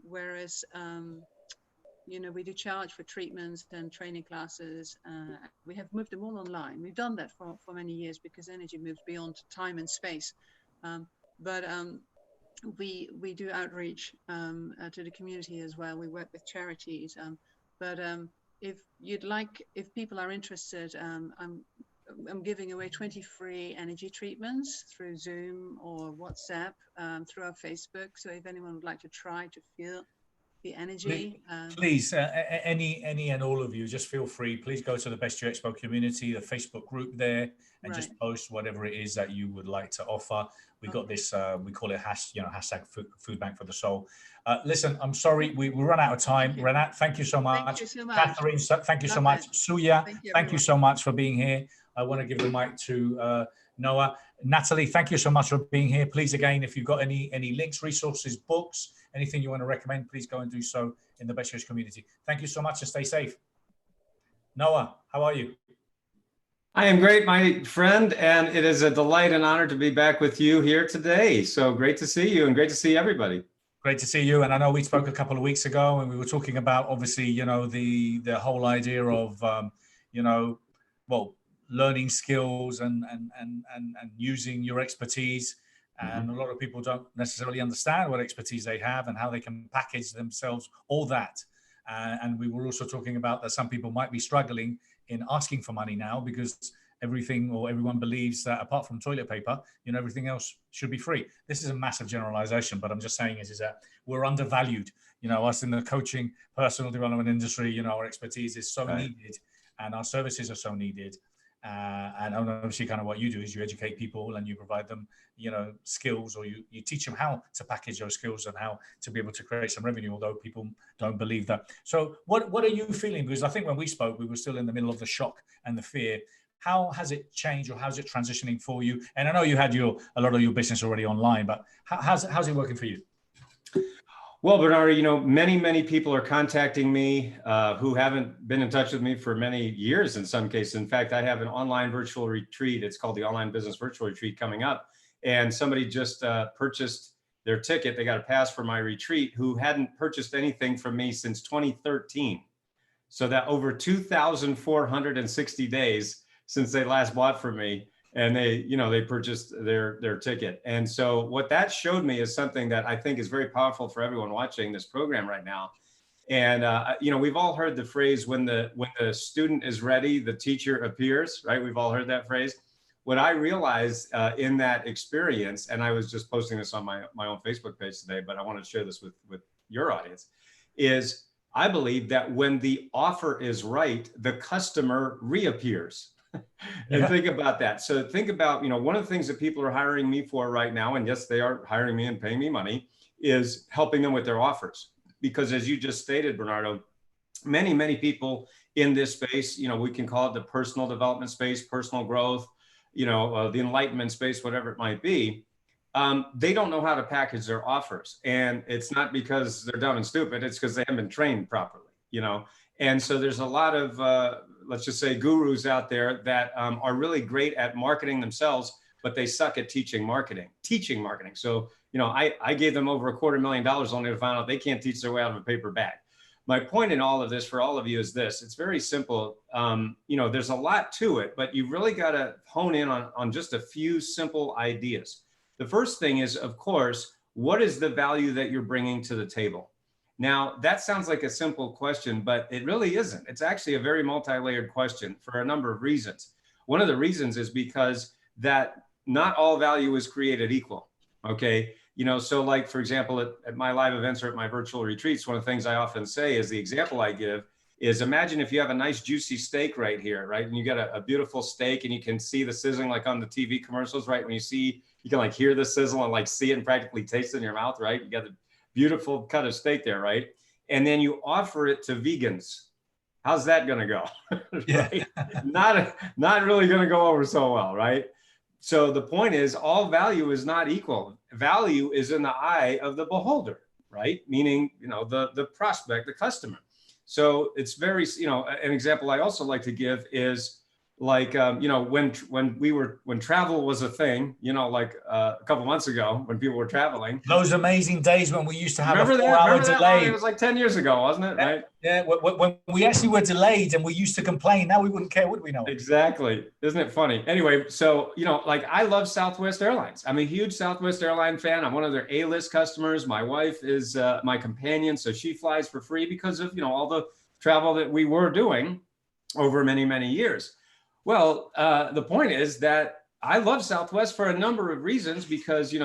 whereas you know, we do charge for treatments and training classes. We have moved them all online. We've done that for many years because energy moves beyond time and space. But we do outreach to the community as well. We work with charities. But if people are interested, I'm giving away 20 free energy treatments through Zoom or WhatsApp, through our Facebook. So if anyone would like to try to feel the energy. Please, any and all of you, just feel free. Please go to the Best You Expo community, the Facebook group there, and just post whatever it is that you would like to offer. We got this, we call it hashtag food bank for the soul. Listen, I'm sorry, we run out of time. Renate, thank you so much. Thank you so much. Catherine, thank you so much. Suya, thank you so much for being here. I want to give the mic to Noah. Natalie, thank you so much for being here. Please, again, if you've got any links, resources, books, anything you want to recommend, please go and do so in the Best Years community. Thank you so much and stay safe. Noah, how are you? I am great, my friend, and it is a delight and honor to be back with you here today. So great to see you and great to see everybody. Great to see you. And I know we spoke a couple of weeks ago and we were talking about, obviously, you know, the whole idea of, you know, well, learning skills and using your expertise. And a lot of people don't necessarily understand what expertise they have and how they can package themselves, all that. And we were also talking about that some people might be struggling in asking for money now because everything or everyone believes that apart from toilet paper, everything else should be free. This is a massive generalization, but I'm just saying is that we're undervalued. Us in the coaching, personal development industry, our expertise is so needed and our services are so needed. And obviously kind of what you do is you educate people and you provide them, skills, or you teach them how to package those skills and how to be able to create some revenue, although people don't believe that. So what are you feeling? Because I think when we spoke, we were still in the middle of the shock and the fear. How has it changed or how's it transitioning for you? And I know you had a lot of your business already online, but how's it working for you? Well, Bernardo, many people are contacting me who haven't been in touch with me for many years in some cases. In fact, I have an online virtual retreat. It's called the Online Business Virtual Retreat coming up. And somebody just purchased their ticket. They got a pass for my retreat who hadn't purchased anything from me since 2013. So that over 2,460 days since they last bought from me. And they purchased their ticket. And so what that showed me is something that I think is very powerful for everyone watching this program right now. And, we've all heard the phrase, when the student is ready, the teacher appears, right? We've all heard that phrase. What I realized in that experience, and I was just posting this on my own Facebook page today, but I want to share this with your audience, is I believe that when the offer is right, the customer reappears. And think about that. So think about, one of the things that people are hiring me for right now, and yes, they are hiring me and paying me money, is helping them with their offers. Because as you just stated, Bernardo, many people in this space, we can call it the personal development space, personal growth, the enlightenment space, whatever it might be. They don't know how to package their offers. And it's not because they're dumb and stupid, it's because they haven't been trained properly, And so there's a lot of, let's just say, gurus out there that are really great at marketing themselves, but they suck at teaching marketing. So, I gave them over $250,000 only to find out they can't teach their way out of a paper bag. My point in all of this for all of you is this: it's very simple. There's a lot to it, but you really got to hone in on just a few simple ideas. The first thing is, of course, what is the value that you're bringing to the table? Now, that sounds like a simple question, but it really isn't. It's actually a very multi-layered question for a number of reasons. One of the reasons is because that not all value is created equal, okay? So like, for example, at my live events or at my virtual retreats, one of the things I often say is the example I give is, imagine if you have a nice juicy steak right here, right? And you got a beautiful steak and you can see the sizzling like on the TV commercials, right? When you can like hear the sizzle and like see it and practically taste it in your mouth, right? You got the beautiful cut of steak there, right? And then you offer it to vegans. How's that going to go? Right? Not really going to go over so well, right? So the point is, all value is not equal. Value is in the eye of the beholder, right? Meaning, the prospect, the customer. So it's very, an example I also like to give is like, when travel was a thing, like a couple months ago when people were traveling. Those amazing days when we used to have Remember a 4-hour delay. It was like 10 years ago, wasn't it? Right? Yeah, when we actually were delayed and we used to complain, now we wouldn't care, would we? Know exactly. Isn't it funny? Anyway, so, like I love Southwest Airlines. I'm a huge Southwest Airline fan. I'm one of their A-list customers. My wife is my companion, so she flies for free because of, all the travel that we were doing over many years. Well, the point is that I love Southwest for a number of reasons because, you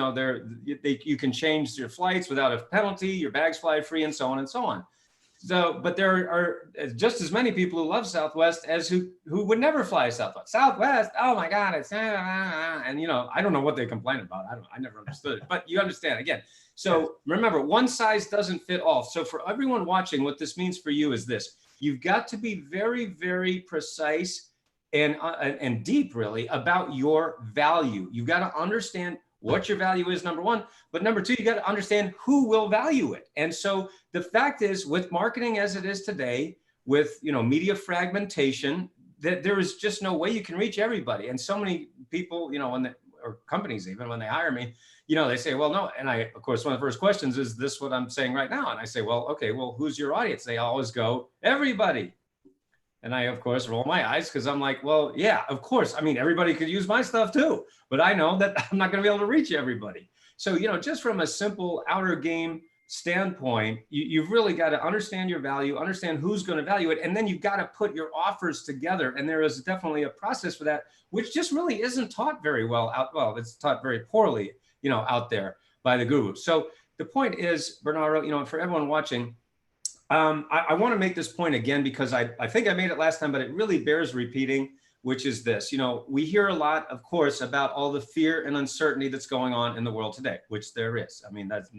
can change your flights without a penalty, your bags fly free, and so on and so on. So, but there are just as many people who love Southwest as who would never fly Southwest. Southwest, oh my God, it's and I don't know what they complain about. I never understood it, but you understand again. So remember, one size doesn't fit all. So for everyone watching, what this means for you is this: you've got to be very, very precise and deep, really, about your value. You've got to understand what your value is, number one, but number two, you got to understand who will value it. And so the fact is, with marketing as it is today, with media fragmentation, that there is just no way you can reach everybody. And so many people, or companies even, when they hire me, they say, well, no. And of course, one of the first questions is this what I'm saying right now? And I say, well, okay, well, who's your audience? They always go, everybody. And I, of course, roll my eyes because I'm like, well, yeah, of course. I mean, everybody could use my stuff too, but I know that I'm not going to be able to reach everybody. So, you know, just from a simple outer game standpoint, you've really got to understand your value, understand who's going to value it, and then you've got to put your offers together. And there is definitely a process for that, which just really isn't taught very well out. Well, it's taught very poorly, you know, out there by the gurus. So the point is, Bernardo, you know, for everyone watching, I want to make this point again, because I think I made it last time, but it really bears repeating, which is this. You know, we hear a lot, of course, about all the fear and uncertainty that's going on in the world today, which there is. I mean, that's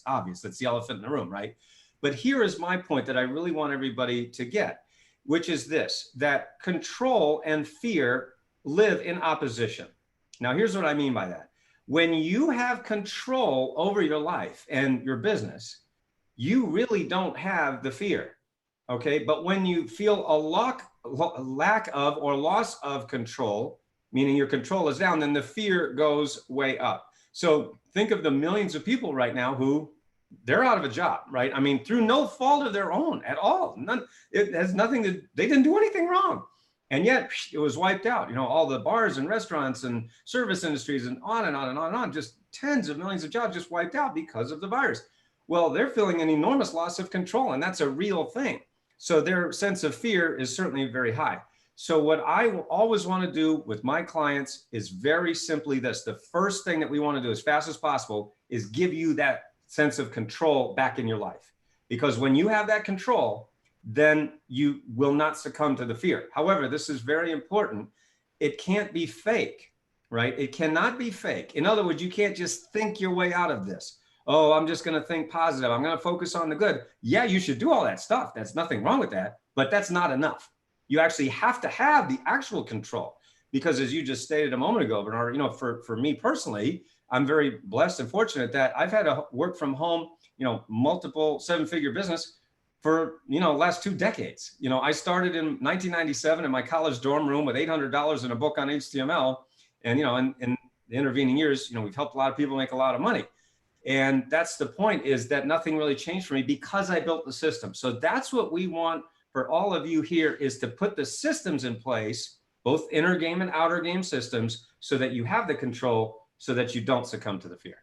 obvious. That's the elephant in the room, right? But here is my point that I really want everybody to get, which is this, that control and fear live in opposition. Now, here's what I mean by that. When you have control over your life and your business, you really don't have the fear, okay? But when you feel a lack of or loss of control, meaning your control is down, then the fear goes way up. So think of the millions of people right now who they're out of a job, right? I mean, through no fault of their own at all. It has nothing to, they didn't do anything wrong. And yet it was wiped out. You know, all the bars and restaurants and service industries and on and on and on and on, just tens of millions of jobs just wiped out because of the virus. Well, they're feeling an enormous loss of control, and that's a real thing. So their sense of fear is certainly very high. So what I always want to do with my clients is very simply this. The first thing that we want to do as fast as possible is give you that sense of control back in your life. Because when you have that control, then you will not succumb to the fear. However, this is very important. It can't be fake, right? It cannot be fake. In other words, you can't just think your way out of this. Oh, I'm just going to think positive. I'm going to focus on the good. Yeah, you should do all that stuff. That's nothing wrong with that, but that's not enough. You actually have to have the actual control, because as you just stated a moment ago, Bernardo, you know, for me personally, I'm very blessed and fortunate that I've had to work from home, you know, multiple seven-figure business for, you know, last 2 decades. You know, I started in 1997 in my college dorm room with $800 and a book on HTML. And, you know, in the intervening years, you know, we've helped a lot of people make a lot of money. And that's the point, is that nothing really changed for me because I built the system. So that's what we want for all of you here, is to put the systems in place, both inner game and outer game systems, so that you have the control, so that you don't succumb to the fear.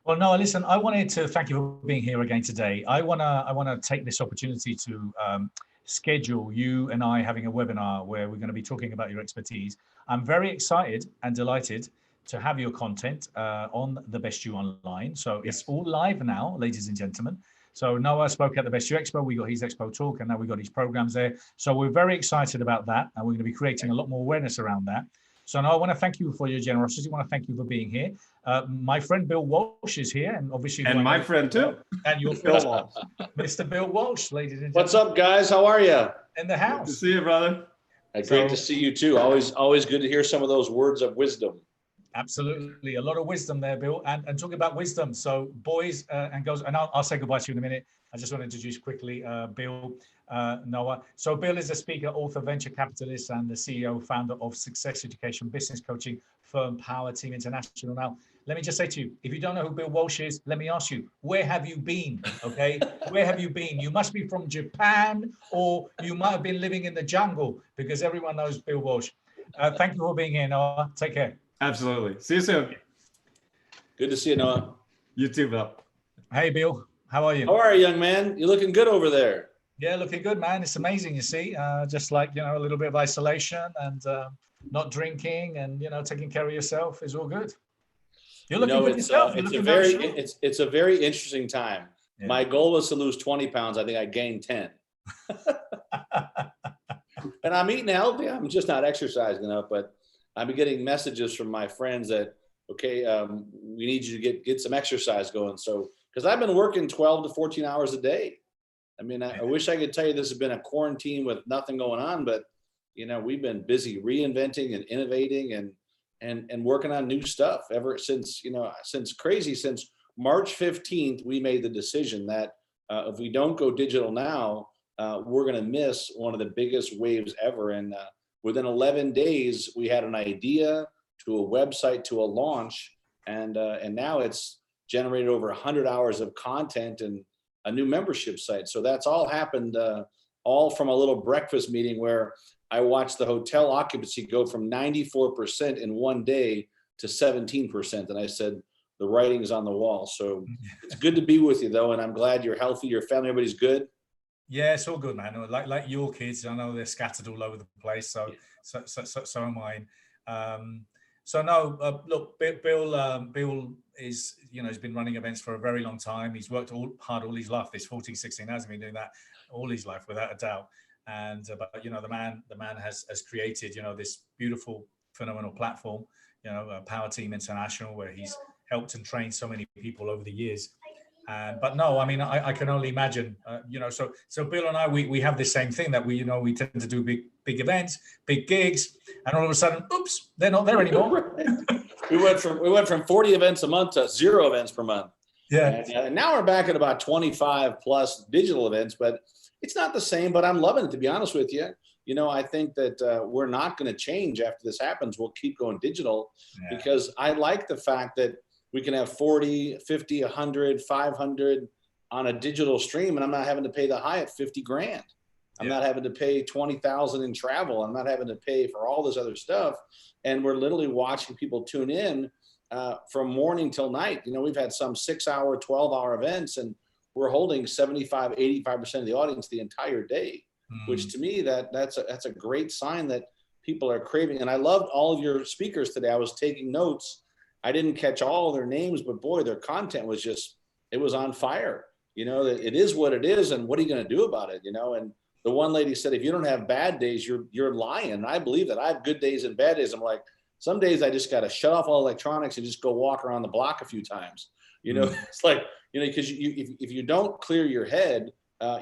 Well, Noah, listen, I wanted to thank you for being here again today. I wanna take this opportunity to schedule you and I having a webinar where we're going to be talking about your expertise. I'm very excited and delighted to have your content on the Best You Online. So it's all live now, ladies and gentlemen. So Noah spoke at the Best You Expo. We got his Expo talk, and now we got his programs there. So we're very excited about that, and we're going to be creating a lot more awareness around that. So Noah, I want to thank you for your generosity. I want to thank you for being here. My friend Bill Walsh is here, and obviously, and my friend too, and your friend, Bill Walsh. Mr. Bill Walsh, ladies and gentlemen. What's up, guys? How are you? In the house. Good to see you, brother. Great to see you too. Always good to hear some of those words of wisdom. Absolutely, a lot of wisdom there, Bill. And talking about wisdom, so boys and girls, and I'll say goodbye to you in a minute. I just want to introduce quickly Bill, Noah. So Bill is a speaker, author, venture capitalist, and the CEO, founder of success education business coaching firm Power Team International. Now, let me just say to you, if you don't know who Bill Walsh is, let me ask you, where have you been? Okay, where have you been? You must be from Japan, or you might have been living in the jungle, because everyone knows Bill Walsh. Thank you for being here, Noah. Take care. Absolutely. See you soon. Good to see you, Noah. You too, Bill. Hey, Bill. How are you? How are you, young man? You're looking good over there. Yeah, looking good, man. It's amazing, you see. Just like, you know, a little bit of isolation and not drinking and, you know, taking care of yourself is all good. You're looking good yourself. It's a very interesting time. Yeah. My goal was to lose 20 pounds. I think I gained 10. And I'm eating healthy. I'm just not exercising enough, but I've been getting messages from my friends that, okay, we need you to get some exercise going. So, because I've been working 12 to 14 hours a day. I mean, I wish I could tell you this has been a quarantine with nothing going on, but, you know, we've been busy reinventing and innovating and working on new stuff ever since, you know, since March 15th, we made the decision that if we don't go digital now, we're going to miss one of the biggest waves ever. And within 11 days, we had an idea to a website to a launch, and now it's generated over 100 hours of content and a new membership site. So that's all happened all from a little breakfast meeting where I watched the hotel occupancy go from 94% in one day to 17%. And I said, the writing's on the wall. So it's good to be with you though. And I'm glad you're healthy. Your family, everybody's good. Yeah, it's all good, man. Like your kids, I know they're scattered all over the place. So are mine. So no, look, Bill is, he's been running events for a very long time. He's worked hard all his life. This 14, 16 hours, he's been doing that all his life without a doubt. And but the man has created this beautiful, phenomenal platform. Power Team International, where he's helped and trained so many people over the years. But no, I mean, I can only imagine, so Bill and I, we have this same thing that we tend to do big events, big gigs, and all of a sudden, oops, they're not there anymore. we went from 40 events a month to 0 events per month. Yeah. And now we're back at about 25 plus digital events, but it's not the same, but I'm loving it, to be honest with you. I think that we're not going to change after this happens. We'll keep going digital because I like the fact that we can have 40, 50, 100, 500 on a digital stream, and I'm not having to pay the Hyatt 50 grand. I'm not having to pay 20,000 in travel. I'm not having to pay for all this other stuff. And we're literally watching people tune in from morning till night. We've had some 6-hour, 12-hour events, and we're holding 75, 85% of the audience the entire day, which to me, that's a great sign that people are craving. And I loved all of your speakers today. I was taking notes. I didn't catch all their names, but boy, their content was it was on fire. That it is what it is, and what are you going to do about it? And the one lady said, if you don't have bad days, you're lying. And I believe that. I have good days and bad days. I'm like, some days I just got to shut off all electronics and just go walk around the block a few times. It's like, because if you don't clear your head,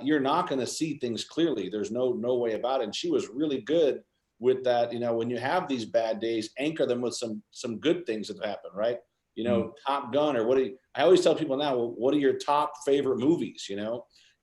you're not going to see things clearly. There's no way about it. And she was really good with that. When you have these bad days, anchor them with some good things that happen, right? Top Gun, or I always tell people now, well, what are your top favorite movies?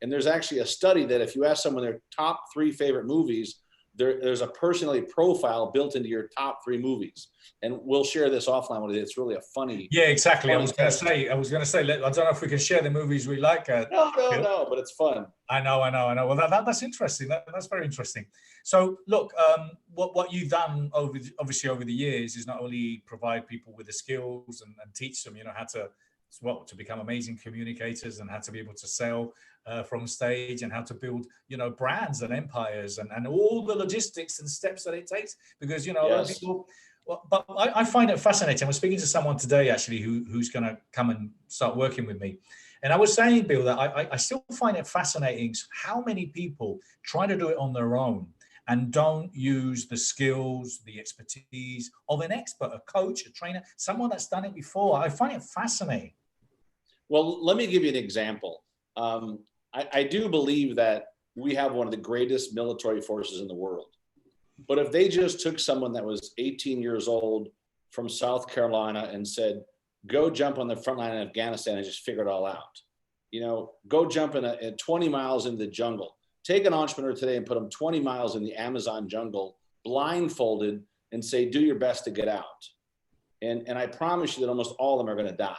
And there's actually a study that if you ask someone their top 3 favorite movies, there's a personality profile built into your top 3 movies. And we'll share this offline with you. It's really a funny. Yeah, exactly. I was going to say, I don't know if we can share the movies we like. No, but it's fun. I know. Well, that's interesting. That's very interesting. So look, what you've done obviously over the years is not only provide people with the skills and teach them, how to become amazing communicators and how to be able to sell from stage and how to build, brands and empires and all the logistics and steps that it takes. Because, a lot of people, but I find it fascinating. I was speaking to someone today, actually, who's going to come and start working with me. And I was saying, Bill, that I still find it fascinating how many people try to do it on their own and don't use the skills, the expertise of an expert, a coach, a trainer, someone that's done it before. I find it fascinating. Well, let me give you an example. I do believe that we have one of the greatest military forces in the world. But if they just took someone that was 18 years old from South Carolina and said, go jump on the front line in Afghanistan and just figure it all out. Go jump in 20 miles in the jungle. Take an entrepreneur today and put them 20 miles in the Amazon jungle, blindfolded, and say, do your best to get out. And I promise you that almost all of them are going to die,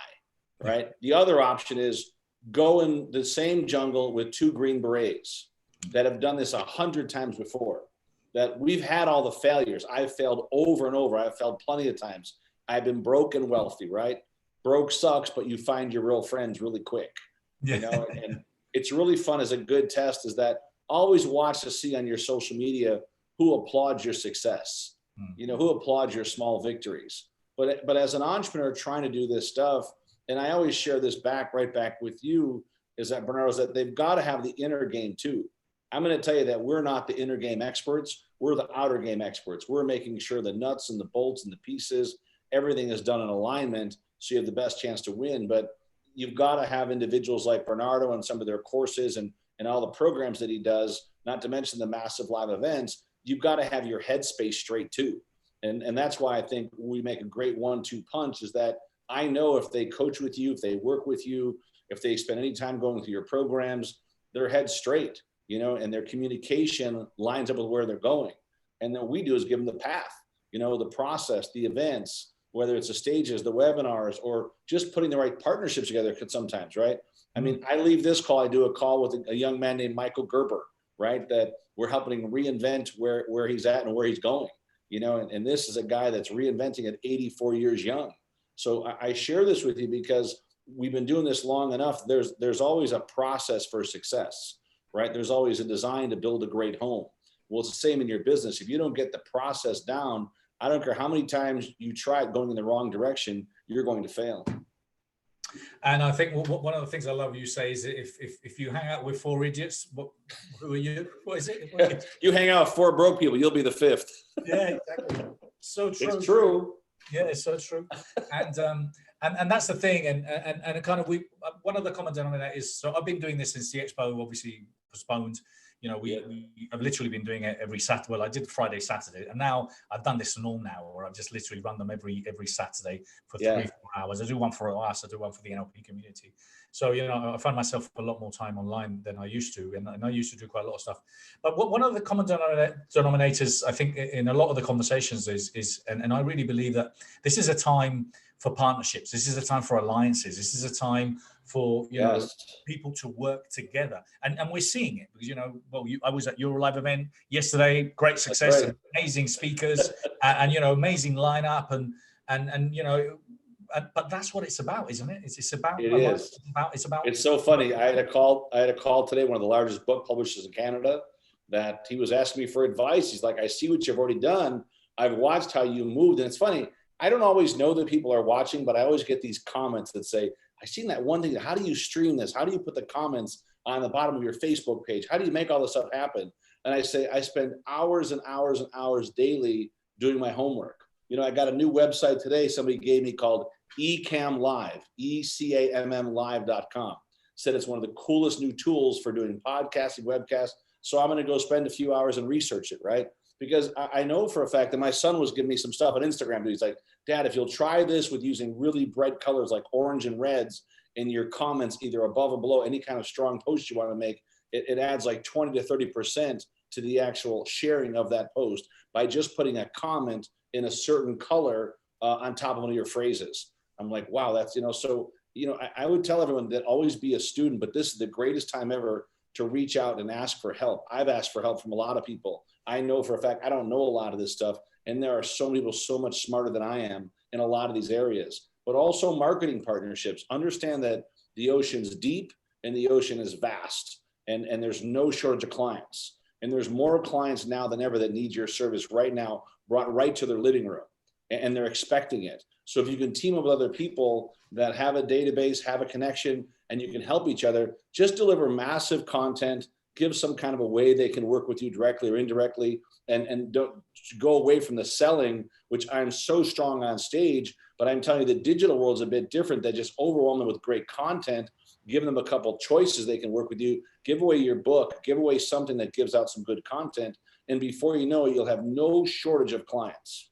right? The other option is go in the same jungle with 2 Green Berets that have done this 100 times before, that we've had all the failures. I've failed over and over. I've failed plenty of times. I've been broke and wealthy, right? Broke sucks, but you find your real friends really quick. And it's really fun as a good test is that always watch to see on your social media who applauds your success, who applauds your small victories. But as an entrepreneur trying to do this stuff, and I always share this right back with you, is that, Bernardo, is that they've got to have the inner game too. I'm going to tell you that we're not the inner game experts. We're the outer game experts. We're making sure the nuts and the bolts and the pieces, everything is done in alignment so you have the best chance to win. But you've got to have individuals like Bernardo and some of their courses and all the programs that he does, not to mention the massive live events. You've got to have your headspace straight too. And that's why I think we make a great 1-2 punch, is that I know if they coach with you, if they work with you, if they spend any time going through your programs, their head's straight, and their communication lines up with where they're going. And then we do is give them the path, the process, the events, whether it's the stages, the webinars, or just putting the right partnerships together sometimes, right? I mean, I leave this call, I do a call with a young man named Michael Gerber, right? That we're helping reinvent where he's at and where he's going, you know, and this is a guy that's reinventing at 84 years young. So I share this with you because we've been doing this long enough. There's always a process for success, right? There's always a design to build a great home. Well, it's the same in your business. If you don't get the process down, I don't care how many times you try going in the wrong direction, you're going to fail. And I think one of the things I love you say is that if you hang out with 4 idiots, who are you? What is it? You hang out with 4 broke people, you'll be the 5th. Yeah, exactly. So true. It's true. Yeah, it's so true. And that's the thing. And kind of one of the common denominator is, so I've been doing this since the expo obviously postponed. You know, I've literally been doing it every Saturday. Well, I did Friday, Saturday, and now I've done this norm now, where I just literally run them every Saturday for 3-4 hours. I do one for us, I do one for the NLP community. So, you know, I find myself a lot more time online than I used to, and I used to do quite a lot of stuff. But one of the common denominators, I think, in a lot of the conversations is, and I really believe that this is a time for partnerships. This is a time for alliances. This is a time for, you know, people to work together. And we're seeing it because, you know, well, I was at your live event yesterday, great success, right. Amazing speakers and, you know, amazing lineup and you know, but that's what it's about, isn't it? It's about, it's so funny. I had a call today, one of the largest book publishers in Canada, that he was asking me for advice. He's like, I see what you've already done. I've watched how you moved. And it's funny, I don't always know that people are watching, but I always get these comments that say, I've seen that one thing. How do you stream this? How do you put the comments on the bottom of your Facebook page? How do you make all this stuff happen? And I say, I spend hours and hours and hours daily doing my homework. You know, I got a new website today somebody gave me called eCam Live, ECAMM live.com. Said it's one of the coolest new tools for doing podcasting, webcasts. So I'm going to go spend a few hours and research it, right? Because I know for a fact that my son was giving me some stuff on Instagram. He's like, Dad, if you'll try this with using really bright colors like orange and reds in your comments, either above or below any kind of strong post you want to make, it adds like 20 to 30% to the actual sharing of that post by just putting a comment in a certain color on top of one of your phrases. I'm like, wow, that's, you know, so, you know, I would tell everyone that always be a student, but this is the greatest time ever to reach out and ask for help. I've asked for help from a lot of people. I know for a fact, I don't know a lot of this stuff. And there are so many people so much smarter than I am in a lot of these areas, but also marketing partnerships. Understand that the ocean's deep and the ocean is vast, and there's no shortage of clients. And there's more clients now than ever that need your service right now, brought right to their living room, and they're expecting it. So if you can team up with other people that have a database, have a connection, and you can help each other, just deliver massive content, give some kind of a way they can work with you directly or indirectly, and don't go away from the selling, which I'm so strong on stage, but I'm telling you the digital world's a bit different. That just overwhelm them with great content, give them a couple choices they can work with you, give away your book, give away something that gives out some good content, and before you know it, you'll have no shortage of clients.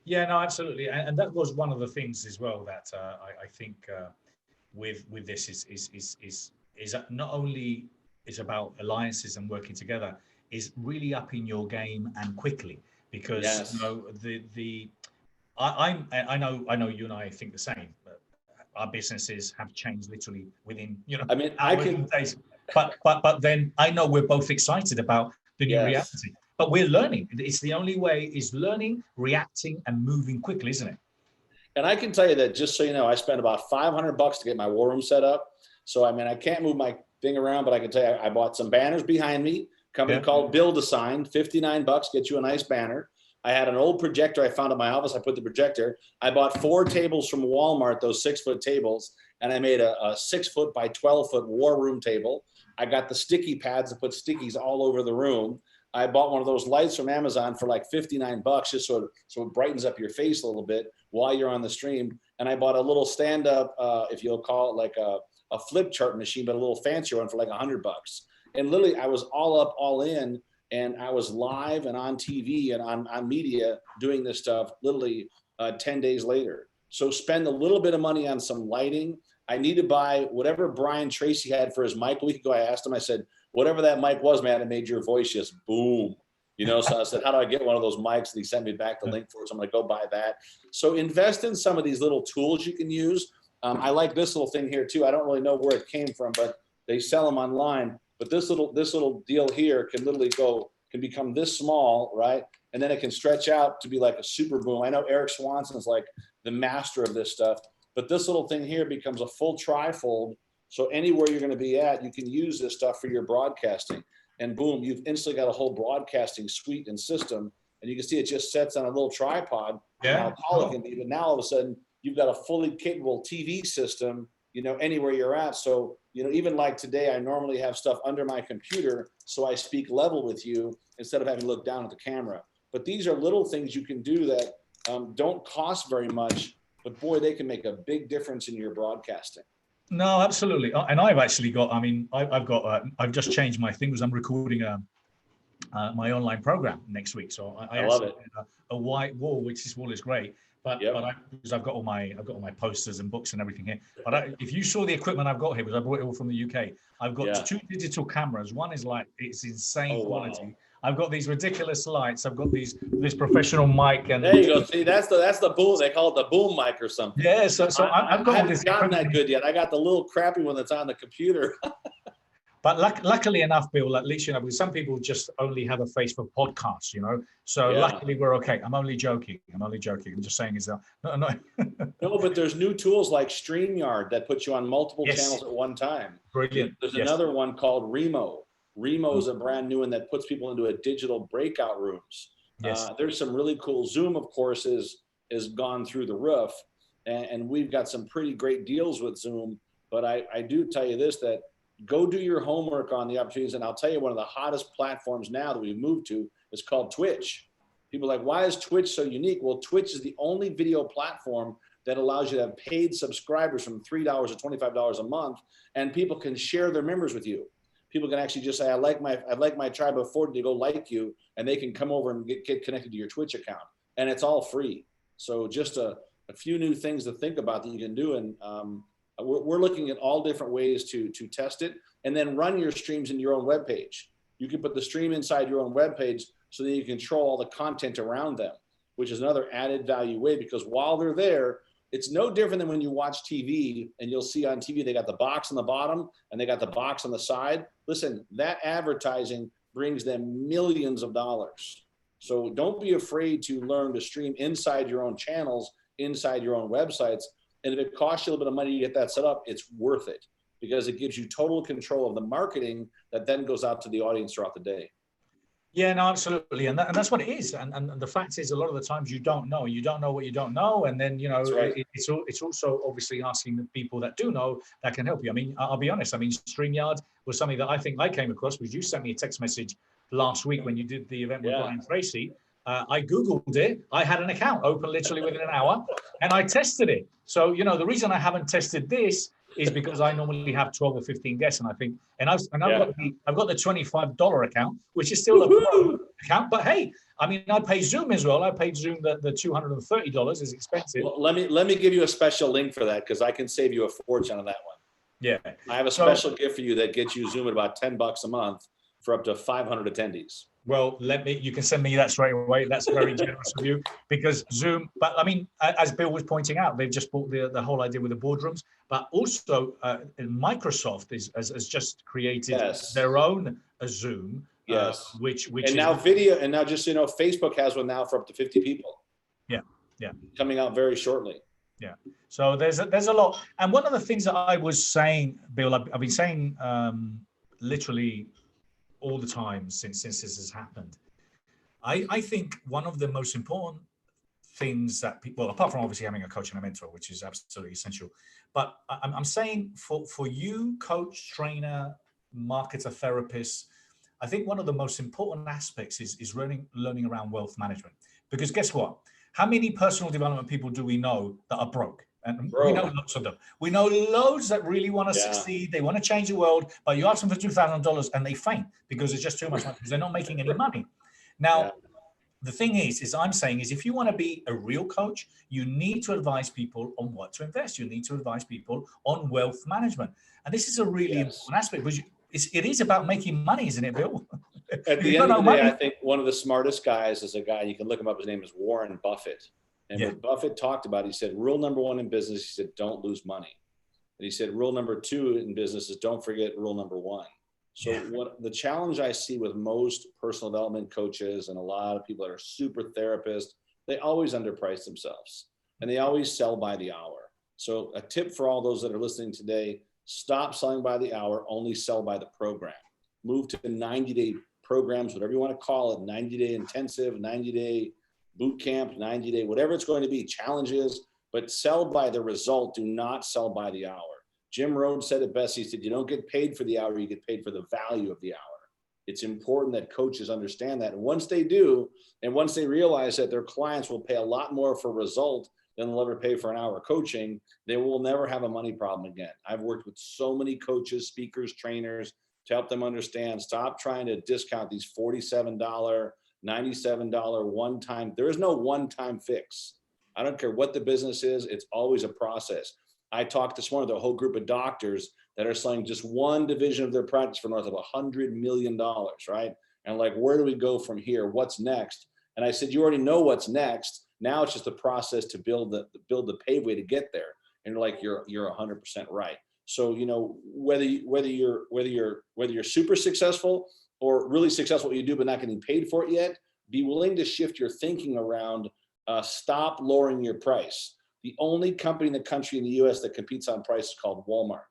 Yeah, no, absolutely. And that was one of the things as well that I think with this is that not only is about alliances and working together, is really upping your game and quickly, because you know I know you and I think the same, but our businesses have changed literally within, you know, I mean, days. But then I know we're both excited about the new reality. But we're learning. It's the only way is learning, reacting, and moving quickly, isn't it? And I can tell you that, just so you know, I spent about $500 to get my war room set up. So, I mean, I can't move my thing around, but I can tell you, I bought some banners behind me, company called Build a Sign, $59, get you a nice banner. I had an old projector I found in my office. I put the projector. I bought 4 tables from Walmart, those 6-foot tables, and I made a 6-foot by 12-foot war room table. I got the sticky pads to put stickies all over the room. I bought one of those lights from Amazon for like $59, just so it brightens up your face a little bit while you're on the stream. And I bought a little stand-up, if you'll call it like a flip chart machine, but a little fancier one for like $100. And literally, I was all up, all in, and I was live and on TV and on media doing this stuff literally 10 days later. So spend a little bit of money on some lighting. I need to buy whatever Brian Tracy had for his mic a week ago. I asked him, I said, whatever that mic was, man, it made your voice just boom. You know, so I said, how do I get one of those mics? And he sent me back the link for it. So I'm going to go buy that. So invest in some of these little tools you can use. I like this little thing here too. I don't really know where it came from, but they sell them online. But this little deal here can literally can become this small, right? And then it can stretch out to be like a super boom. I know Eric Swanson's like the master of this stuff, but this little thing here becomes a full trifold. So anywhere you're going to be at, you can use this stuff for your broadcasting. And boom, you've instantly got a whole broadcasting suite and system. And you can see it just sets on a little tripod. Yeah. How tall it can be. But now all of a sudden, you've got a fully capable TV system, anywhere you're at. So, even like today, I normally have stuff under my computer, so I speak level with you instead of having to look down at the camera. But these are little things you can do that don't cost very much, but boy, they can make a big difference in your broadcasting. No, absolutely. And I've actually got, I've just changed my thing because I'm recording my online program next week. So I love it. A white wall, which this wall is great. But, yep. Because I've got all my posters and books and everything here. But if you saw the equipment I've got here, because I brought it all from the UK, I've got 2 digital cameras. One is it's insane quality. Wow. I've got these ridiculous lights. I've got this professional mic, and there you go. See, that's the boom. They call it the boom mic or something. Yeah. So I've got I haven't gotten that good yet. I got the little crappy one that's on the computer. But luckily enough, Bill, at least, because some people just only have a face for podcasts, So luckily we're okay. I'm only joking. I'm just saying is that no. No, but there's new tools like StreamYard that put you on multiple channels at one time. Brilliant. There's another one called Remo. Remo is a brand new one that puts people into a digital breakout rooms. Yes. There's some really cool. Zoom, of course, is gone through the roof, and we've got some pretty great deals with Zoom. But I do tell you this, that go do your homework on the opportunities. And I'll tell you, one of the hottest platforms now that we've moved to is called Twitch. People are like, why is Twitch so unique? Well, Twitch is the only video platform that allows you to have paid subscribers from $3 to $25 a month, and people can share their members with you. People can actually just say, I like my tribe of 40 to go like you, and they can come over and get connected to your Twitch account, and it's all free. So just a few new things to think about that you can do. And we're looking at all different ways to test it, and then run your streams in your own web page. You can put the stream inside your own web page so that you control all the content around them, which is another added value way, because while they're there, it's no different than when you watch TV and you'll see on TV, they got the box on the bottom and they got the box on the side. Listen, that advertising brings them millions of dollars. So don't be afraid to learn to stream inside your own channels, inside your own websites. And if it costs you a little bit of money to get that set up, it's worth it, because it gives you total control of the marketing that then goes out to the audience throughout the day. Yeah, no, absolutely. And that's what it is. And the fact is, a lot of the times you don't know what you don't know. And then, right. it's also obviously asking the people that do know that can help you. I mean, I'll be honest. I mean, StreamYard was something that I think I came across, because you sent me a text message last week when you did the event with Brian Tracy. I Googled it. I had an account open literally within an hour, and I tested it. So, the reason I haven't tested this is because I normally have 12 or 15 guests, and I think, I've got the $25 account, which is still a pro account. But hey, I mean, I pay Zoom as well. I paid Zoom the $230 is expensive. Well, let me give you a special link for that, because I can save you a fortune on that one. Yeah, I have a special gift for you that gets you Zoom at about $10 a month for up to 500 attendees. Well, you can send me that straight away. That's very generous of you, because Zoom, but I mean, as Bill was pointing out, they've just bought the whole idea with the boardrooms, but also Microsoft has just created their own Zoom, which and now video, and now just so you know, Facebook has one now for up to 50 people. Yeah. Coming out very shortly. Yeah. So there's a lot. And one of the things that I was saying, Bill, I've been saying literally all the time since this has happened. I think one of the most important things that people, apart from obviously having a coach and a mentor, which is absolutely essential, but I'm saying for you, coach, trainer, marketer, therapist, I think one of the most important aspects is learning around wealth management. Because guess what? How many personal development people do we know that are broke? And we know lots of them. We know loads that really want to succeed. They want to change the world, but you ask them for $2,000 and they faint because it's just too much money, because they're not making any money. Now, the thing is I'm saying if you want to be a real coach, you need to advise people on what to invest. You need to advise people on wealth management. And this is a really important aspect, because it is about making money, isn't it, Bill? At the end of the day, I think one of the smartest guys is a guy, you can look him up, his name is Warren Buffett. And what Buffett talked about, he said, rule number one in business, he said, don't lose money. And he said, rule number two in business is don't forget rule number one. So what the challenge I see with most personal development coaches and a lot of people that are super therapists, they always underprice themselves and they always sell by the hour. So a tip for all those that are listening today, stop selling by the hour, only sell by the program. Move to 90-day programs, whatever you want to call it, 90-day intensive, 90-day boot camp, 90-day, whatever it's going to be, challenges, but sell by the result. Do not sell by the hour. Jim Rohn said it best. He said, you don't get paid for the hour, you get paid for the value of the hour. It's important that coaches understand that. And once they do, and once they realize that their clients will pay a lot more for result than they'll ever pay for an hour of coaching, they will never have a money problem again. I've worked with so many coaches, speakers, trainers to help them understand, stop trying to discount these $47, $97 one-time. There is no one-time fix. I don't care what the business is, it's always a process. I talked this morning to a whole group of doctors that are selling just one division of their practice for north of $100 million, right? And like, where do we go from here? What's next? And I said, you already know what's next. Now it's just a process to build the paveway to get there. And you're like, you're 100% right. So, you know, whether you're super successful or really successful at what you do, but not getting paid for it yet, be willing to shift your thinking around. Stop lowering your price. The only company in the country in the US that competes on price is called Walmart.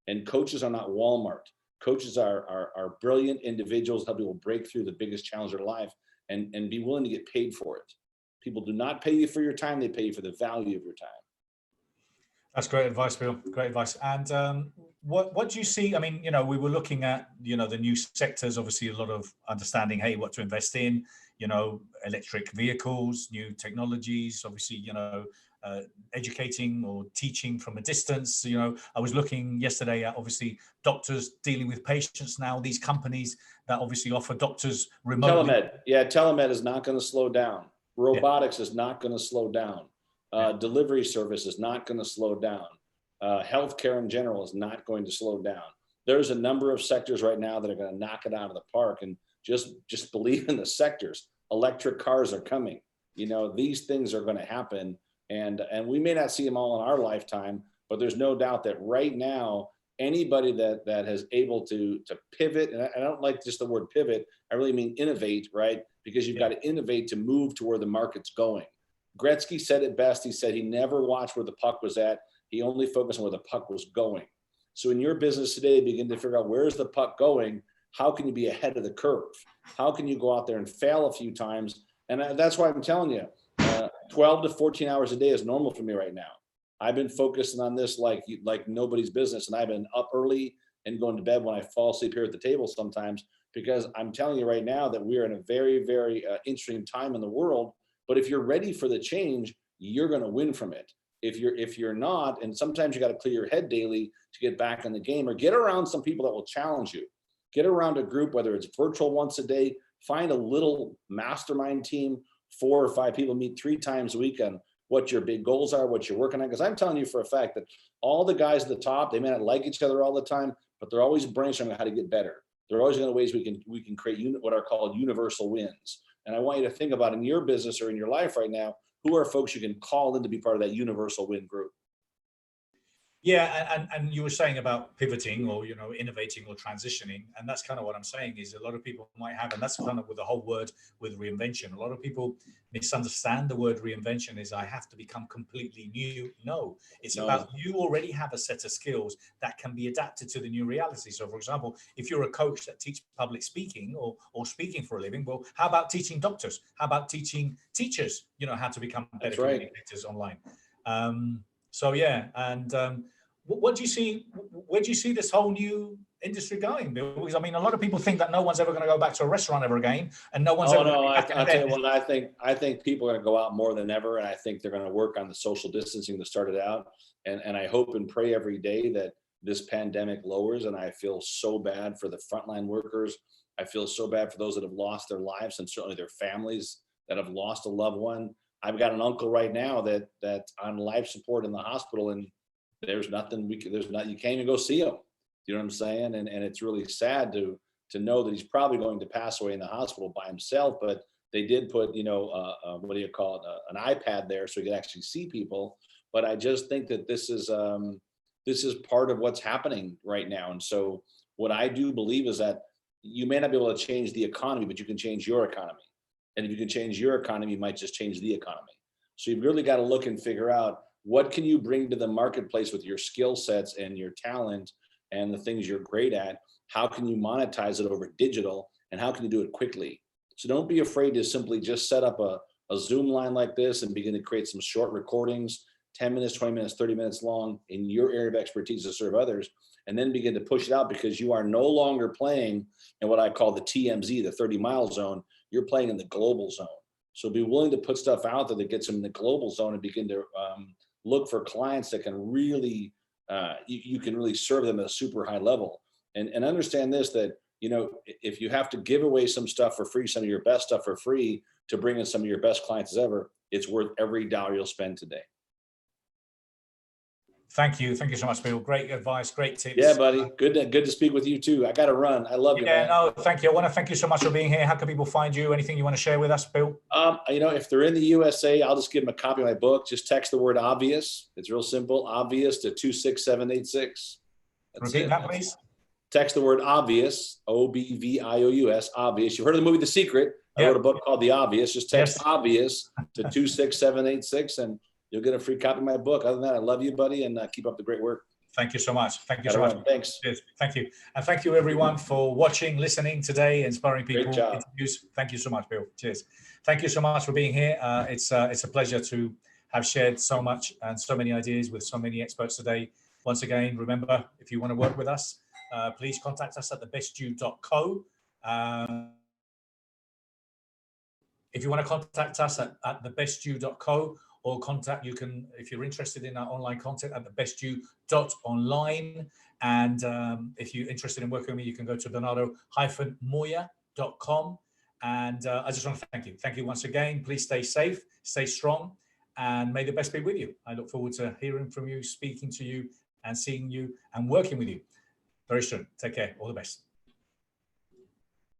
And coaches are not Walmart. Coaches are brilliant individuals, help people break through the biggest challenge of their life and be willing to get paid for it. People do not pay you for your time, they pay you for the value of your time. That's great advice, Bill. Great advice. And what do you see? I mean, you know, we were looking at, you know, the new sectors, obviously a lot of understanding, hey, what to invest in, you know, electric vehicles, new technologies, obviously, you know, educating or teaching from a distance. You know, I was looking yesterday at obviously doctors dealing with patients now, these companies that obviously offer doctors remotely. Telemed. Yeah, telemed is not going to slow down. Robotics is not going to slow down. Delivery service is not going to slow down. Healthcare in general is not going to slow down. There's a number of sectors right now that are going to knock it out of the park, and just believe in the sectors. Electric cars are coming. You know, these things are going to happen, and we may not see them all in our lifetime, but there's no doubt that right now, anybody that has able to pivot, and I don't like just the word pivot, I really mean innovate, right? Because you've got to innovate to move to where the market's going. Gretzky said it best. He said he never watched where the puck was at. He only focused on where the puck was going. So in your business today, begin to figure out, where's the puck going? How can you be ahead of the curve? How can you go out there and fail a few times? And that's why I'm telling you, 12 to 14 hours a day is normal for me right now. I've been focusing on this like nobody's business. And I've been up early and going to bed when I fall asleep here at the table sometimes, because I'm telling you right now that we are in a very, very interesting time in the world. But if you're ready for the change, you're going to win from it. If you're not, and sometimes you got to clear your head daily to get back in the game, or get around some people that will challenge you. Get around a group, whether it's virtual once a day, find a little mastermind team, 4 or 5 people, meet 3 times a week on what your big goals are, what you're working on. Because I'm telling you for a fact that all the guys at the top, they may not like each other all the time, but they're always brainstorming how to get better. There are always going to ways we can create what are called universal wins. And I want you to think about in your business or in your life right now, who are folks you can call in to be part of that universal win group? Yeah, and you were saying about pivoting or, you know, innovating or transitioning, and that's kind of what I'm saying is a lot of people might have, and that's kind of with the whole word with reinvention. A lot of people misunderstand the word reinvention is I have to become completely new. No, it's about you already have a set of skills that can be adapted to the new reality. So, for example, if you're a coach that teaches public speaking or speaking for a living, well, how about teaching doctors? How about teaching teachers, you know, how to become better communicators online? So yeah, and what do you see? Where do you see this whole new industry going, Bill? Because I mean, a lot of people think that no one's ever going to go back to a restaurant ever again, and no one's ever. No, I'll tell you what. I think people are going to go out more than ever, and I think they're going to work on the social distancing to start it out. And I hope and pray every day that this pandemic lowers. And I feel so bad for the frontline workers. I feel so bad for those that have lost their lives, and certainly their families that have lost a loved one. I've got an uncle right now that's on life support in the hospital, and there's nothing you can't even go see him. You know what I'm saying? And it's really sad to know that he's probably going to pass away in the hospital by himself. But they did put, you know, what do you call it, an iPad there so he could actually see people. But I just think that this is this is part of what's happening right now. And so what I do believe is that you may not be able to change the economy, but you can change your economy. And if you can change your economy, you might just change the economy. So you've really got to look and figure out, what can you bring to the marketplace with your skill sets and your talent and the things you're great at? How can you monetize it over digital, and how can you do it quickly? So don't be afraid to simply just set up a Zoom line like this and begin to create some short recordings, 10 minutes, 20 minutes, 30 minutes long in your area of expertise to serve others, and then begin to push it out, because you are no longer playing in what I call the TMZ, the 30-mile zone. You're playing in the global zone. So be willing to put stuff out there that gets them in the global zone, and begin to look for clients that can really, you can really serve them at a super high level. And understand this, that, you know, if you have to give away some stuff for free, some of your best stuff for free, to bring in some of your best clients as ever, it's worth every dollar you'll spend today. Thank you. Thank you so much, Bill. Great advice, great tips. Yeah, buddy. Good to speak with you too. I got to run. I love you, man. No, thank you. I want to thank you so much for being here. How can people find you? Anything you want to share with us, Bill? You know, if they're in the USA, I'll just give them a copy of my book. Just text the word obvious. It's real simple. Obvious to 26786. Repeat that, please. Text the word obvious, OBVIOUS, obvious. You've heard of the movie The Secret. I wrote a book called The Obvious. Just text obvious to 26786 and you'll get a free copy of my book. Other than that, I love you, buddy, and keep up the great work. Thank you so much. Thank you so much. Thanks. Cheers. Thank you. And thank you, everyone, for watching, listening today, inspiring people. Great job. Interviews. Thank you so much, Bill. Cheers. Thank you so much for being here. It's a pleasure to have shared so much and so many ideas with so many experts today. Once again, remember, if you want to work with us, please contact us at thebestU.co. If you want to contact us at thebestU.co, or contact, you can, if you're interested in our online content, at thebestU.online. And if you're interested in working with me, you can go to Bernardo-Moya.com. And I just want to thank you. Thank you once again. Please stay safe, stay strong, and may the best be with you. I look forward to hearing from you, speaking to you, and seeing you and working with you very soon. Take care. All the best.